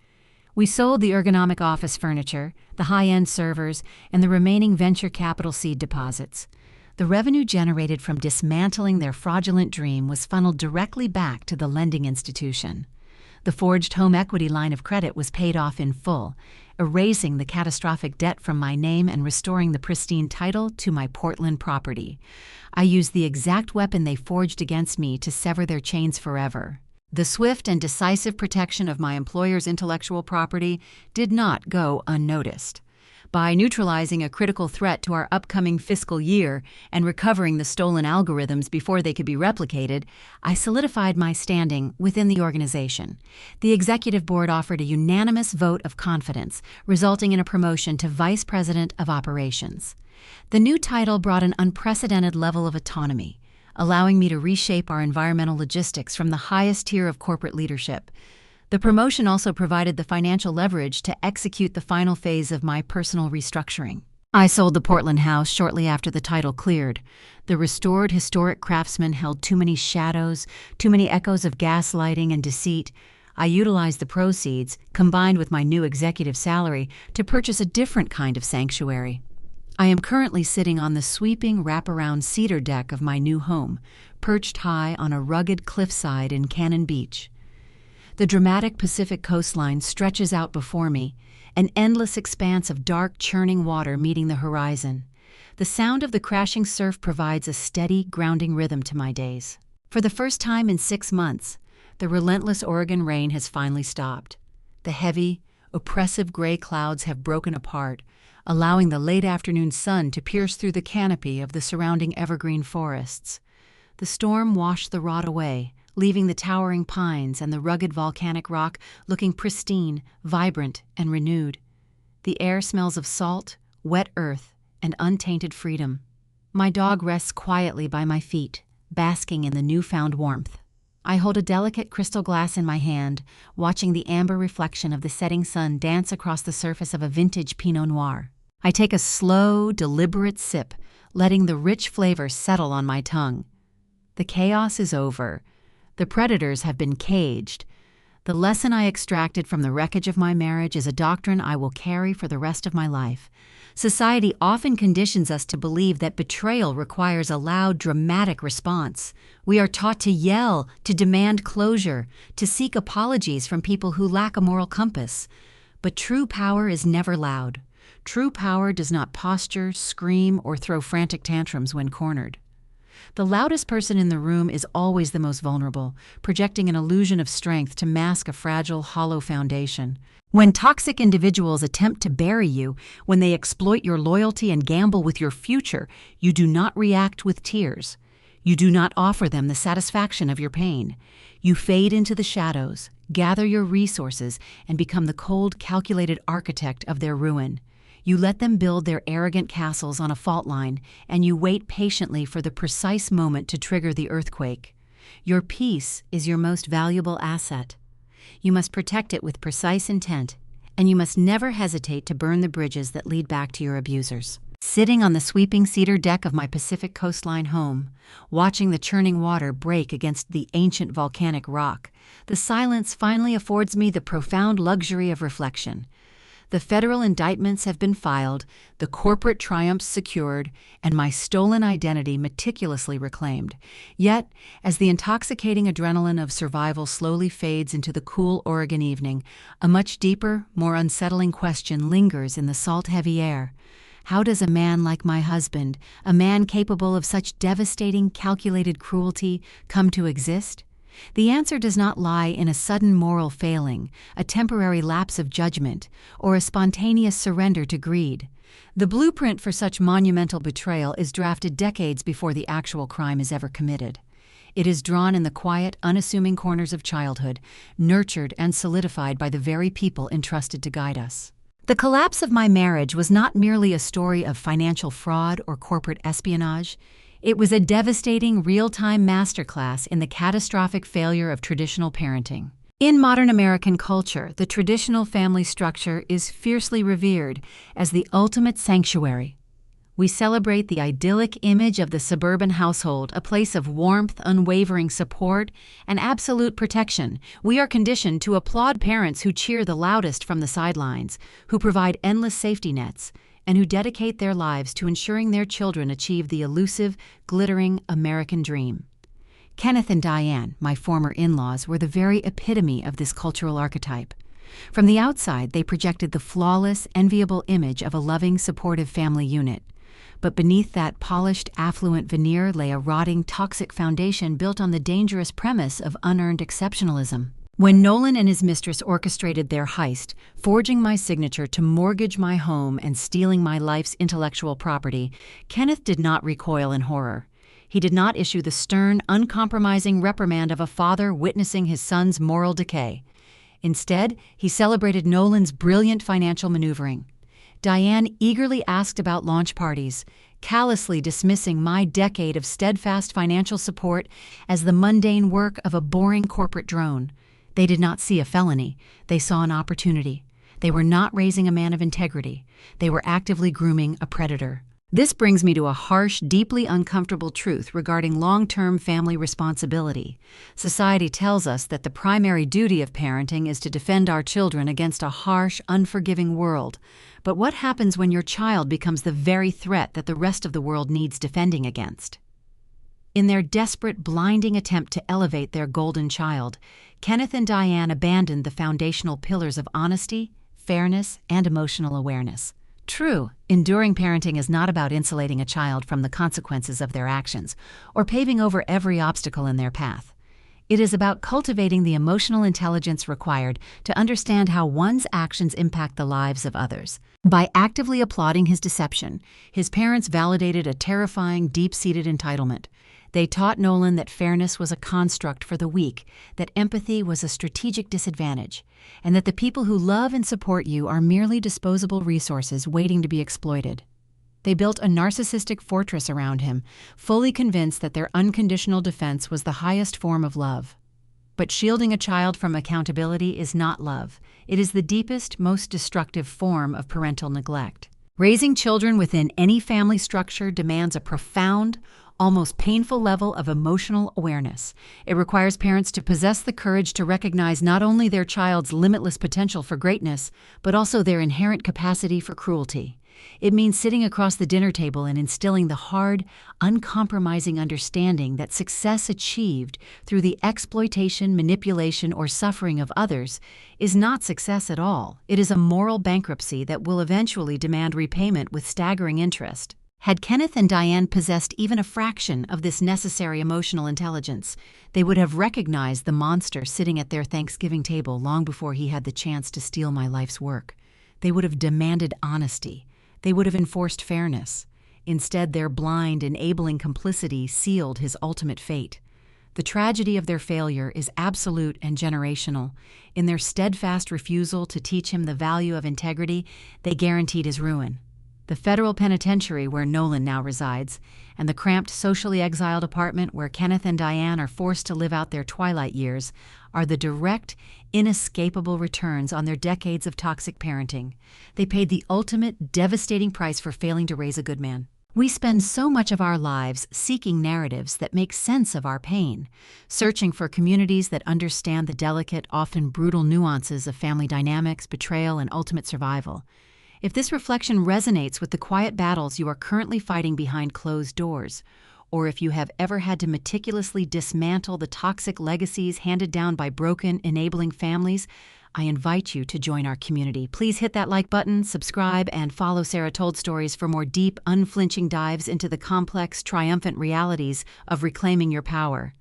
We sold the ergonomic office furniture, the high-end servers, and the remaining venture capital seed deposits. The revenue generated from dismantling their fraudulent dream was funneled directly back to the lending institution. The forged home equity line of credit was paid off in full, erasing the catastrophic debt from my name and restoring the pristine title to my Portland property. I used the exact weapon they forged against me to sever their chains forever. The swift and decisive protection of my employer's intellectual property did not go unnoticed. By neutralizing a critical threat to our upcoming fiscal year and recovering the stolen algorithms before they could be replicated, I solidified my standing within the organization. The executive board offered a unanimous vote of confidence, resulting in a promotion to Vice President of Operations. The new title brought an unprecedented level of autonomy, allowing me to reshape our environmental logistics from the highest tier of corporate leadership. The promotion also provided the financial leverage to execute the final phase of my personal restructuring. I sold the Portland house shortly after the title cleared. The restored historic craftsman held too many shadows, too many echoes of gaslighting and deceit. I utilized the proceeds, combined with my new executive salary, to purchase a different kind of sanctuary. I am currently sitting on the sweeping wraparound cedar deck of my new home, perched high on a rugged cliffside in Cannon Beach. The dramatic Pacific coastline stretches out before me, an endless expanse of dark, churning water meeting the horizon. The sound of the crashing surf provides a steady, grounding rhythm to my days. For the first time in 6 months, the relentless Oregon rain has finally stopped. The heavy, oppressive gray clouds have broken apart, allowing the late afternoon sun to pierce through the canopy of the surrounding evergreen forests. The storm washed the rot away, leaving the towering pines and the rugged volcanic rock looking pristine, vibrant, and renewed. The air smells of salt, wet earth, and untainted freedom. My dog rests quietly by my feet, basking in the newfound warmth. I hold a delicate crystal glass in my hand, watching the amber reflection of the setting sun dance across the surface of a vintage Pinot Noir. I take a slow, deliberate sip, letting the rich flavor settle on my tongue. The chaos is over. The predators have been caged. The lesson I extracted from the wreckage of my marriage is a doctrine I will carry for the rest of my life. Society often conditions us to believe that betrayal requires a loud, dramatic response. We are taught to yell, to demand closure, to seek apologies from people who lack a moral compass. But true power is never loud. True power does not posture, scream, or throw frantic tantrums when cornered. The loudest person in the room is always the most vulnerable, projecting an illusion of strength to mask a fragile, hollow foundation. When toxic individuals attempt to bury you, when they exploit your loyalty and gamble with your future, you do not react with tears. You do not offer them the satisfaction of your pain. You fade into the shadows, gather your resources, and become the cold, calculated architect of their ruin. You let them build their arrogant castles on a fault line, and you wait patiently for the precise moment to trigger the earthquake. Your peace is your most valuable asset. You must protect it with precise intent, and you must never hesitate to burn the bridges that lead back to your abusers. Sitting on the sweeping cedar deck of my Pacific coastline home, watching the churning water break against the ancient volcanic rock, the silence finally affords me the profound luxury of reflection. The federal indictments have been filed, the corporate triumphs secured, and my stolen identity meticulously reclaimed. Yet, as the intoxicating adrenaline of survival slowly fades into the cool Oregon evening, a much deeper, more unsettling question lingers in the salt-heavy air. How does a man like my husband, a man capable of such devastating, calculated cruelty, come to exist? The answer does not lie in a sudden moral failing, a temporary lapse of judgment, or a spontaneous surrender to greed. The blueprint for such monumental betrayal is drafted decades before the actual crime is ever committed. It is drawn in the quiet, unassuming corners of childhood, nurtured and solidified by the very people entrusted to guide us. The collapse of my marriage was not merely a story of financial fraud or corporate espionage. It was a devastating, real-time masterclass in the catastrophic failure of traditional parenting. In modern American culture, the traditional family structure is fiercely revered as the ultimate sanctuary. We celebrate the idyllic image of the suburban household, a place of warmth, unwavering support, and absolute protection. We are conditioned to applaud parents who cheer the loudest from the sidelines, who provide endless safety nets, and who dedicate their lives to ensuring their children achieve the elusive, glittering American dream. Kenneth and Diane, my former in-laws, were the very epitome of this cultural archetype. From the outside, they projected the flawless, enviable image of a loving, supportive family unit. But beneath that polished, affluent veneer lay a rotting, toxic foundation built on the dangerous premise of unearned exceptionalism. When Nolan and his mistress orchestrated their heist, forging my signature to mortgage my home and stealing my life's intellectual property, Kenneth did not recoil in horror. He did not issue the stern, uncompromising reprimand of a father witnessing his son's moral decay. Instead, he celebrated Nolan's brilliant financial maneuvering. Diane eagerly asked about launch parties, callously dismissing my decade of steadfast financial support as the mundane work of a boring corporate drone. They did not see a felony. They saw an opportunity. They were not raising a man of integrity. They were actively grooming a predator. This brings me to a harsh, deeply uncomfortable truth regarding long-term family responsibility. Society tells us that the primary duty of parenting is to defend our children against a harsh, unforgiving world. But what happens when your child becomes the very threat that the rest of the world needs defending against? In their desperate, blinding attempt to elevate their golden child, Kenneth and Diane abandoned the foundational pillars of honesty, fairness, and emotional awareness. True, enduring parenting is not about insulating a child from the consequences of their actions or paving over every obstacle in their path. It is about cultivating the emotional intelligence required to understand how one's actions impact the lives of others. By actively applauding his deception, his parents validated a terrifying, deep-seated entitlement. They taught Nolan that fairness was a construct for the weak, that empathy was a strategic disadvantage, and that the people who love and support you are merely disposable resources waiting to be exploited. They built a narcissistic fortress around him, fully convinced that their unconditional defense was the highest form of love. But shielding a child from accountability is not love. It is the deepest, most destructive form of parental neglect. Raising children within any family structure demands a profound, almost painful level of emotional awareness. It requires parents to possess the courage to recognize not only their child's limitless potential for greatness, but also their inherent capacity for cruelty. It means sitting across the dinner table and instilling the hard, uncompromising understanding that success achieved through the exploitation, manipulation, or suffering of others is not success at all. It is a moral bankruptcy that will eventually demand repayment with staggering interest. Had Kenneth and Diane possessed even a fraction of this necessary emotional intelligence, they would have recognized the monster sitting at their Thanksgiving table long before he had the chance to steal my life's work. They would have demanded honesty. They would have enforced fairness. Instead, their blind, enabling complicity sealed his ultimate fate. The tragedy of their failure is absolute and generational. In their steadfast refusal to teach him the value of integrity, they guaranteed his ruin. The federal penitentiary where Nolan now resides, and the cramped socially exiled apartment where Kenneth and Diane are forced to live out their twilight years are the direct, inescapable returns on their decades of toxic parenting. They paid the ultimate, devastating price for failing to raise a good man. We spend so much of our lives seeking narratives that make sense of our pain, searching for communities that understand the delicate, often brutal nuances of family dynamics, betrayal, and ultimate survival. If this reflection resonates with the quiet battles you are currently fighting behind closed doors, or if you have ever had to meticulously dismantle the toxic legacies handed down by broken, enabling families, I invite you to join our community. Please hit that like button, subscribe, and follow Sarah Told Stories for more deep, unflinching dives into the complex, triumphant realities of reclaiming your power.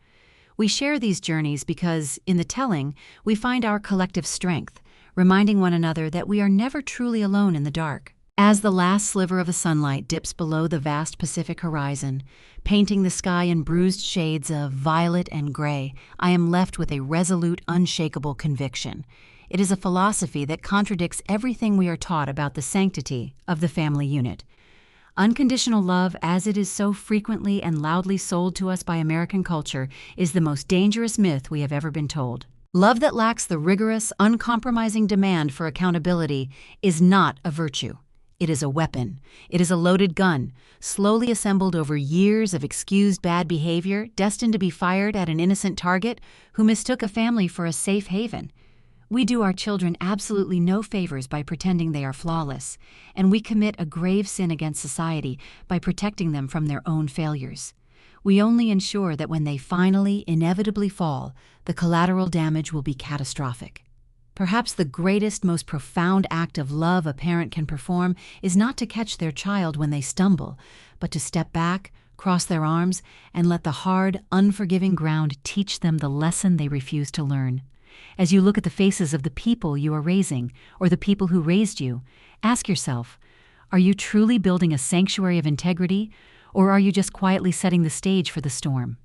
We share these journeys because, in the telling, we find our collective strength, reminding one another that we are never truly alone in the dark. As the last sliver of the sunlight dips below the vast Pacific horizon, painting the sky in bruised shades of violet and gray, I am left with a resolute, unshakable conviction. It is a philosophy that contradicts everything we are taught about the sanctity of the family unit. Unconditional love, as it is so frequently and loudly sold to us by American culture, is the most dangerous myth we have ever been told. Love that lacks the rigorous, uncompromising demand for accountability is not a virtue. It is a weapon. It is a loaded gun, slowly assembled over years of excused bad behavior, destined to be fired at an innocent target who mistook a family for a safe haven. We do our children absolutely no favors by pretending they are flawless, and we commit a grave sin against society by protecting them from their own failures. We only ensure that when they finally, inevitably fall, the collateral damage will be catastrophic. Perhaps the greatest, most profound act of love a parent can perform is not to catch their child when they stumble, but to step back, cross their arms, and let the hard, unforgiving ground teach them the lesson they refuse to learn. As you look at the faces of the people you are raising, or the people who raised you, ask yourself, are you truly building a sanctuary of integrity, or are you just quietly setting the stage for the storm?